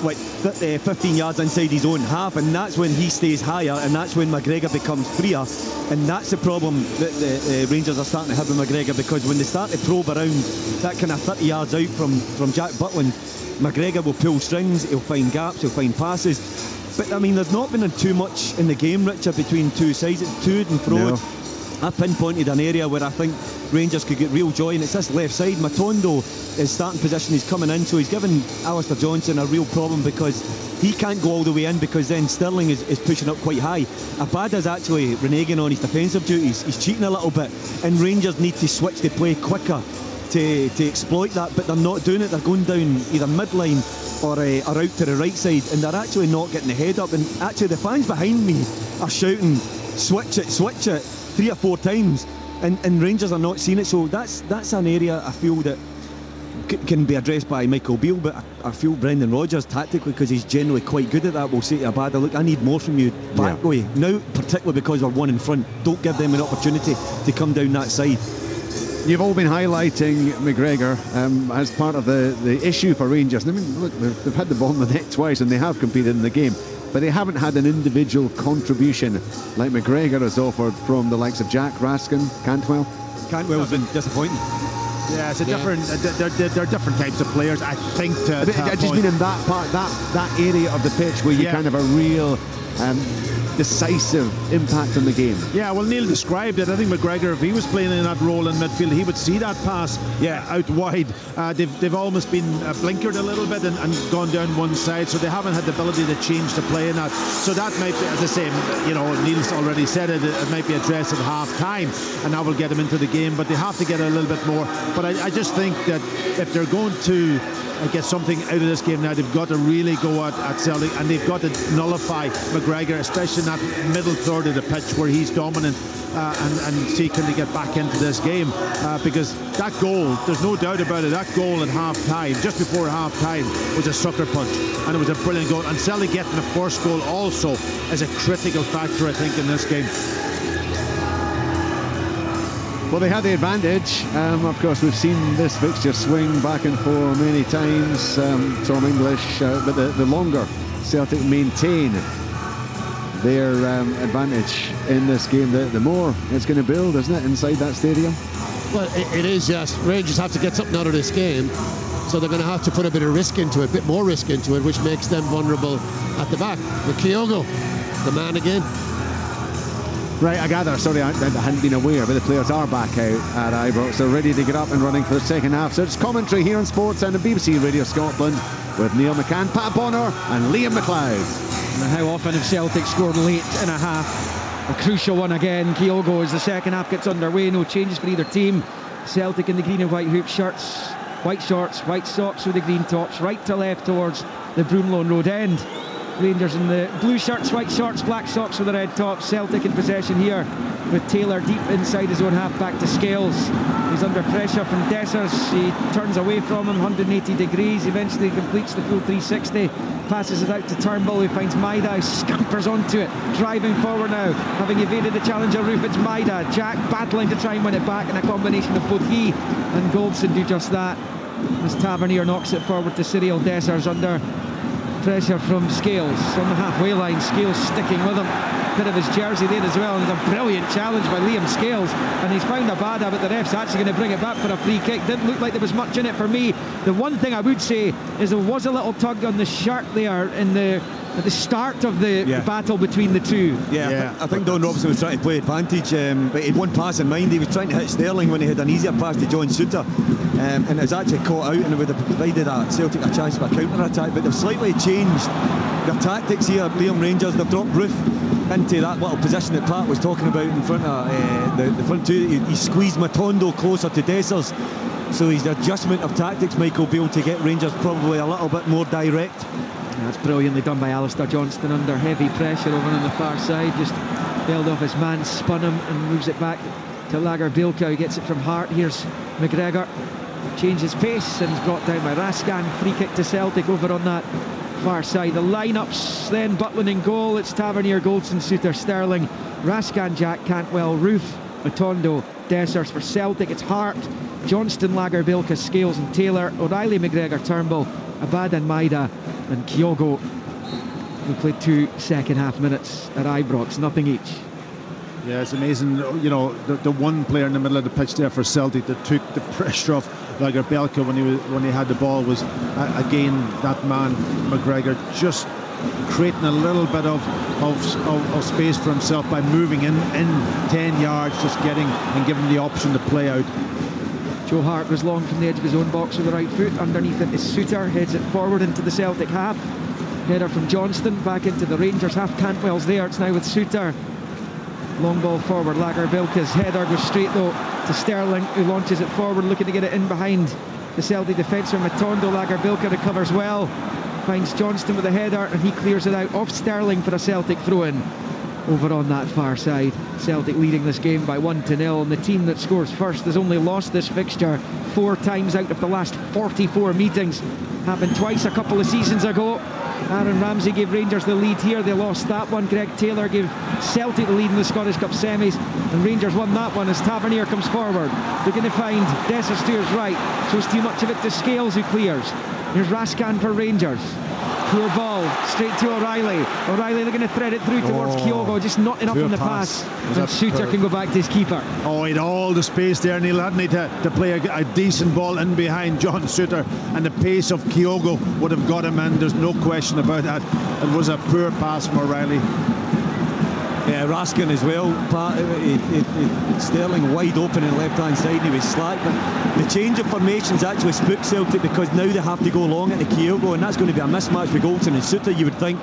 15 yards inside his own half, and that's when he stays higher, and that's when McGregor becomes freer, and that's the problem that the Rangers are starting to have with McGregor, because when they start to probe around that kind of 30 yards out from Jack Butland, McGregor will pull strings, he'll find gaps, he'll find passes. But I mean, there's not been too much in the game, Richard, between two sides. It's toed and froed. No. I pinpointed an area where I think Rangers could get real joy, and it's this left side. Matondo, his starting position, he's coming in, so he's given Alistair Johnson a real problem, because he can't go all the way in, because then Sterling is pushing up quite high. Abada's actually reneging on his defensive duties. He's cheating a little bit, and Rangers need to switch the play quicker to exploit that, but they're not doing it. They're going down either midline or out to the right side, and they're actually not getting the head up. And actually the fans behind me are shouting, switch it 3 or 4 times, and Rangers are not seeing it. So that's an area I feel that can be addressed by Michael Beale, but I feel Brendan Rodgers tactically, because he's generally quite good at that, will say to Abada, look, I need more from you back way now, particularly because we're one in front. Don't give them an opportunity to come down that side. You've all been highlighting McGregor as part of the issue for Rangers. I mean, look, they've had the ball in the net twice and they have competed in the game, but they haven't had an individual contribution like McGregor has offered from the likes of Jack, Raskin, Cantwell. Cantwell's been disappointing. Yeah, it's a different. They're different types of players, I think. I've just been in that part, that area of the pitch where you kind of a real decisive impact on the game. Yeah, well, Neil described it. I think McGregor, if he was playing in that role in midfield, he would see that pass out wide. They've almost been blinkered a little bit and gone down one side, so they haven't had the ability to change the play in that. So that might be, as I say, you know, Neil's already said it might be addressed at half time, and that will get them into the game, but they have to get a little bit more. But I just think that if they're going to get something out of this game now, they've got to really go at Celtic, and they've got to nullify McGregor, especially in that middle third of the pitch where he's dominant, and see can they get back into this game, because that goal, there's no doubt about it, that goal at half time, just before half time, was a sucker punch, and it was a brilliant goal, and Celtic getting the first goal also is a critical factor, I think, in this game. Well, they had the advantage. Of course, we've seen this fixture swing back and forth many times. Tom English, but the longer Celtic maintain their advantage in this game, the more it's going to build, isn't it, inside that stadium? Well, it is, yes. Rangers have to get something out of this game, so they're going to have to put a bit of risk into it, a bit more risk into it, which makes them vulnerable at the back. But Kyogo, the man again. Right, I gather, sorry, I hadn't been aware, but the players are back out at Ibrox. They're ready to get up and running for the second half. So it's commentary here on Sports and the BBC Radio Scotland with Neil McCann, Pat Bonner and Liam McLeod. And how often have Celtic scored late in a half? A crucial one again. Kyogo, as the second half gets underway, no changes for either team. Celtic in the green and white hoop shirts, white shorts, white socks with the green tops, right to left towards the Broomloan Road end. Rangers in the blue shirts, white shorts, black socks with the red tops. Celtic in possession here with Taylor deep inside his own half, back to Scales. He's under pressure from Dessers. He turns away from him 180 degrees, eventually completes the full 360, passes it out to Turnbull, who finds Maida, who scampers onto it, driving forward now, having evaded the challenger roof. It's Maida, Jack battling to try and win it back, and a combination of both he and Goldson do just that as Tavernier knocks it forward to Cyril Dessers under pressure from Scales on the halfway line. Scales sticking with him, bit of his jersey there as well, and a brilliant challenge by Liam Scales, and he's found a bad habit. The ref's actually going to bring it back for a free kick. Didn't look like there was much in it for me. The one thing I would say is there was a little tug on the shirt there at the start of the battle between the two. I think Don Robson was trying to play advantage, but he had one pass in mind. He was trying to hit Sterling when he had an easier pass to John Souttar, and it was actually caught out, and it would have provided Celtic a chance for a counter-attack, but they've slightly changed their tactics here. Liam Rangers, they've dropped Roof into that little position that Pat was talking about in front of the front two. He squeezed Matondo closer to Dessers, so his adjustment of tactics, Michael, be able to get Rangers probably a little bit more direct. That's brilliantly done by Alistair Johnston under heavy pressure over on the far side. Just held off his man, spun him and moves it back to Lagerbielke, who gets it from Hart. Here's McGregor, changes pace and is brought down by Raskan. Free kick to Celtic over on that far side. The lineups then: Butland in goal, it's Tavernier, Goldson, Souttar, Sterling, Raskan, Jack, Cantwell, Roof, Matondo, Dessers. For Celtic, it's Hart, Johnston, Lagerbielke, Scales and Taylor, O'Reilly, McGregor, Turnbull, Abad and Maida, and Kyogo. We played 2 second half minutes at Ibrox, nothing each. Yeah, it's amazing. You know, the one player in the middle of the pitch there for Celtic that took the pressure off Lagerbielke when he had the ball was again that man McGregor, just creating a little bit of space for himself by moving in 10 yards, just getting and giving the option to play out. Joe Hart was long from the edge of his own box with the right foot. Underneath it is Souttar, heads it forward into the Celtic half. Header from Johnston back into the Rangers half. Cantwell's there, it's now with Souttar. Long ball forward, Lagerbielke's header goes straight though to Sterling, who launches it forward, looking to get it in behind the Celtic defence. Matondo, Lagerbielke recovers well, finds Johnston with a header, and he clears it out off Sterling for a Celtic throw-in. over on that far side. Celtic leading this game by 1-0, and the team that scores first has only lost this fixture 4 times out of the last 44 meetings. Happened twice a couple of seasons ago. Aaron Ramsey gave Rangers the lead here, they lost that one. Greg Taylor gave Celtic the lead in the Scottish Cup semis, and Rangers won that one as Tavernier comes forward. They're going to find Dessers steers right, shows too much of it to Scales, who clears. Here's Raskan for Rangers. Poor ball, straight to O'Reilly. O'Reilly looking to thread it through towards Kyogo, just not enough on the pass. And Shooter can go back to his keeper. Oh, he had all the space there, Neil, hadn't he, to play a decent ball in behind John Shooter, and the pace of Kyogo would have got him in, there's no question about that. It was a poor pass from O'Reilly. Yeah, Raskin as well. Sterling wide open on the left-hand side, he was slack, but the change of formations actually spooked Celtic, because now they have to go long into Kyogo, and that's going to be a mismatch with Goldson and Suter, you would think,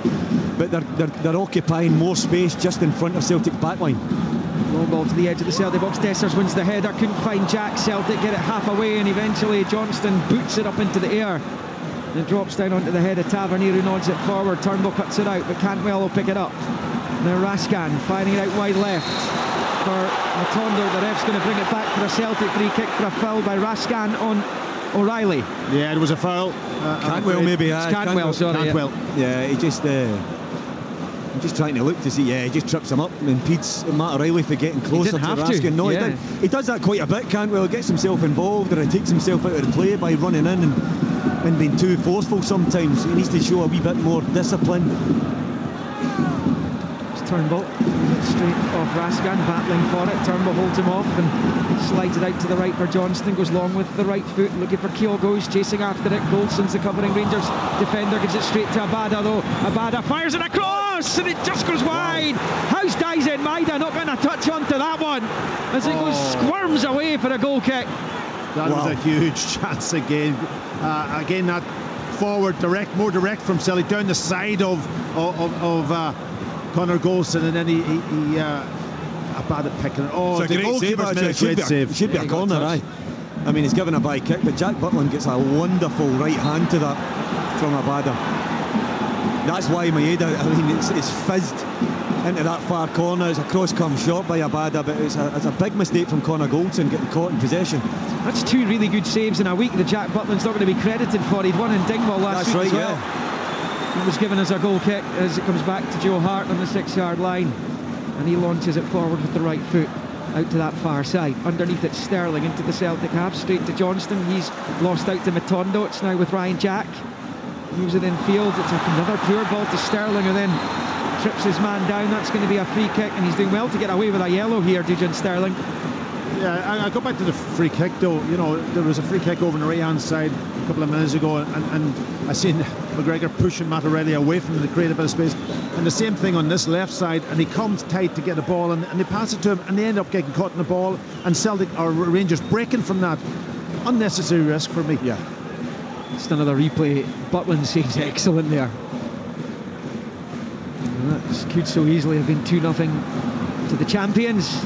but they're occupying more space just in front of Celtic's backline. Long ball to the edge of the Celtic box. Dessers wins the header, couldn't find Jack. Celtic get it half away, and eventually Johnston boots it up into the air. And it drops down onto the head of Tavernier, who nods it forward. Turnbull cuts it out, but Cantwell will pick it up. Now Raskan firing it out wide left for Matondo. The ref's going to bring it back for a Celtic free kick for a foul by Raskan on O'Reilly. Yeah, it was a foul. Cantwell maybe. Cantwell, sorry. Cantwell. Yeah, he just... I'm just trying to look to see. Yeah, he just trips him up and impedes Matt O'Reilly for getting closer to Raskin. No, yeah. He does that quite a bit, Cantwell. Gets himself involved, or he takes himself out of the play by running in and being too forceful sometimes. He needs to show a wee bit more discipline. Turnbull straight off Raskan, battling for it. Turnbull holds him off and slides it out to the right for Johnston. Goes long with the right foot, looking for Kyogo, who's chasing after it. Goldson's the covering Rangers defender, gives it straight to Abada though. Abada fires it across, and it just goes wide. How's Daisen Maida not getting a touch onto that one as it goes squirms away for a goal kick? That was a huge chance again. Again, that forward direct, more direct from Celtic, down the side of Connor Golson, and then he bad at picking it. Oh, it's a great save, save. It should be a corner, aye. I mean, he's given a by kick, but Jack Butland gets a wonderful right hand to that from Abada. That's why Maeda, I mean, it's fizzed into that far corner. It's a cross-come shot by Abada, but it's a big mistake from Connor Goldson getting caught in possession. That's 2 really good saves in a week that Jack Butland's not going to be credited for. He'd won in Dingwall last week as well. Yeah. It was given as a goal kick as it comes back to Joe Hart on the 6-yard line, and he launches it forward with the right foot out to that far side. Underneath it, Sterling into the Celtic half, straight to Johnston. He's lost out to Matondo. It's now with Ryan Jack. Moves it in field. It's another poor ball to Sterling, who then trips his man down. That's going to be a free kick, and he's doing well to get away with a yellow here, Dejan Sterling. Yeah, I go back to the free kick though. You know, there was a free kick over on the right hand side a couple of minutes ago, and I seen McGregor pushing Matt O'Reilly away from the create a bit of space, and the same thing on this left side, and he comes tight to get the ball, and they pass it to him, and they end up getting caught in the ball, and Celtic or Rangers breaking from that. Unnecessary risk for me. Yeah. Just another replay. Butland seems excellent there. And that could so easily have been 2-0 to the champions.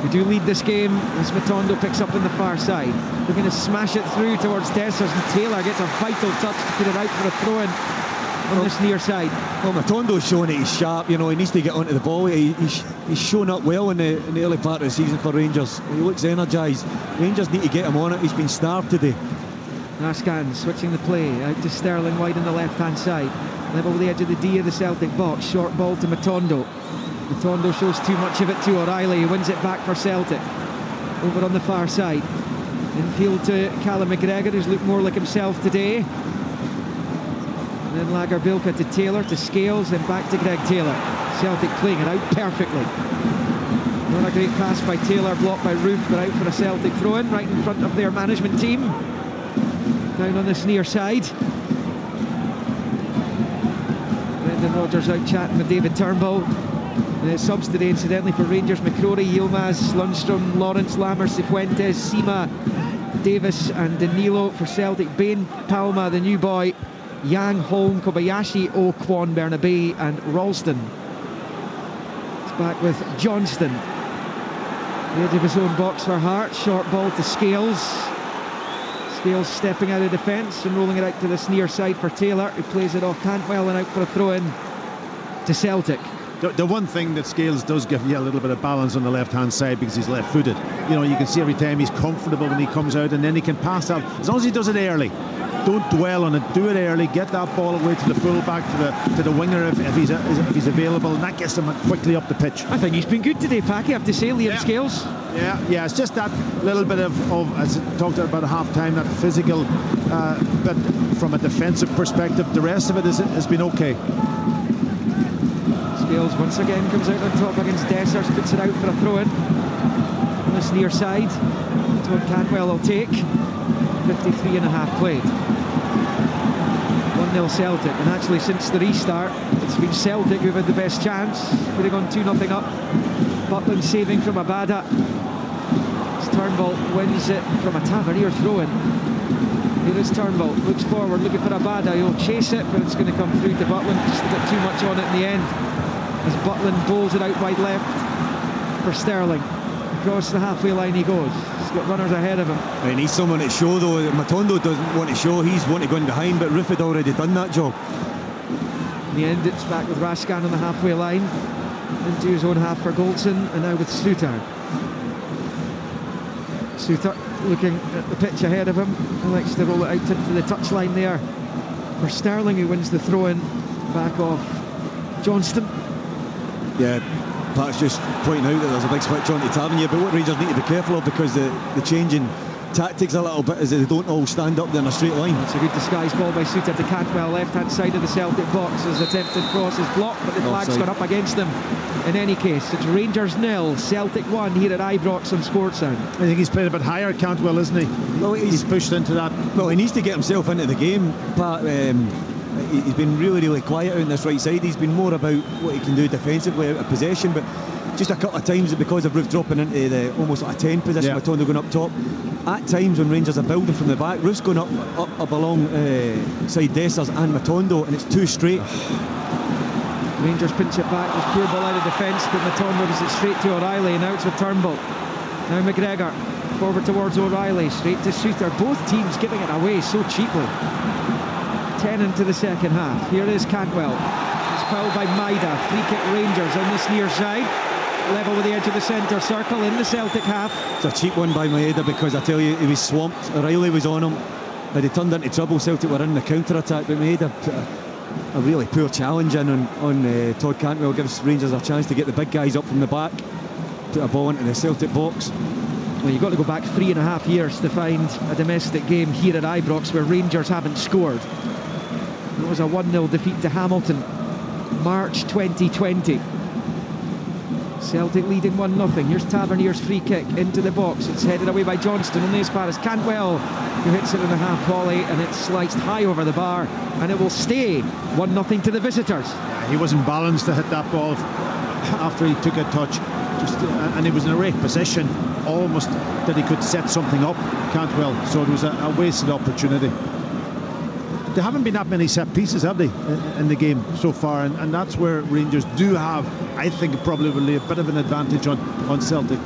We do lead this game as Matondo picks up on the far side. They're going to smash it through towards Dessers, and Taylor gets a vital touch to put it out for a throw-in on this near side. Well, Matondo's showing that he's sharp, you know, he needs to get onto the ball. He's shown up well in the early part of the season for Rangers. He looks energised. Rangers need to get him on it. He's been starved today. Raskan switching the play out to Sterling wide on the left-hand side. Level with the edge of the D of the Celtic box. Short ball to Matondo. Matondo shows too much of it to O'Reilly, who wins it back for Celtic. Over on the far side. Infield to Callum McGregor, who's looked more like himself today. And then Lagerbilka to Taylor, to Scales, then back to Greg Taylor. Celtic playing it out perfectly. Not a great pass by Taylor, blocked by Roof, but out for a Celtic throw-in right in front of their management team. Down on this near side. Brendan Rodgers out chatting with David Turnbull. Subs today, incidentally, for Rangers: McCrory, Yilmaz, Lundstrom, Lawrence, Lammer, Cifuentes, Sima, Davis and Danilo. For Celtic, Bain, Palma, the new boy, Yang, Holm, Kobayashi, O'Kwon, Bernabe and Ralston. It's back with Johnston. The edge of his own box for Hart. Short ball to Scales. Scales stepping out of defence and rolling it out to this near side for Taylor, who plays it off Cantwell and out for a throw-in to Celtic. The one thing that Scales does give you a little bit of balance on the left-hand side because he's left-footed. You know, you can see every time he's comfortable when he comes out, and then he can pass out. As long as he does it early, don't dwell on it. Do it early. Get that ball away to the full-back, to the winger if he's available, and that gets him quickly up the pitch. I think he's been good today, Packy, I have to say, Liam Scales. Yeah, it's just that little bit of as I talked about at half-time, that physical, but from a defensive perspective, the rest of it has been okay. Scales once again comes out on top against Dessers, puts it out for a throw-in on this near side. Todd Cantwell will take. 53 and a half played. 1-0 Celtic, and actually since the restart it's been Celtic who've had the best chance, putting on 2-0 up. Butland saving from Abada. Turnbull wins it from a Tavernier throw-in. Here is Turnbull, looks forward, looking for Abada. He'll chase it, but it's going to come through to Butland. Just a bit too much on it in the end, as Butland bowls it out wide left for Sterling. Across the halfway line he goes. He's got runners ahead of him. He needs someone to show, though. Matondo doesn't want to show, he's wanting to go in behind, but Roof had already done that job. In the end, it's back with Raskan on the halfway line, into his own half for Goldson, and now with Slutar. Slutar looking at the pitch ahead of him, and likes to roll it out into the touchline there for Sterling, who wins the throw-in back off Johnston. Yeah, Pat's just pointing out that there's a big switch on to Tavernier, but what Rangers need to be careful of, because the change in tactics a little bit is that they don't all stand up there in a straight line. It's a good disguised ball by Suter to Cantwell, left hand side of the Celtic box. His attempted cross is blocked, but the flag's gone up against them. In any case, it's Rangers 0, Celtic 1 here at Ibrox on Sportsound. I think he's played a bit higher, Cantwell, isn't he? Well, he's pushed into that. Well, he needs to get himself into the game, Pat. He's been really quiet out on this right side. He's been more about what he can do defensively out of possession, but just a couple of times because of Roof dropping into the almost like a 10 position, Matondo going up top. At times when Rangers are building from the back, Roof's going up along side Dessers and Matondo, and it's too straight. Rangers pinch it back, there's poor ball out of defence, but Matondo gives it straight to O'Reilly, and now it's with Turnbull. Now McGregor forward towards O'Reilly, straight to Suter. Both teams giving it away so cheaply. 10 into the second half. Here is Cantwell. It's fouled by Maida. Free kick Rangers on this near side. Level with the edge of the centre circle in the Celtic half. It's a cheap one by Maeda, because I tell you, he was swamped. O'Reilly was on him. Had he turned into trouble, Celtic were in the counter-attack, but Maeda put a really poor challenge in on Todd Cantwell. Gives Rangers a chance to get the big guys up from the back, put a ball into the Celtic box. Well, you've got to go back 3.5 years to find a domestic game here at Ibrox where Rangers haven't scored. It was a 1-0 defeat to Hamilton, March 2020. Celtic leading 1-0. Here's Tavernier's free kick into the box. It's headed away by Johnston, only as far as Cantwell, who hits it in a half volley, and it's sliced high over the bar, and it will stay 1-0 to the visitors. Yeah, he wasn't balanced to hit that ball after he took a touch, and he was in a great position, almost that he could set something up, Cantwell. So it was a wasted opportunity. There haven't been that many set pieces, have they, in the game so far, and that's where Rangers do have, I think, probably a bit of an advantage on Celtic.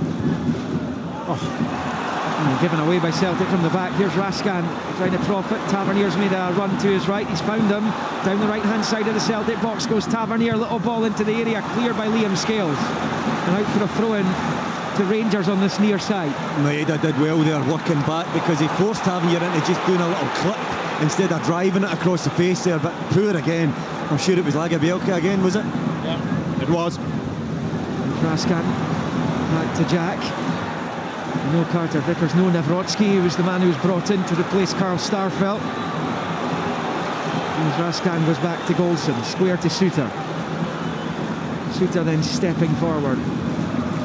Given away by Celtic from the back. Here's Raskan trying to profit. Tavernier's made a run to his right. He's found him down the right hand side of the Celtic box. Goes Tavernier, little ball into the area, cleared by Liam Scales, and out for a throw-in to Rangers on this near side. Maeda did well there, working back, because he forced Tavernier into just doing a little clip instead of driving it across the face there, but poor again. I'm sure it was Lagerbielke again, was it? Yeah, it was. Raskan back to Jack. No Carter Vickers, no Nawrocki, who was the man who was brought in to replace Carl Starfelt. And Raskan goes back to Goldson, square to Suter. Suter then stepping forward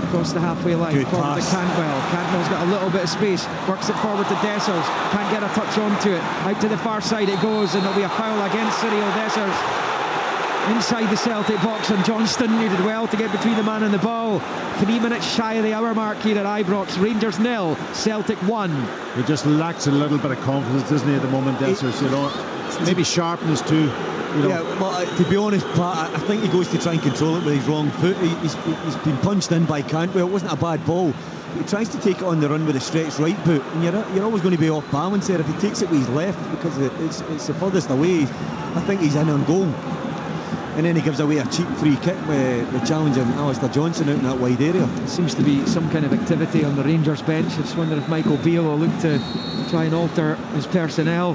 across the halfway line. Good forward pass. to Cantwell. Cantwell's got a little bit of space, works it forward to Dessers, can't get a touch onto it. Out to the far side it goes, and there'll be a foul against Cyril Dessers inside the Celtic box, and Johnston, who did well to get between the man and the ball. 3 minutes shy of the hour mark here at Ibrox. Rangers 0, Celtic 1. He just lacks a little bit of confidence, doesn't he, at the moment, Dessers, you know. Maybe sharpness too. You know. Yeah, well, to be honest, Pat, I think he goes to try and control it with his wrong foot. He's been punched in by Cantwell. It wasn't a bad ball. He tries to take it on the run with a stretched right boot, and you're always going to be off balance there if he takes it with his left, because it's the furthest away. I think he's in on goal. and then he gives away a cheap free kick with challenging Alistair Johnson out in that wide area. Seems to be some kind of activity on the Rangers bench. I just wonder if Michael Beale will look to try and alter his personnel.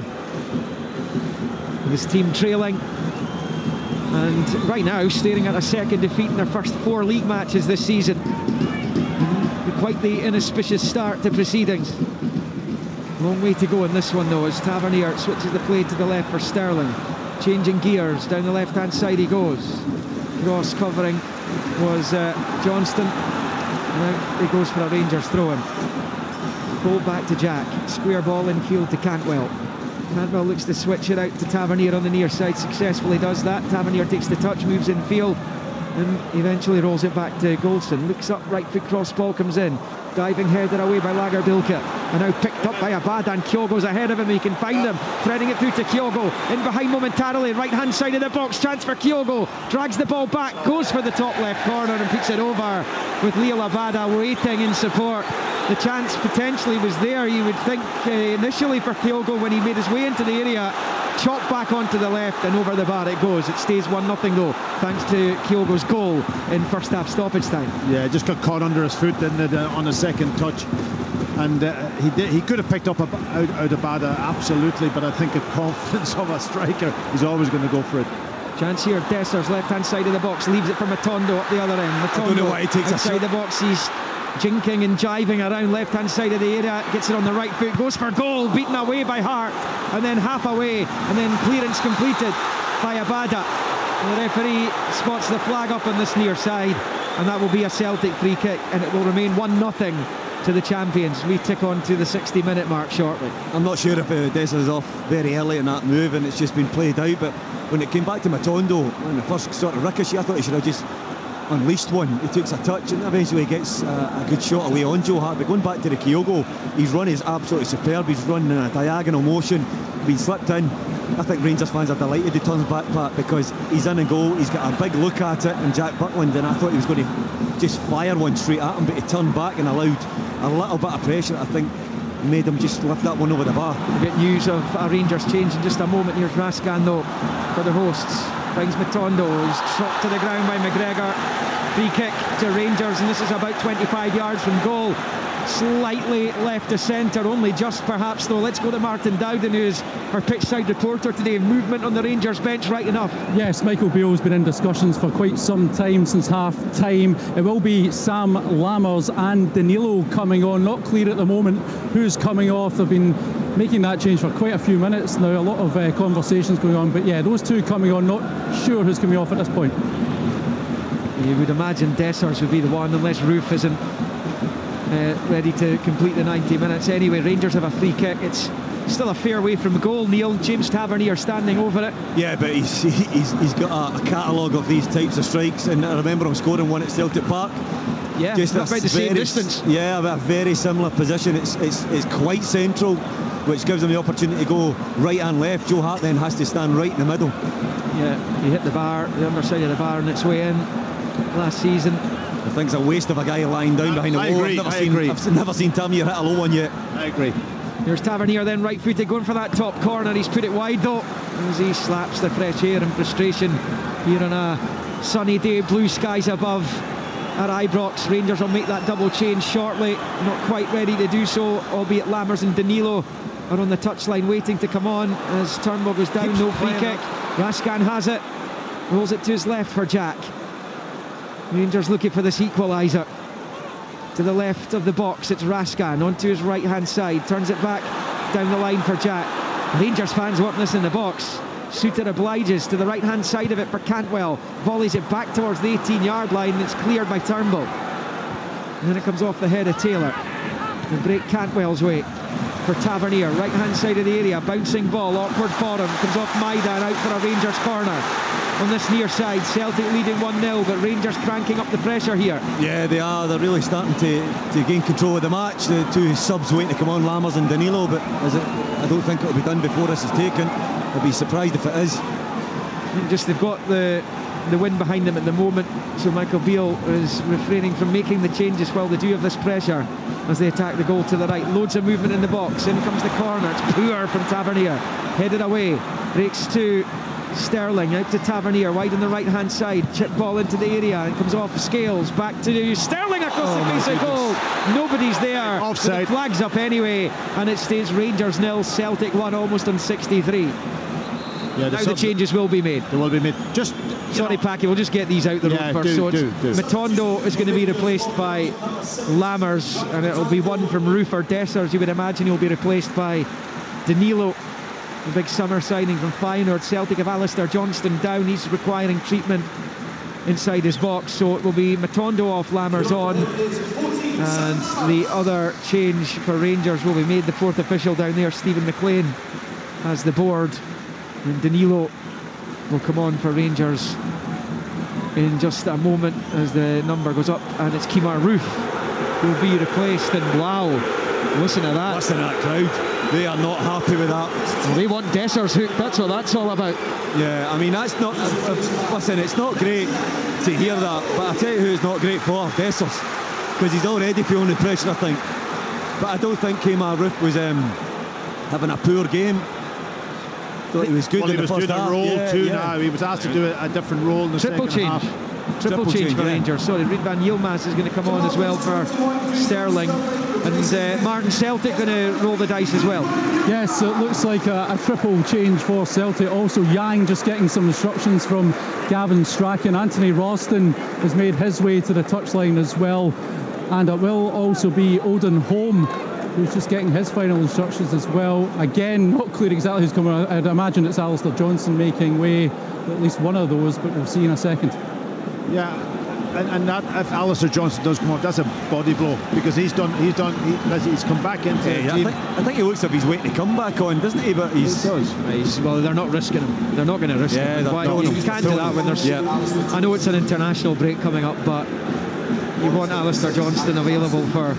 His team trailing, and right now staring at a second defeat in their first 4 league matches this season. Quite the inauspicious start to proceedings. Long way to go in this one though, as Tavernier switches the play to the left for Sterling. Changing gears, down the left hand side he goes. Cross covering was Johnston. Now he goes for a Rangers throw-in. Ball back to Jack. Square ball infield to Cantwell. Cantwell looks to switch it out to Tavernier on the near side, successfully does that. Tavernier takes the touch, moves in field, and eventually rolls it back to Goldson. Looks up, right foot cross ball comes in. Diving header away by Lagerbilke, and now picked up by Abada, and Kyogo's ahead of him. He can find him, threading it through to Kyogo, in behind momentarily, right hand side of the box, chance for Kyogo, drags the ball back, goes for the top left corner and puts it over, with Leo Abada waiting in support. The chance potentially was there, you would think, initially for Kyogo when he made his way into the area. Chopped back onto the left and over the bar it goes. It stays 1-0 though, thanks to Kyogo's goal in first half stoppage time. Yeah, just got caught under his foot, didn't it, on the second touch, and he could have picked up out Abada, absolutely, but I think the confidence of a striker, he's always going to go for it. Chance here, Dessers left hand side of the box, leaves it for Matondo up the other end. Matondo, I don't know why he takes outside the box, he's jinking and jiving around left hand side of the area, gets it on the right foot, goes for goal, beaten away by Hart, and then half away, and then clearance completed by Abada. And the referee spots the flag up on this near side, and that will be a Celtic free kick, and it will remain 1-0 to the champions. We tick on to the 60-minute mark shortly. I'm not sure if Dessers is off very early in that move and it's just been played out, but when it came back to Matondo in the first sort of ricochet, I thought he should have just unleashed one. He takes a touch and eventually gets a good shot away on Joe Hart. But going back to the Kyogo, his run is absolutely superb. He's running in a diagonal motion, been slipped in. I think Rangers fans are delighted he turns back, Pat, because he's in and goal. He's got a big look at it, and Jack Buckland, and I thought he was going to just fire one straight at him, but he turned back and allowed a little bit of pressure, I think, made him just lift that one over the bar. We'll get news of a Rangers change in just a moment. Here's Raskan though for the hosts. Finds Matondo, he's shot to the ground by McGregor. Free kick to Rangers, and this is about 25 yards from goal. Slightly left to centre, only just perhaps though. Let's go to Martin Dowden, who's our pitch side reporter today. Movement on the Rangers bench, right enough. Yes, Michael Beale's been in discussions for quite some time, since half time. It will be Sam Lammers and Danilo coming on. Not clear at the moment who's coming off. They've been making that change for quite a few minutes now. A lot of conversations going on, but yeah, those two coming on. Not sure who's coming off at this point. You would imagine Dessers would be the one, unless Roof isn't ready to complete the 90 minutes. Anyway, Rangers have a free kick. It's still a fair way from goal. Neil, James Tavernier standing over it. Yeah, but he's got a catalogue of these types of strikes, and I remember him scoring one at Celtic Park. Yeah, just about the same distance. Yeah, a very similar position. It's quite central, which gives him the opportunity to go right and left. Joe Hart then has to stand right in the middle. Yeah, he hit the bar, the underside of the bar on its way in last season. I think it's a waste of a guy lying down behind the wall. I've never seen Tavernier hit a low one yet. I agree. Here's Tavernier then, right footed, going for that top corner. He's put it wide though, as he slaps the fresh air in frustration here on a sunny day, blue skies above at Ibrox. Rangers will make that double change shortly, not quite ready to do so, albeit Lammers and Danilo are on the touchline waiting to come on as Turnbull goes down. No free kick. Raskan has it, rolls it to his left for Jack. Rangers looking for this equaliser. To the left of the box, it's Raskan onto his right hand side, turns it back down the line for Jack. Rangers fans want this in the box. Suter obliges to the right hand side of it for Cantwell, volleys it back towards the 18-yard line, and it's cleared by Turnbull, and then it comes off the head of Taylor and break Cantwell's way for Tavernier, right hand side of the area, bouncing ball, awkward for him, comes off Maida and out for a Rangers corner. On this near side, Celtic leading 1-0, but Rangers cranking up the pressure here. Yeah, they are. They're really starting to gain control of the match. The two subs waiting to come on, Lammers and Danilo, but I don't think it'll be done before this is taken. I'll be surprised if it is. Just they've got the wind behind them at the moment, so Michael Beale is refraining from making the changes while they do have this pressure as they attack the goal to the right. Loads of movement in the box. In comes the corner. It's poor from Tavernier. Headed away. Breaks to Sterling out to Tavernier, wide on the right hand side, chip ball into the area and comes off Scales, back to Sterling across the face of goal. Nobody's there. Offside. The flag's up anyway, and it stays Rangers 0, Celtic 1, almost on 63. Yeah, now the changes will be made. They will be made. Sorry, Packy, we'll just get these out the road first. Do. Matondo is going to be replaced by Lammers, and it'll be one from Roof or Dessers. You would imagine he'll be replaced by Danilo, the big summer signing from Feyenoord. Celtic have Alistair Johnston down. He's requiring treatment inside his box, so it will be Matondo off, Lammers on, and the other change for Rangers will be made. The fourth official down there, Stephen McLean, has the board, and Danilo will come on for Rangers in just a moment as the number goes up, and it's Kemar Roof who will be replaced. And wow, listen to that. Listen to that crowd. They are not happy with that. Well, they want Dessers hook, that's what that's all about. Yeah, I mean, that's not... listen, it's not great to hear that, but I tell you who it's not great for, Dessers, because he's already feeling the pressure, I think. But I don't think Kemar Roof was having a poor game. Thought he was good in the first half. He was doing a role too now. He was asked to do a different role in the second half. Triple change for Rangers. Sorry, Reid van Yilmaz is going to come on as well for Sterling. And Martin Celtic going to roll the dice as well. Yes, so it looks like a triple change for Celtic. Also, Yang just getting some instructions from Gavin Strachan. Anthony Ralston has made his way to the touchline as well. And it will also be Odin Holm, who's just getting his final instructions as well. Again, not clear exactly who's coming. I'd imagine it's Alistair Johnston making way, at least one of those, but we'll see in a second. Yeah, and that, if Alistair Johnston does come on, that's a body blow, because he's come back into the team. I think he looks like he's waiting to come back on, doesn't he? But he does. Well, they're not risking him. They're not going to risk him. You can't do that when there's... I know it's an international break coming up, but you want Alistair Johnston available for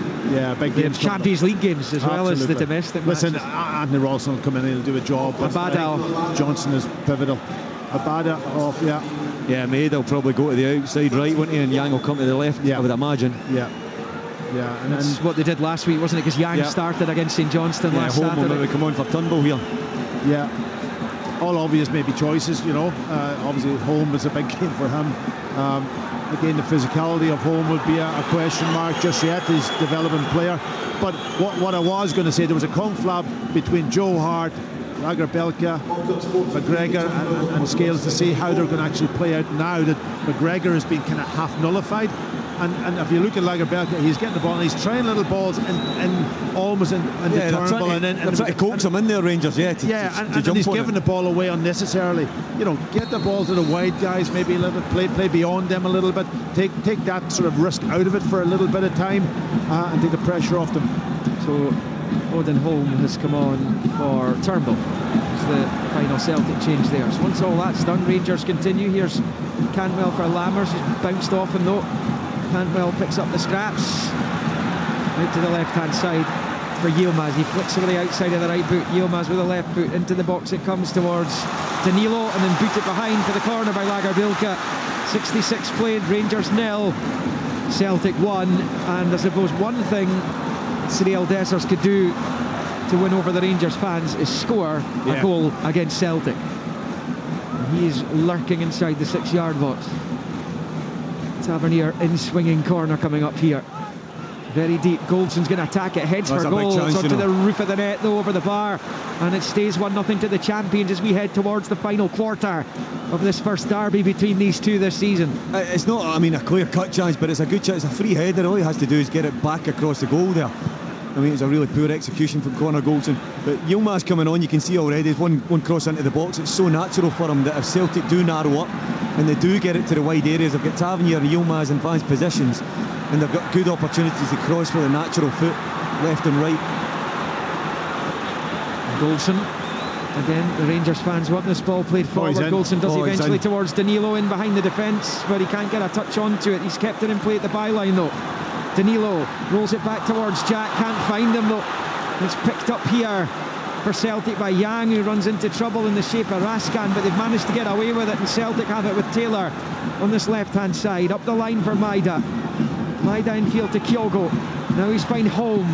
big games, Champions League games as well as the domestic matches. Anthony Ralston will come in and he'll do a job. Abada. Johnston is pivotal. Abada off, Yeah, Maida will probably go to the outside right, won't he? And Yang will come to the left, I would imagine. Yeah, and that's what they did last week, wasn't it? Because Yang started against St Johnstone last Saturday. Holm will maybe come on for Turnbull here. Yeah, all obvious maybe choices, obviously Holm is a big game for him. Again, the physicality of Holm would be a question mark just yet. He's a developing player. But what I was going to say, there was a conflab between Joe Hart, Lagerbielke, McGregor and Scales to see how they're going to actually play out now that McGregor has been kind of half nullified. And if you look at Lagerbielke, he's getting the ball and he's trying little balls almost in the turnbull, and then trying to coax him in there, Rangers. And he's giving the ball away unnecessarily. Get the ball to the wide guys, maybe a little bit, play beyond them a little bit, take that sort of risk out of it for a little bit of time, and take the pressure off them. So Odin Holm has come on for Turnbull. It's the final Celtic change there. So once all that's done, Rangers continue. Here's Cantwell for Lammers, who's bounced off him though. Cantwell picks up the scraps out to the left hand side for Yilmaz. He flicks over the outside of the right boot. Yilmaz with the left boot into the box. It comes towards Danilo and then boot it behind for the corner by Lagerbielke. 66 played, Rangers 0, Celtic 1. And I suppose one thing Cyril Dessers could do to win over the Rangers fans is score a goal against Celtic. He is lurking inside the 6-yard box. Tavernier in swinging corner coming up here. Very deep. Goldson's going to attack it. Heads for goal. It's onto the roof of the net though, over the bar. And it stays 1-0 to the champions as we head towards the final quarter of this first derby between these two this season. It's not, a clear-cut chance, but it's a good chance. It's a free header. All he has to do is get it back across the goal there. It's a really poor execution from Connor Goldson. But Yilmaz coming on, you can see already one cross into the box. It's so natural for him that if Celtic do narrow up and they do get it to the wide areas, they've got Tavernier and Yilmaz in advanced positions, and they've got good opportunities to cross with a natural foot left and right. Goldson, again, the Rangers fans want this ball played forward. Goldson does eventually towards Danilo in behind the defence, but he can't get a touch onto it. He's kept it in play at the byline though. Danilo rolls it back towards Jack, can't find him though. It's picked up here for Celtic by Yang, who runs into trouble in the shape of Raskan, but they've managed to get away with it, and Celtic have it with Taylor on this left hand side. Up the line for Maida infield to Kyogo. Now he's behind Holm.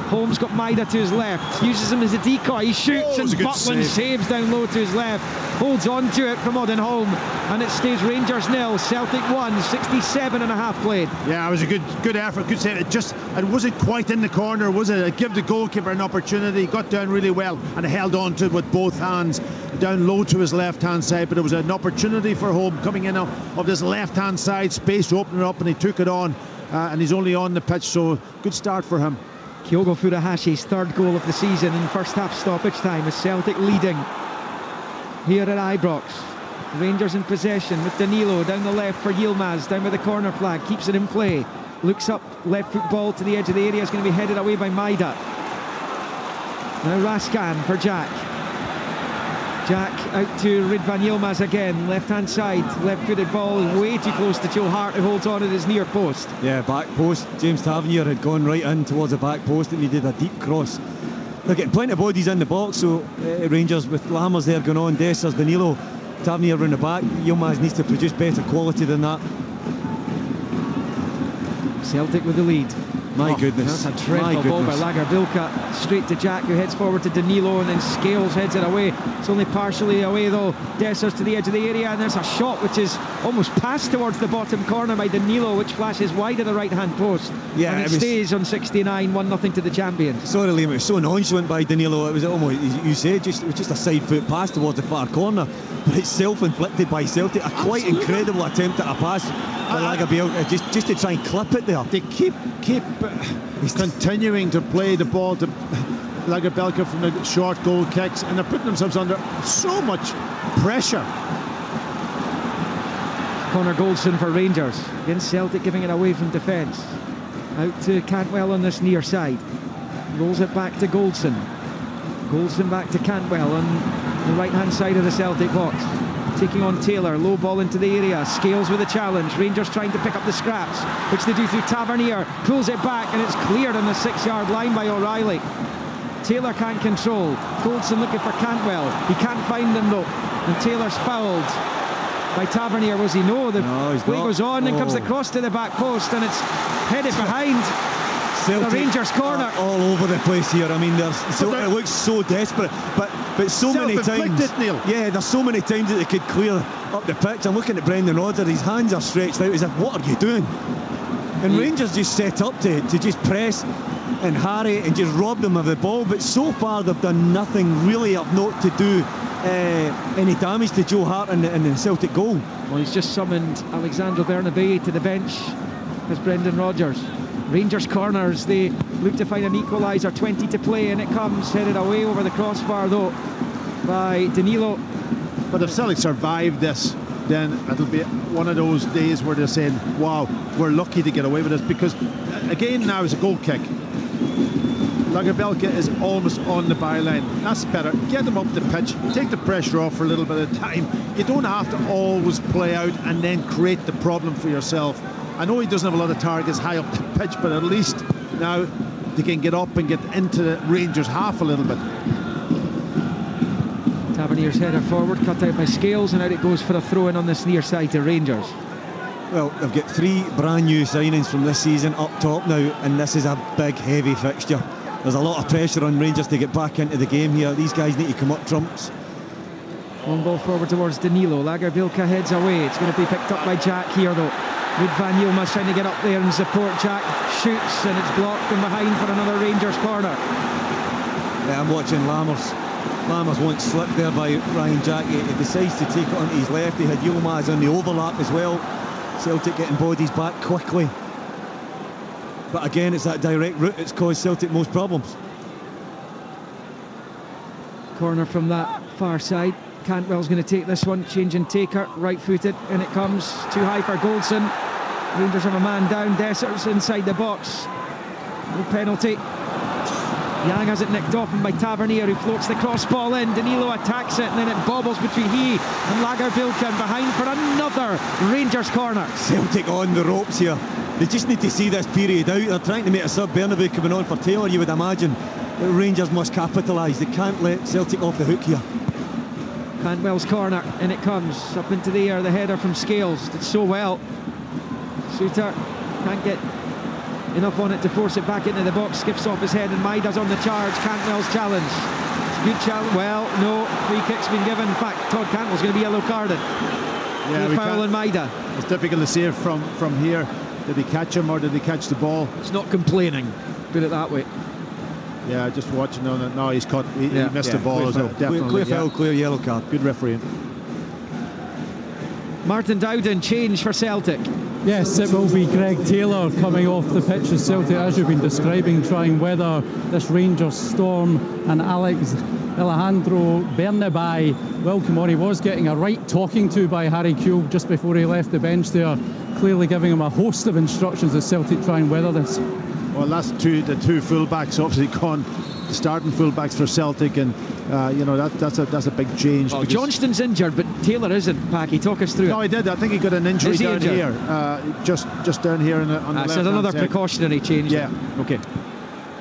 Holm's got Maida to his left, uses him as a decoy, he shoots, and Butland saves down low to his left, holds on to it from Odin Holm, and it stays Rangers 0, Celtic 1, 67 and a half played. Yeah, it was a good effort, good save. It wasn't quite in the corner, was it? It gave the goalkeeper an opportunity, got down really well and held on to it with both hands, down low to his left hand side, but it was an opportunity for Holm coming in of this left hand side, space opening up, and he took it on. And he's only on the pitch, so good start for him. Kyogo Furahashi's third goal of the season in first half stoppage time, as Celtic leading here at Ibrox. Rangers in possession with Danilo down the left for Yilmaz, down with the corner flag, keeps it in play, looks up, left foot ball to the edge of the area, is going to be headed away by Maida. Now Raskan for Jack. Jack out to Ridvan Yilmaz again, left hand side, left footed ball, way too close to Joe Hart, who holds on at his near post. Yeah, back post. James Tavernier had gone right in towards the back post and needed a deep cross. They're getting plenty of bodies in the box, so Rangers with Lammers there going on, Dessers, Danilo, Tavernier round the back. Yilmaz needs to produce better quality than that. Celtic with the lead. My goodness. That's a dreadful ball by Lagerbilka. Straight to Jack, who heads forward to Danilo, and then Scales heads it away. It's only partially away though. Dessers to the edge of the area, and there's a shot which is almost passed towards the bottom corner by Danilo, which flashes wide of the right hand post. Yeah, and it stays on 69, 1-0 to the champions. Sorry Liam, it was so nonchalant by Danilo. It was almost, you said, it was just a side foot pass towards the far corner, but it's self-inflicted by Celtic. A quite incredible attempt at a pass by Lagerbilka, just to try and clip it there. They keep continuing to play the ball to Lagerbilka from the short goal kicks, and they're putting themselves under so much pressure. Connor Goldson for Rangers against Celtic, giving it away from defence. Out to Cantwell on this near side, rolls it back to Goldson. Goldson back to Cantwell on the right hand side of the Celtic box, taking on Taylor, low ball into the area, Scales with a challenge, Rangers trying to pick up the scraps, which they do through Tavernier, pulls it back and it's cleared on the 6-yard line by O'Reilly. Taylor can't control, Goldson looking for Cantwell, he can't find him though, and Taylor's fouled by Tavernier. Was he? No, the play goes on, and comes the cross to the back post, and it's headed behind Celtic, the Rangers corner. All over the place here. I mean, it looks so desperate, but so many times, Neil. Yeah, there's so many times that they could clear up the pitch. I'm looking at Brendan Rodgers, his hands are stretched out as if, what are you doing? And Rangers just set up to just press and harry and just rob them of the ball, but so far they've done nothing really of note to do any damage to Joe Hart in the Celtic goal. Well, he's just summoned Alexandre Bernabei to the bench as Brendan Rodgers. Rangers corners, they look to find an equaliser, 20 to play, and it comes headed away over the crossbar though by Danilo. But if Celtic survive this, then it'll be one of those days where they're saying, wow, we're lucky to get away with this, because again now is a goal kick. Lagerbilka is almost on the byline. That's better. Get them up the pitch, take the pressure off for a little bit of time. You don't have to always play out and then create the problem for yourself. I know he doesn't have a lot of targets high up the pitch, but at least now they can get up and get into the Rangers half a little bit. Tavernier's header forward, cut out by Scales, and out it goes for a throw-in on this near side to Rangers. Well, they've got 3 brand new signings from this season up top now, and this is a big, heavy fixture. There's a lot of pressure on Rangers to get back into the game here. These guys need to come up trumps. Long ball forward towards Danilo. Lagerbilka heads away. It's going to be picked up by Jack here though. Ridvan Yilmaz trying to get up there and support Jack. Shoots, and it's blocked from behind for another Rangers corner. Yeah, I'm watching Lammers. Lammers won't slip there by Ryan Jack. He decides to take it onto his left. He had Yilmaz on the overlap as well. Celtic getting bodies back quickly. But again, it's that direct route that's caused Celtic most problems. Corner from that far side. Cantwell's going to take this one, changing taker, right-footed, and it comes too high for Goldson. Rangers have a man down. Dessers inside the box. No penalty. Yang has it nicked off him by Tavernier, who floats the cross ball in. Danilo attacks it, and then it bobbles between he and Lagerbilka, and behind for another Rangers corner. Celtic on the ropes here. They just need to see this period out. They're trying to make a sub. Bernabeu coming on for Taylor, you would imagine. The Rangers must capitalise. They can't let Celtic off the hook here. Cantwell's corner, and it comes up into the air. The header from Scales did so well. Shooter can't get enough on it to force it back into the box. Skips off his head and Maida's on the charge. Cantwell's challenge. It's a good challenge. Well, no, free kick's been given. In fact, Todd Cantwell's going to be yellow carded. Yeah, foul on Maida. It's difficult to see it from here. Did he catch him or did he catch the ball? It's not complaining, put it that way. Yeah, just watching on it. No, he's caught. He missed the ball as well. Definitely. Clear foul, clear yellow card. Good refereeing. Martin Dowden, change for Celtic. Yes, it will be Greg Taylor coming off the pitch as Celtic, as you've been describing, trying weather this Rangers storm, and Alex Alejandro Bernabei, well, come on, he was getting a right talking to by Harry Kewell just before he left the bench there, clearly giving him a host of instructions as Celtic try and weather this. Well, that's the two fullbacks obviously gone, the starting fullbacks for Celtic, and that's a big change. Oh, Johnston's injured, but Taylor isn't. Packy, talk us through it. No, he did. I think he got an injury down here, just down here on the left. So another precautionary change. Yeah. Then. Okay.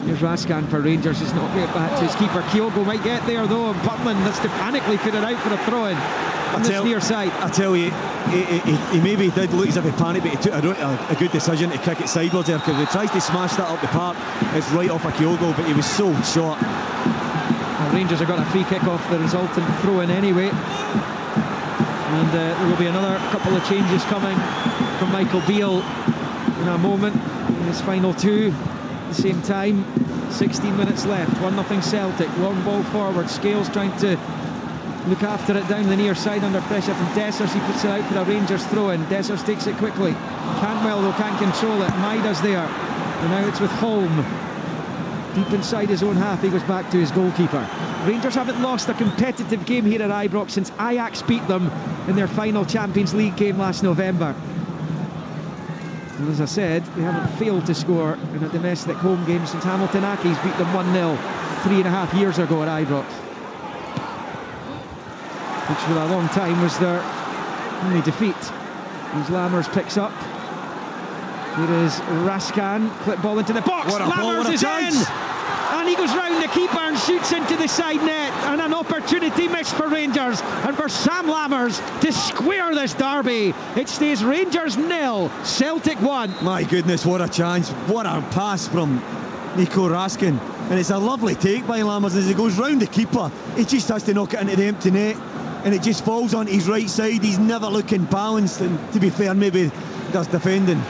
Here's Raskan for Rangers. He's not get back to his keeper. Kyogo might get there though, and Putman has to panically put it out for a throw-in on this near side. I tell you, he maybe did look as if he panicked, but he took a good decision to kick it sideways there, because he tries to smash that up the park. It's right off of Kyogo, but he was so short. Rangers have got a free kick off the resultant throw-in anyway, and there will be another couple of changes coming from Michael Beale in a moment in his final two at the same time. 16 minutes left, 1-0 Celtic, long ball forward. Scales trying to look after it down the near side under pressure from Dessers. He puts it out for a Rangers throw-in. Dessers takes it quickly. Cantwell though can't control it. Maida's there, and now it's with Holm. Deep inside his own half, he goes back to his goalkeeper. Rangers haven't lost a competitive game here at Ibrox since Ajax beat them in their final Champions League game last November. And as I said, they haven't failed to score in a domestic home game since Hamilton Accies beat them 1-0 3.5 years ago at Ibrox, which for a long time was their only defeat. As Lammers picks up. Here is Raskan, clip ball into the box. Lammers is in, and he goes round the keeper and shoots into the side net, and an opportunity missed for Rangers and for Sam Lammers to square this derby. It stays Rangers 0, Celtic 1. My goodness, what a chance, what a pass from Nico Raskin, and it's a lovely take by Lammers as he goes round the keeper. He just has to knock it into the empty net, and it just falls on his right side. He's never looking balanced, and to be fair, maybe there's defending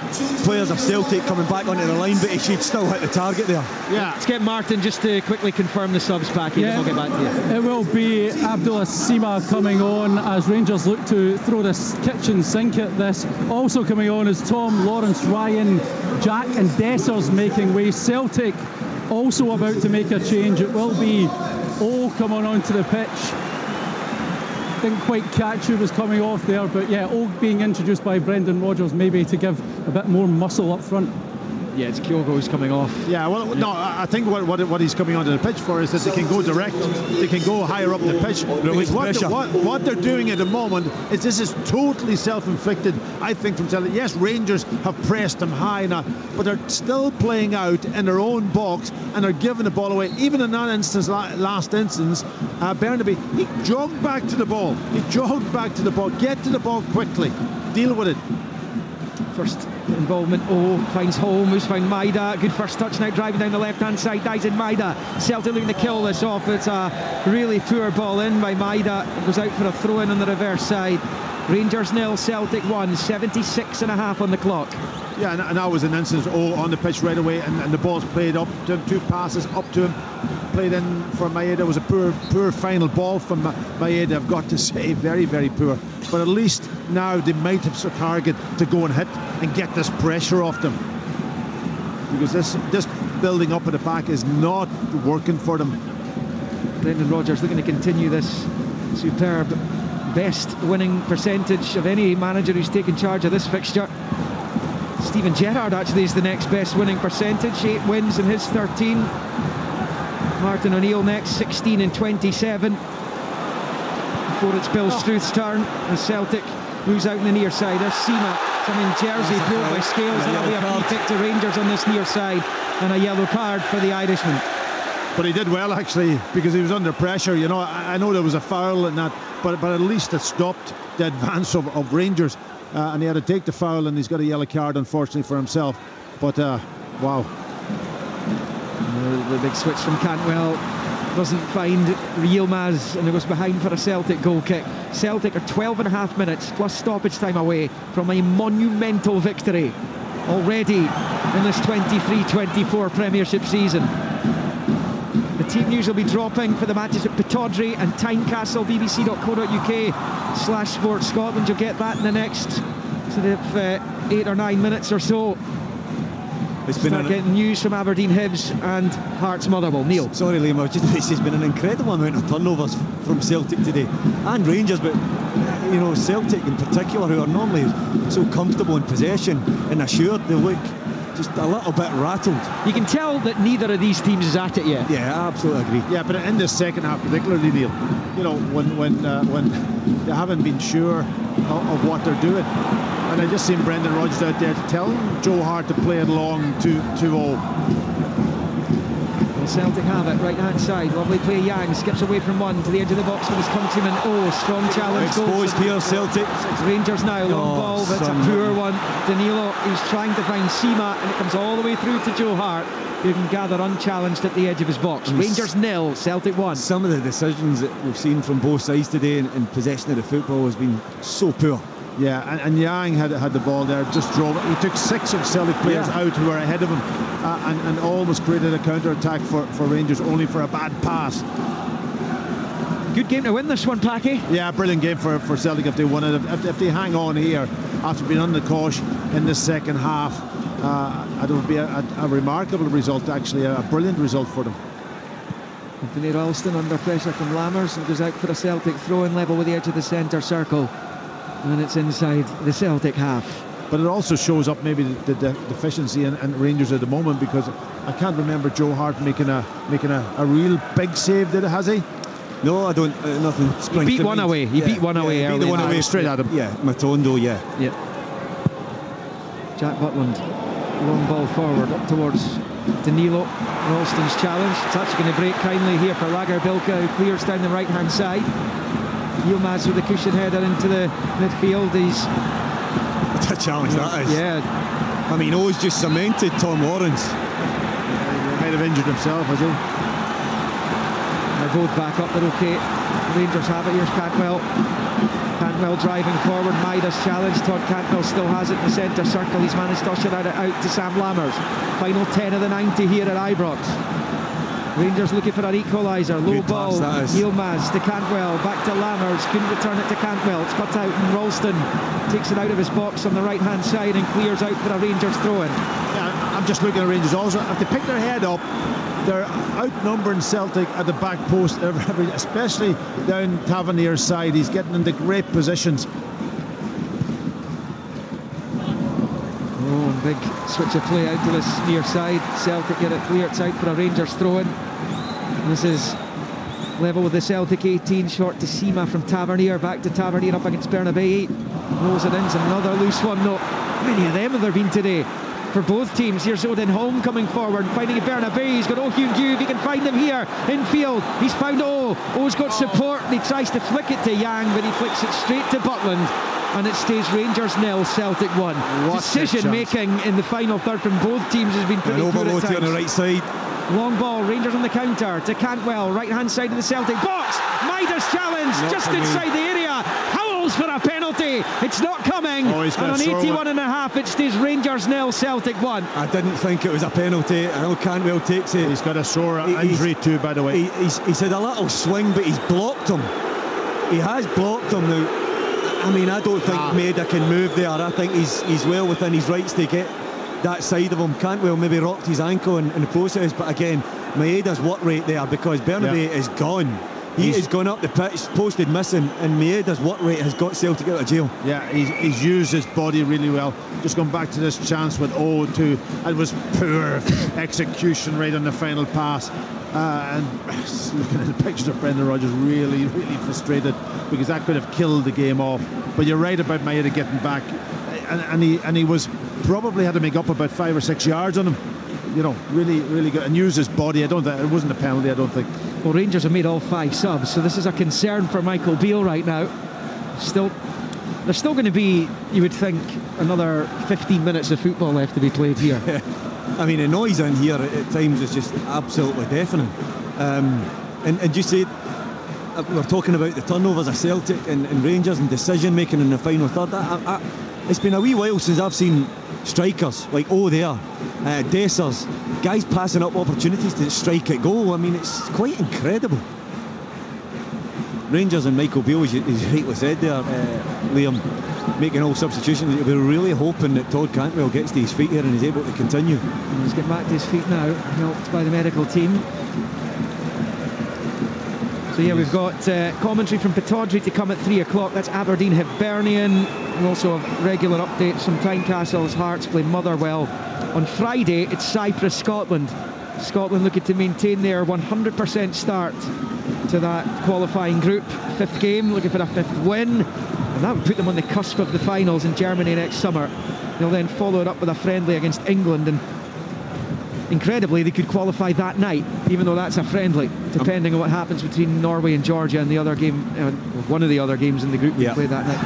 players of Celtic coming back onto the line, but he should still hit the target there. Yeah. Let's get Martin just to quickly confirm the subs, Packy, then we'll get back to you. It will be Abdullah Sima coming on as Rangers look to throw this kitchen sink at this. Also coming on is Tom, Lawrence, Ryan, Jack and Dessers making way. Celtic also about to make a change. It will be coming onto the pitch. Didn't quite catch who was coming off there, but yeah, Og being introduced by Brendan Rodgers, maybe to give a bit more muscle up front. Yeah, it's Kyogo who's coming off. Yeah, well, no, I think what he's coming onto the pitch for is that they can go direct, they can go higher up the pitch. What they're doing at the moment is this is totally self-inflicted, I think, from Celtic. Yes, Rangers have pressed them high now, but they're still playing out in their own box and are giving the ball away. Even in that instance, last instance, Bernabei, he jogged back to the ball. Get to the ball quickly. Deal with it. First involvement, finds Holm, who's found Maida. Good first touch now, driving down the left-hand side, dies in Maida. Celtic looking to kill this off. It's a really poor ball in by Maida. It goes out for a throw-in on the reverse side. Rangers 0, Celtic 1, 76.5 on the clock. Yeah, and that was an instance, on the pitch right away, and the ball's played up to him, 2 passes up to him, played in for Maeda. It was a poor final ball from Maeda, I've got to say, very, very poor. But at least now they might have a target to go and hit and get this pressure off them. Because this building up at the back is not working for them. Brendan Rodgers looking to continue this superb best winning percentage of any manager who's taken charge of this fixture. Stephen Gerrard actually is the next best winning percentage, 8 wins in his 13. Martin O'Neill next, 16 and 27. Before it's Bill Struth's turn as Celtic moves out in the near side. There's Sima, coming jersey pulled by Scales. That'll be a free kick to Rangers on this near side, and a yellow card for the Irishman. But he did well, actually, because he was under pressure. You know, I know there was a foul and that, but at least it stopped the advance of Rangers. And he had to take the foul, and he's got a yellow card, unfortunately, for himself. But Wow. The big switch from Cantwell doesn't find Yilmaz, and it goes behind for a Celtic goal kick. Celtic are 12.5 minutes plus stoppage time away from a monumental victory already in this 23-24 Premiership season. The team news will be dropping for the matches at Pittodrie and Tynecastle. bbc.co.uk/Sports Scotland. You'll get that in the next sort of 8 or 9 minutes or so. It's been getting news from Aberdeen, Hibs and Hearts Motherwell. Neil. Sorry, Liam, it's been an incredible amount of turnovers from Celtic today, and Rangers, but you know, Celtic in particular, who are normally so comfortable in possession and assured, they look just a little bit rattled. You can tell that neither of these teams is at it yet. Yeah, I absolutely agree. Yeah, but in the second half particularly, Neil, you know, when they haven't been sure of what they're doing. And I just seen Brendan Rodgers out there telling Joe Hart to play it long 2-0. Celtic have it, right hand side, lovely play. Yang skips away from one to the edge of the box with his countryman. Oh, strong challenge. Exposed here, Celtic. It's Rangers now, long ball, but it's a poor one. Danilo, he's trying to find Sima, and it comes all the way through to Joe Hart, who can gather unchallenged at the edge of his box. Rangers 0, Celtic 1. Some of the decisions that we've seen from both sides today in possession of the football has been so poor. Yeah, and Yang had the ball there, just drove it. He took 6 of Celtic players out who were ahead of him, and almost created a counter-attack for Rangers, only for a bad pass. Good game to win this one, Packy. Yeah, brilliant game for Celtic if they won it. If they hang on here after being on the cosh in the second half, it would be a remarkable result, actually, a brilliant result for them. Anthony Ralston under pressure from Lammers, and goes out for a Celtic throw-in level with the edge of the centre circle. And it's inside the Celtic half. But it also shows up maybe the deficiency in Rangers at the moment, because I can't remember Joe Hart making a real big save, has he? No, I don't. Nothing springs He beat one away. He beat one away. Beat the one away straight at him. Yeah, Matondo. Yeah. Jack Butland, long ball forward up towards Danilo. Ralston's challenge. It's actually going to break kindly here for Lagerbilka, who clears down the right hand side. Yilmaz with the cushion header into the midfield. What a challenge that is. Yeah. I mean, O's just cemented Tom Lawrence. He might have injured himself, has he? They're both back up, they're okay. Rangers have it. Here's Cantwell. Cantwell driving forward. Maida's challenge. Todd Cantwell still has it in the centre circle. He's managed to usher it out to Sam Lammers. Final 10 of the 90 here at Ibrox. Rangers looking for an equaliser. Low Good ball. Yilmaz to Cantwell. Back to Lammers. Couldn't return it to Cantwell. It's cut out, and Ralston takes it out of his box on the right hand side and clears out for a Rangers throw-in. Yeah, I'm just looking at Rangers also. If they pick their head up, they're outnumbering Celtic at the back post, especially down Tavernier's side. He's getting into great positions. Oh, big switch of play out to this near side. Celtic get it clear. It's out for a Rangers throw-in. This is level with the Celtic 18, short to Sima from Tavernier. Back to Tavernier up against Bernabei. Rolls it in. Another loose one. No, many of them have there been today for both teams. Here's Odin Holm coming forward, finding Bernabei. He's got Oh Hyun Ju. He can find him here in field. He's found O's got support, and he tries to flick it to Yang, but he flicks it straight to Butland. And it stays Rangers 0, Celtic 1. Decision making in the final third from both teams has been pretty good at times. On the right side. Long ball, Rangers on the counter to Cantwell, right hand side of the Celtic box. Maida's challenge just inside the area. Howells for a penalty. It's not coming. And on 81.5 it stays Rangers 0, Celtic 1. I didn't think it was a penalty. I know Cantwell takes it. He's got a sore injury too, by the way. He's had a little swing, but he's blocked him. He has blocked him now. I mean, I don't think Maida can move there. I think he's well within his rights to get that side of him. Cantwell maybe rocked his ankle in the process, but again, Maeda's work rate there, because Bernabei is gone. He's gone up the pitch, posted missing, and Maeda's work rate has got Celtic out of jail. Yeah, he's used his body really well. Just going back to this chance with O2, it was poor execution right on the final pass. And looking at the pictures of Brendan Rodgers, really, really frustrated, because that could have killed the game off. But you're right about Maeda getting back, and he was probably had to make up about 5 or 6 yards on him. You know, really, really good, and use his body. I don't think it wasn't a penalty. I don't think. Well, Rangers have made all 5 subs, so this is a concern for Michael Beale right now. There's still going to be, you would think, another 15 minutes of football left to be played here. I mean, the noise in here at times is just absolutely deafening. And you say, we're talking about the turnovers of Celtic and Rangers and decision making in the final third. It's been a wee while since I've seen strikers like Dessers, guys passing up opportunities to strike at goal. I mean, it's quite incredible. Rangers and Michael Beale, as you rightly said there, Liam, making all substitutions. We're really hoping that Todd Cantwell gets to his feet here and is able to continue. He's getting back to his feet now, helped by the medical team. So yeah, we've got commentary from Pittodrie to come at 3 o'clock. That's Aberdeen Hibernian. We also have regular updates from Tynecastle's Hearts play Motherwell. On Friday, it's Cyprus, Scotland. Scotland looking to maintain their 100% start to that qualifying group. 5th game, looking for a 5th win. And that would put them on the cusp of the finals in Germany next summer. They'll then follow it up with a friendly against England, and incredibly they could qualify that night, even though that's a friendly, depending on what happens between Norway and Georgia and the other game, one of the other games in the group we play that night.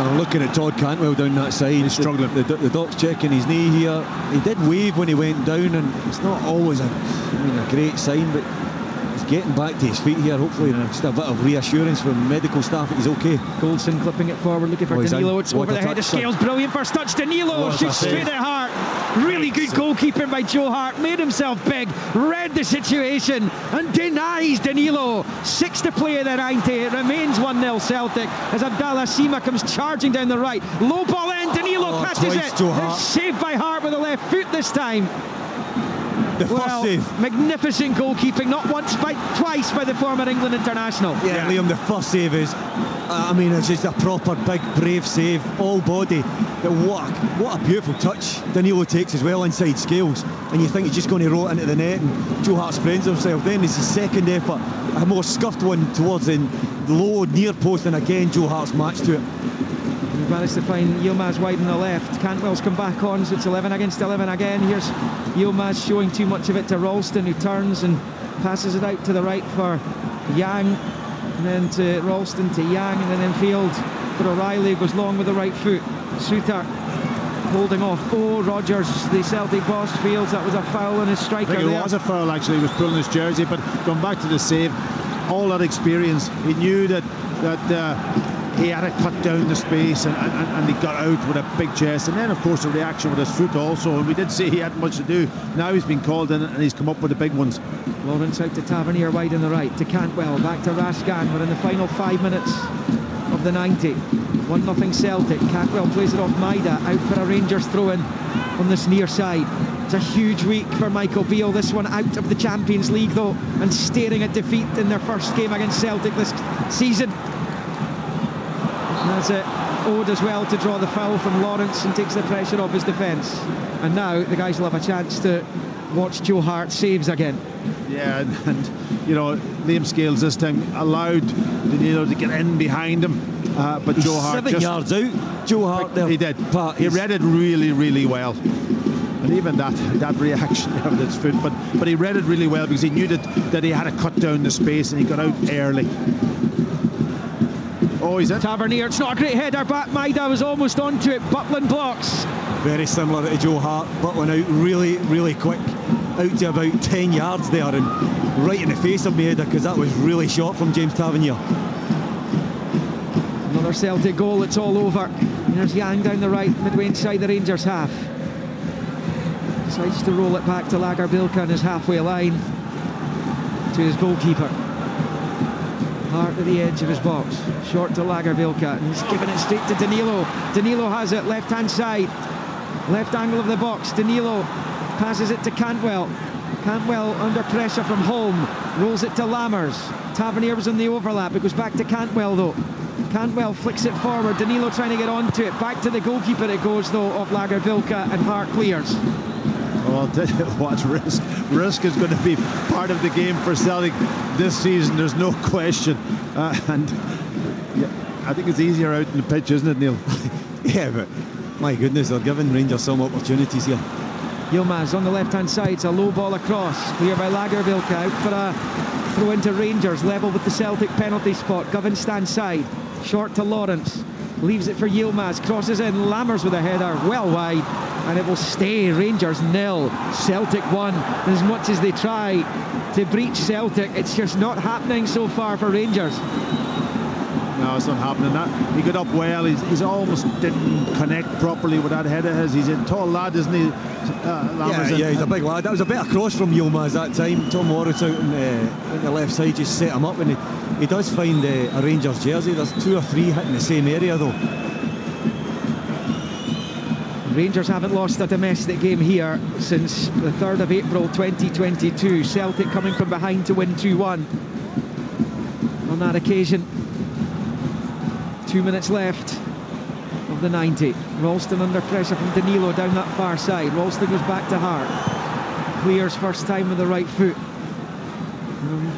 And I'm looking at Todd Cantwell down that side. He's struggling. The doc's checking his knee here. He did wave when he went down, and it's not always a great sign, but he's getting back to his feet here. Hopefully, just a bit of reassurance from medical staff that he's okay. Goldson clipping it forward, looking for Danilo. It's over the head of Scales. Brilliant first touch. Danilo shoots straight at Hart. Really good goalkeeping by Joe Hart. Made himself big, read the situation, and denies Danilo. 6 to play in the 90. It remains 1-0 Celtic as Abdallah Sima comes charging down the right. Low ball in. Danilo catches it. It's saved by Hart with the left foot this time. The first save. Magnificent goalkeeping, not once but twice by the former England international. Yeah, Liam, the first save is, it's just a proper big brave save, all body. But what a beautiful touch Danilo takes as well inside Scales, and you think he's just going to roll it into the net, and Joe Hart sprains himself. Then it's his second effort, a more scuffed one towards the low near post, and again Joe Hart's match to it. We've managed to find Yilmaz wide on the left. Cantwell's come back on, so it's 11 against 11 again. Here's Yilmaz showing too much of it to Ralston, who turns and passes it out to the right for Yang, and then to Ralston, to Yang, and then infield for O'Reilly, goes long with the right foot. Suter holding off. Rogers, the Celtic boss, feels that was a foul on his striker. I think it was a foul, actually. He was pulling his jersey, but going back to the save, all that experience, he knew that he had to cut down the space, and he got out with a big chest, and then of course the reaction with his foot also, and we did say he had much to do. Now he's been called in and he's come up with the big ones. Lawrence out to Tavernier wide on the right, to Cantwell, back to Rascan. We're in the final 5 minutes of the 90. 1-0 Celtic. Cantwell plays it off Maida, out for a Rangers throw-in on this near side. It's a huge week for Michael Beale, this one out of the Champions League though, and staring at defeat in their first game against Celtic this season. That's it. Ode as well to draw the foul from Lawrence and takes the pressure off his defence. And now the guys will have a chance to watch Joe Hart saves again. Yeah, and Liam Scales this time allowed Danilo to get in behind him, but he's Joe Hart 7 yards out. Joe Hart there. He did. He read it really, really well. And even that reaction of his foot, but he read it really well because he knew that he had to cut down the space, and he got out early. Oh, he's in. Tavernier, it's not a great header, but Maida was almost onto it. Butlin blocks. Very similar to Joe Hart. Butlin out really, really quick, out to about 10 yards there, and right in the face of Maida, because that was really short from James Tavernier. Another Celtic goal, it's all over. There's Yang down the right, midway inside the Rangers half. Decides to roll it back to Lagerbilka on his halfway line, to his goalkeeper. Hart at the edge of his box, short to Lagerbilka, and he's giving it straight to Danilo. Danilo has it, left hand side, left angle of the box. Danilo passes it to Cantwell. Cantwell under pressure from Holm, rolls it to Lammers. Tavernier was in the overlap, it goes back to Cantwell though. Cantwell flicks it forward, Danilo trying to get onto it, back to the goalkeeper it goes though of Lagerbilka, and Hart clears. Well, watch risk. Risk is going to be part of the game for Celtic this season, there's no question. And yeah, I think it's easier out in the pitch, isn't it, Neil? Yeah, but my goodness, they're giving Rangers some opportunities here. Yilmaz on the left hand side, it's a low ball across, clear by Lagerbilka, out for a throw into Rangers, level with the Celtic penalty spot. Govan stands side, short to Lawrence, leaves it for Yilmaz, crosses in, Lammers with a header, well wide, and it will stay. Rangers 0, Celtic 1. As much as they try to breach Celtic, it's just not happening so far for Rangers. No, it's not happening. He got up well. He's almost didn't connect properly with that head of his. He's a tall lad, isn't he? Yeah, he's a big lad. That was a better cross from Yilmaz that time. Tom Morris out on the left side just set him up, and he does find a Rangers jersey. There's 2 or 3 hitting the same area though. Rangers haven't lost a domestic game here since the 3rd of April 2022. Celtic coming from behind to win 2-1 on that occasion. 2 minutes left of the 90. Ralston under pressure from Danilo down that far side. Ralston goes back to Hart. Clears first time with the right foot.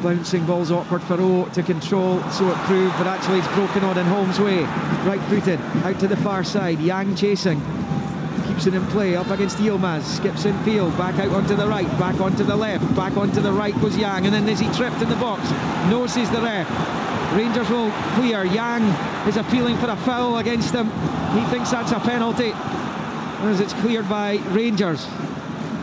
Bouncing ball's awkward for O to control, so it proved, but actually it's broken on in Holmes' way. Right footed, out to the far side. Yang chasing. Keeps it in play, up against Yilmaz. Skips in field, back out onto the right, back onto the left, back onto the right goes Yang, and then is he tripped in the box? No, says the ref. Rangers will clear. Yang is appealing for a foul against him. He thinks that's a penalty as it's cleared by Rangers.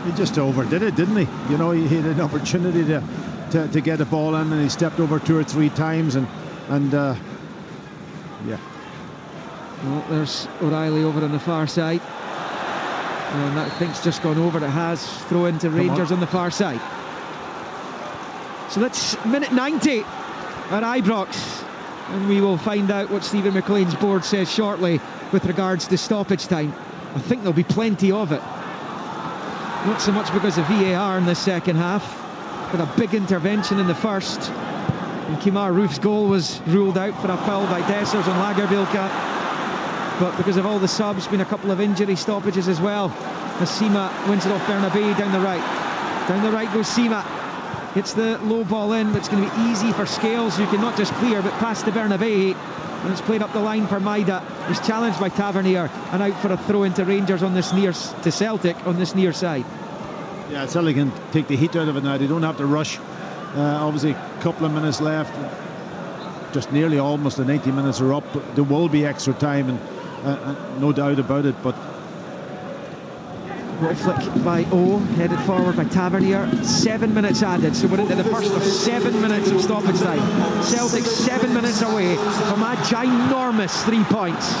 He just overdid it, didn't he? You know, he had an opportunity to get the ball in, and he stepped over 2 or 3 times, and yeah. Well, there's O'Reilly over on the far side, and that think's just gone over. It has. Throw into Rangers on the far side. So that's minute 90 at Ibrox, and we will find out what Stephen McLean's board says shortly with regards to stoppage time. I think there'll be plenty of it, not so much because of VAR in the second half, but a big intervention in the first, and Kemar Roof's goal was ruled out for a foul by Dessers on Lagerbielke, but because of all the subs, been a couple of injury stoppages as well, as Sima wins it off Bernabei down the right goes Sima. It's the low ball in, but it's going to be easy for Scales, who can not just clear but pass to Bernabei, and it's played up the line for Maida. He's challenged by Tavernier and out for a throw into Rangers on this near to Celtic on this near side. Yeah, Celtic can take the heat out of it now. They don't have to rush. Obviously, a couple of minutes left. Just nearly almost the 90 minutes are up. There will be extra time, and no doubt about it. But Little flick by O, headed forward by Tavernier. 7 minutes added, so we're into the first of 7 minutes of stoppage time. Celtic 7 minutes away from a ginormous 3 points,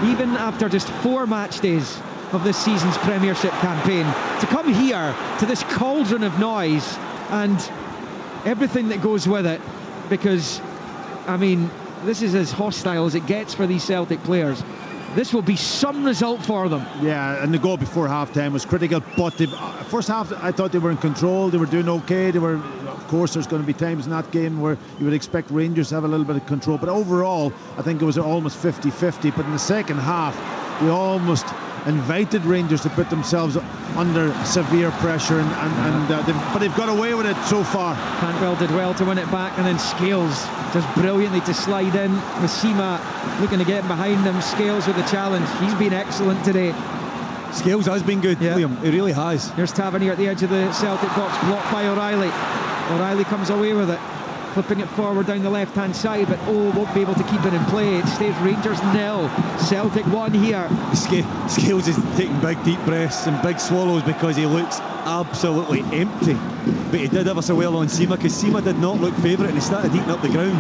even after just 4 match days of this season's Premiership campaign. To come here to this cauldron of noise and everything that goes with it, because I mean, this is as hostile as it gets for these Celtic players. This will be some result for them. Yeah, and the goal before half-time was critical, but the first half I thought they were in control. They were doing okay. They were, of course, there's going to be times in that game where you would expect Rangers to have a little bit of control, but overall I think it was almost 50-50. But in the second half we almost invited Rangers to put themselves under severe pressure, but they've got away with it so far. Cantwell did well to win it back, and then Scales does brilliantly to slide in with Sima looking to get behind him. Scales with the challenge. He's been excellent today. Scales has been good, yeah. Liam, he really has. Here's Tavernier at the edge of the Celtic box, blocked by O'Reilly. O'Reilly comes away with it, flipping it forward down the left hand side, but won't be able to keep it in play. It stays Rangers 0, Celtic 1 here. Scales is taking big deep breaths and big swallows because he looks absolutely empty, but he did ever so well on Sima, because Sima did not look favourite and he started eating up the ground.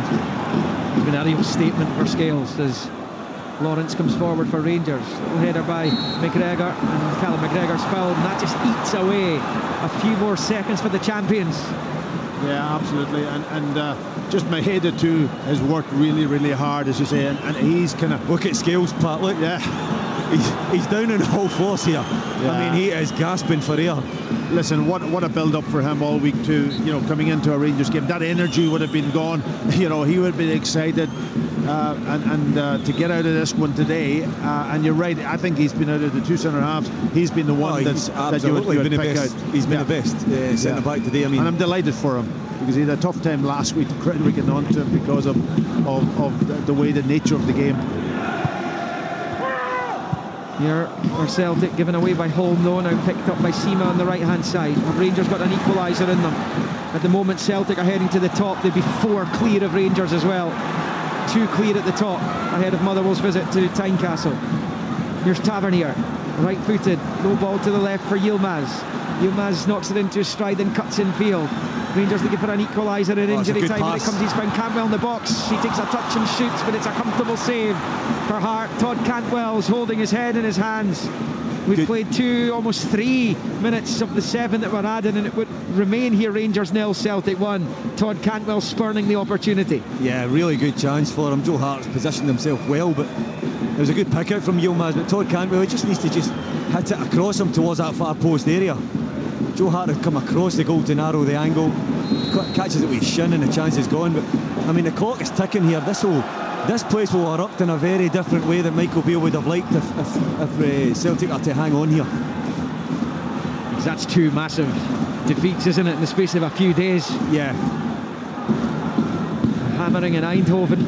It's been a real statement for Scales as Lawrence comes forward for Rangers. Little header by McGregor, and Callum McGregor's fouled, and that just eats away a few more seconds for the champions. Yeah, absolutely, and just Maeda too has worked really, really hard, as you say, and he's kind of... Look at Scales, Pat, look. Yeah. He's down in all fours here. Yeah. I mean, he is gasping for air. Listen, what a build-up for him all week too. You know, coming into a Rangers game, that energy would have been gone. You know, he would have been excited, and to get out of this one today. And you're right. I think he's been out of the 2 centre halves. He's been the one that you would pick out. He's been the best centre back today. I mean, and I'm delighted for him, because he had a tough time last week. We're getting on to him because of the way, the nature of the game. Here for Celtic, given away by Holm though, now picked up by Sima on the right hand side. Rangers got an equaliser in them. At the moment Celtic are heading to the top. They'd be 4 clear of Rangers as well. 2 clear at the top ahead of Motherwell's visit to Tynecastle. Here's Tavernier. Right-footed, low ball to the left for Yilmaz. Yilmaz knocks it into his stride and cuts in field. Rangers looking for an equaliser at injury time. When it comes, he's found Cantwell in the box. He takes a touch and shoots, but it's a comfortable save for Hart. Todd Cantwell's holding his head in his hands. We've played almost 3 minutes of the 7 that were added, and it would remain here Rangers 0, Celtic 1. Todd Cantwell spurning the opportunity. Yeah, really good chance for him. Joe Hart's positioned himself well, but it was a good pick out from Yilmaz. But Todd Cantwell just needs to just hit it across him towards that far post area. Joe Hart had come across the goal to narrow the angle, catches it with his shin, and the chance is gone. But I mean, the clock is ticking here. This place will erupt in a very different way than Michael Beale would have liked if Celtic are to hang on here. That's 2 massive defeats, isn't it, in the space of a few days? Yeah. Hammering in Eindhoven,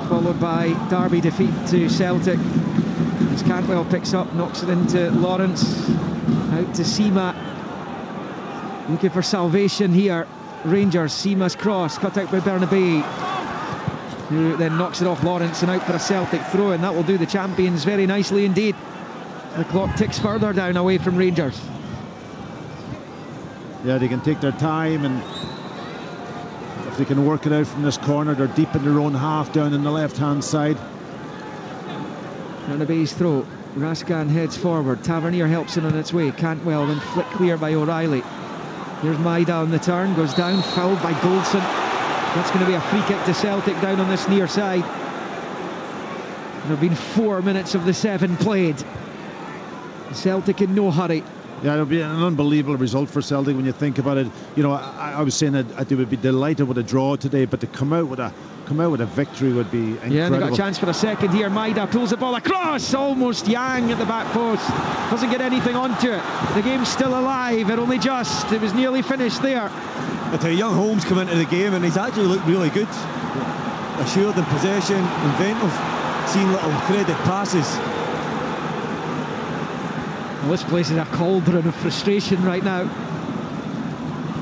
followed by Derby defeat to Celtic. As Cantwell picks up, knocks it into Lawrence, out to Sima. Looking for salvation here. Rangers, Sima's cross, cut out by Bernabei, who then knocks it off Lawrence and out for a Celtic throw, and that will do the champions very nicely indeed. The clock ticks further down away from Rangers. Yeah, they can take their time, and if they can work it out from this corner, they're deep in their own half down in the left-hand side. Bernabei's throw. Raskan heads forward. Tavernier helps it on its way. Cantwell then flick clear by O'Reilly. Here's Maida on the turn, goes down, fouled by Goldson. That's going to be a free kick to Celtic down on this near side. There have been 4 minutes of the 7 played. Celtic in no hurry. Yeah, it'll be an unbelievable result for Celtic when you think about it. You know, I was saying that they would be delighted with a draw today, but to come out with a victory would be incredible. Yeah, they got a chance for a second here. Maida pulls the ball across, almost Yang at the back post. Doesn't get anything onto it. The game's still alive, it only just. It was nearly finished there. I tell you, young Holmes come into the game and he's actually looked really good. Assured in possession, inventive, seeing little threaded passes. Well, this place is a cauldron of frustration right now.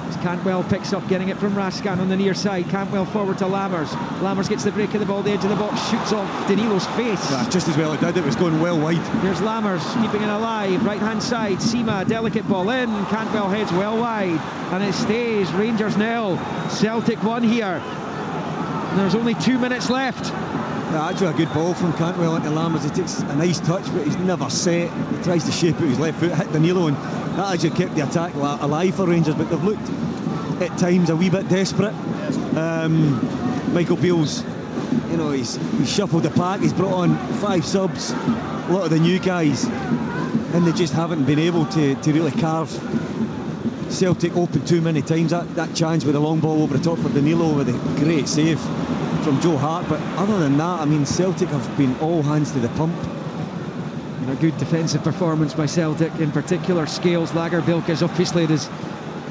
As Cantwell picks up, getting it from Raskan on the near side. Cantwell forward to Lammers. Lammers gets the break of the ball, the edge of the box, shoots off Danilo's face. Yeah, just as well it did, it was going well wide. There's Lammers keeping it alive, right hand side. Sima, delicate ball in, Cantwell heads well wide, and it stays. Rangers 0, Celtic 1 here. And there's only 2 minutes left. Yeah, actually a good ball from Cantwell into Lammers. He takes a nice touch, but he's never set. He tries to shape out his left foot, hit Danilo, and that actually kept the attack alive for Rangers, but they've looked at times a wee bit desperate. Michael Beale's, you know, he's shuffled the pack, he's brought on 5 subs, a lot of the new guys, and they just haven't been able to really carve Celtic open too many times. That chance with a long ball over the top for Danilo with a great save from Joe Hart, but other than that, I mean, Celtic have been all hands to the pump. And a good defensive performance by Celtic, in particular Scales. Lagerbilk obviously at his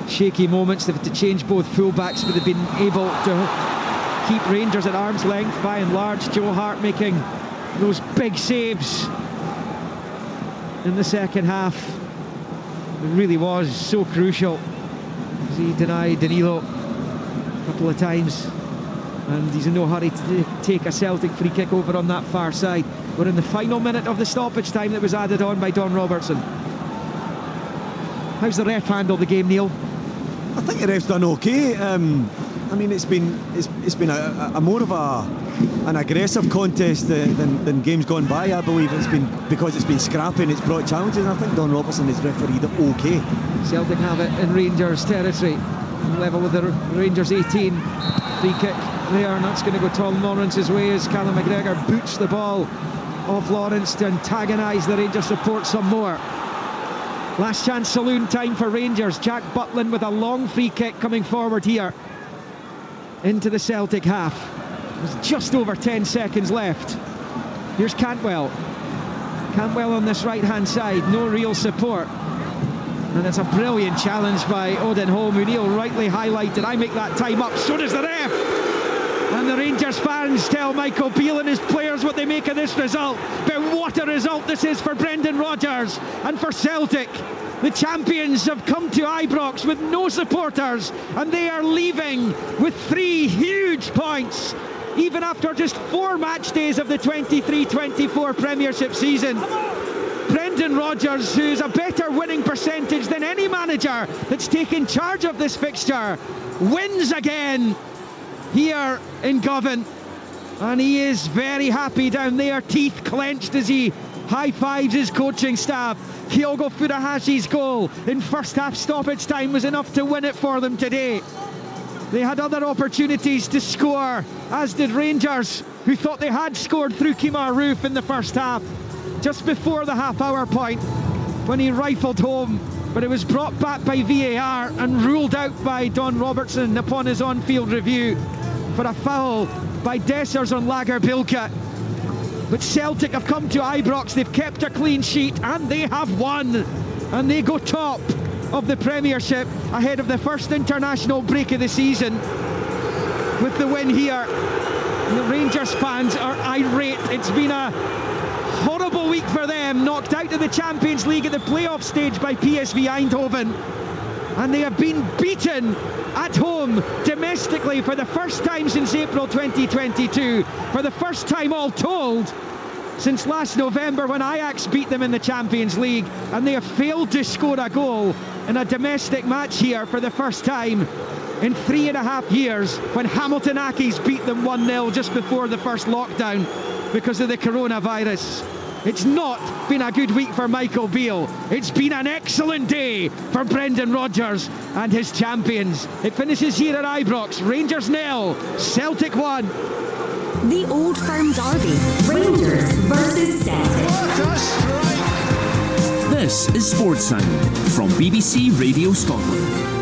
shaky moments. They've had to change both fullbacks, but they've been able to keep Rangers at arm's length by and large. Joe Hart making those big saves in the second half. It really was so crucial as he denied Danilo a couple of times, and he's in no hurry to take a Celtic free kick over on that far side. We're in the final minute of the stoppage time that was added on by Don Robertson. How's the ref handled the game, Neil? I think the ref's done okay. I mean, it's been a more of an aggressive contest than games gone by. I believe it's been, because it's been scrapping, it's brought challenges, and I think Don Robertson has refereed it okay. Celtic have it in Rangers territory, level with the Rangers 18. Free kick there, and that's going to go Tom Lawrence's way as Callum McGregor boots the ball off Lawrence to antagonise the Rangers support some more. Last chance saloon time for Rangers. Jack Butland with a long free kick coming forward here into the Celtic half. There's just over 10 seconds left. Here's Cantwell. Cantwell on this right hand side, no real support. And it's a brilliant challenge by Odin Holm, who Neil rightly highlighted. I make that time up, so does the ref. And the Rangers fans tell Michael Beale and his players what they make of this result. But what a result this is for Brendan Rodgers and for Celtic. The champions have come to Ibrox with no supporters, and they are leaving with 3 huge points, even after just 4 match days of the 23-24 Premiership season. Brendan Rodgers, who's a better winning percentage than any manager that's taken charge of this fixture, wins again here in Govan, and he is very happy down there, teeth clenched as he high-fives his coaching staff. Kyogo Furahashi's goal in first half stoppage time was enough to win it for them today. They had other opportunities to score, as did Rangers, who thought they had scored through Kemar Roof in the first half, just before the half-hour point, when he rifled home. But it was brought back by VAR and ruled out by Don Robertson upon his on-field review for a foul by Dessers on Lager Bilka. But Celtic have come to Ibrox, they've kept a clean sheet, and they have won. And they go top of the Premiership ahead of the first international break of the season with the win here. And the Rangers fans are irate. It's been a horrible week for them, knocked out of the Champions League at the playoff stage by PSV Eindhoven, and they have been beaten at home domestically for the first time since April 2022, for the first time all told since last November when Ajax beat them in the Champions League, and they have failed to score a goal in a domestic match here for the first time in 3.5 years, when Hamilton Accies beat them 1-0 just before the first lockdown because of the coronavirus. It's not been a good week for Michael Beale. It's been an excellent day for Brendan Rodgers and his champions. It finishes here at Ibrox. Rangers 0, Celtic 1. The Old Firm Derby, Rangers versus Celtic. What a strike! This is Sports Sound from BBC Radio Scotland.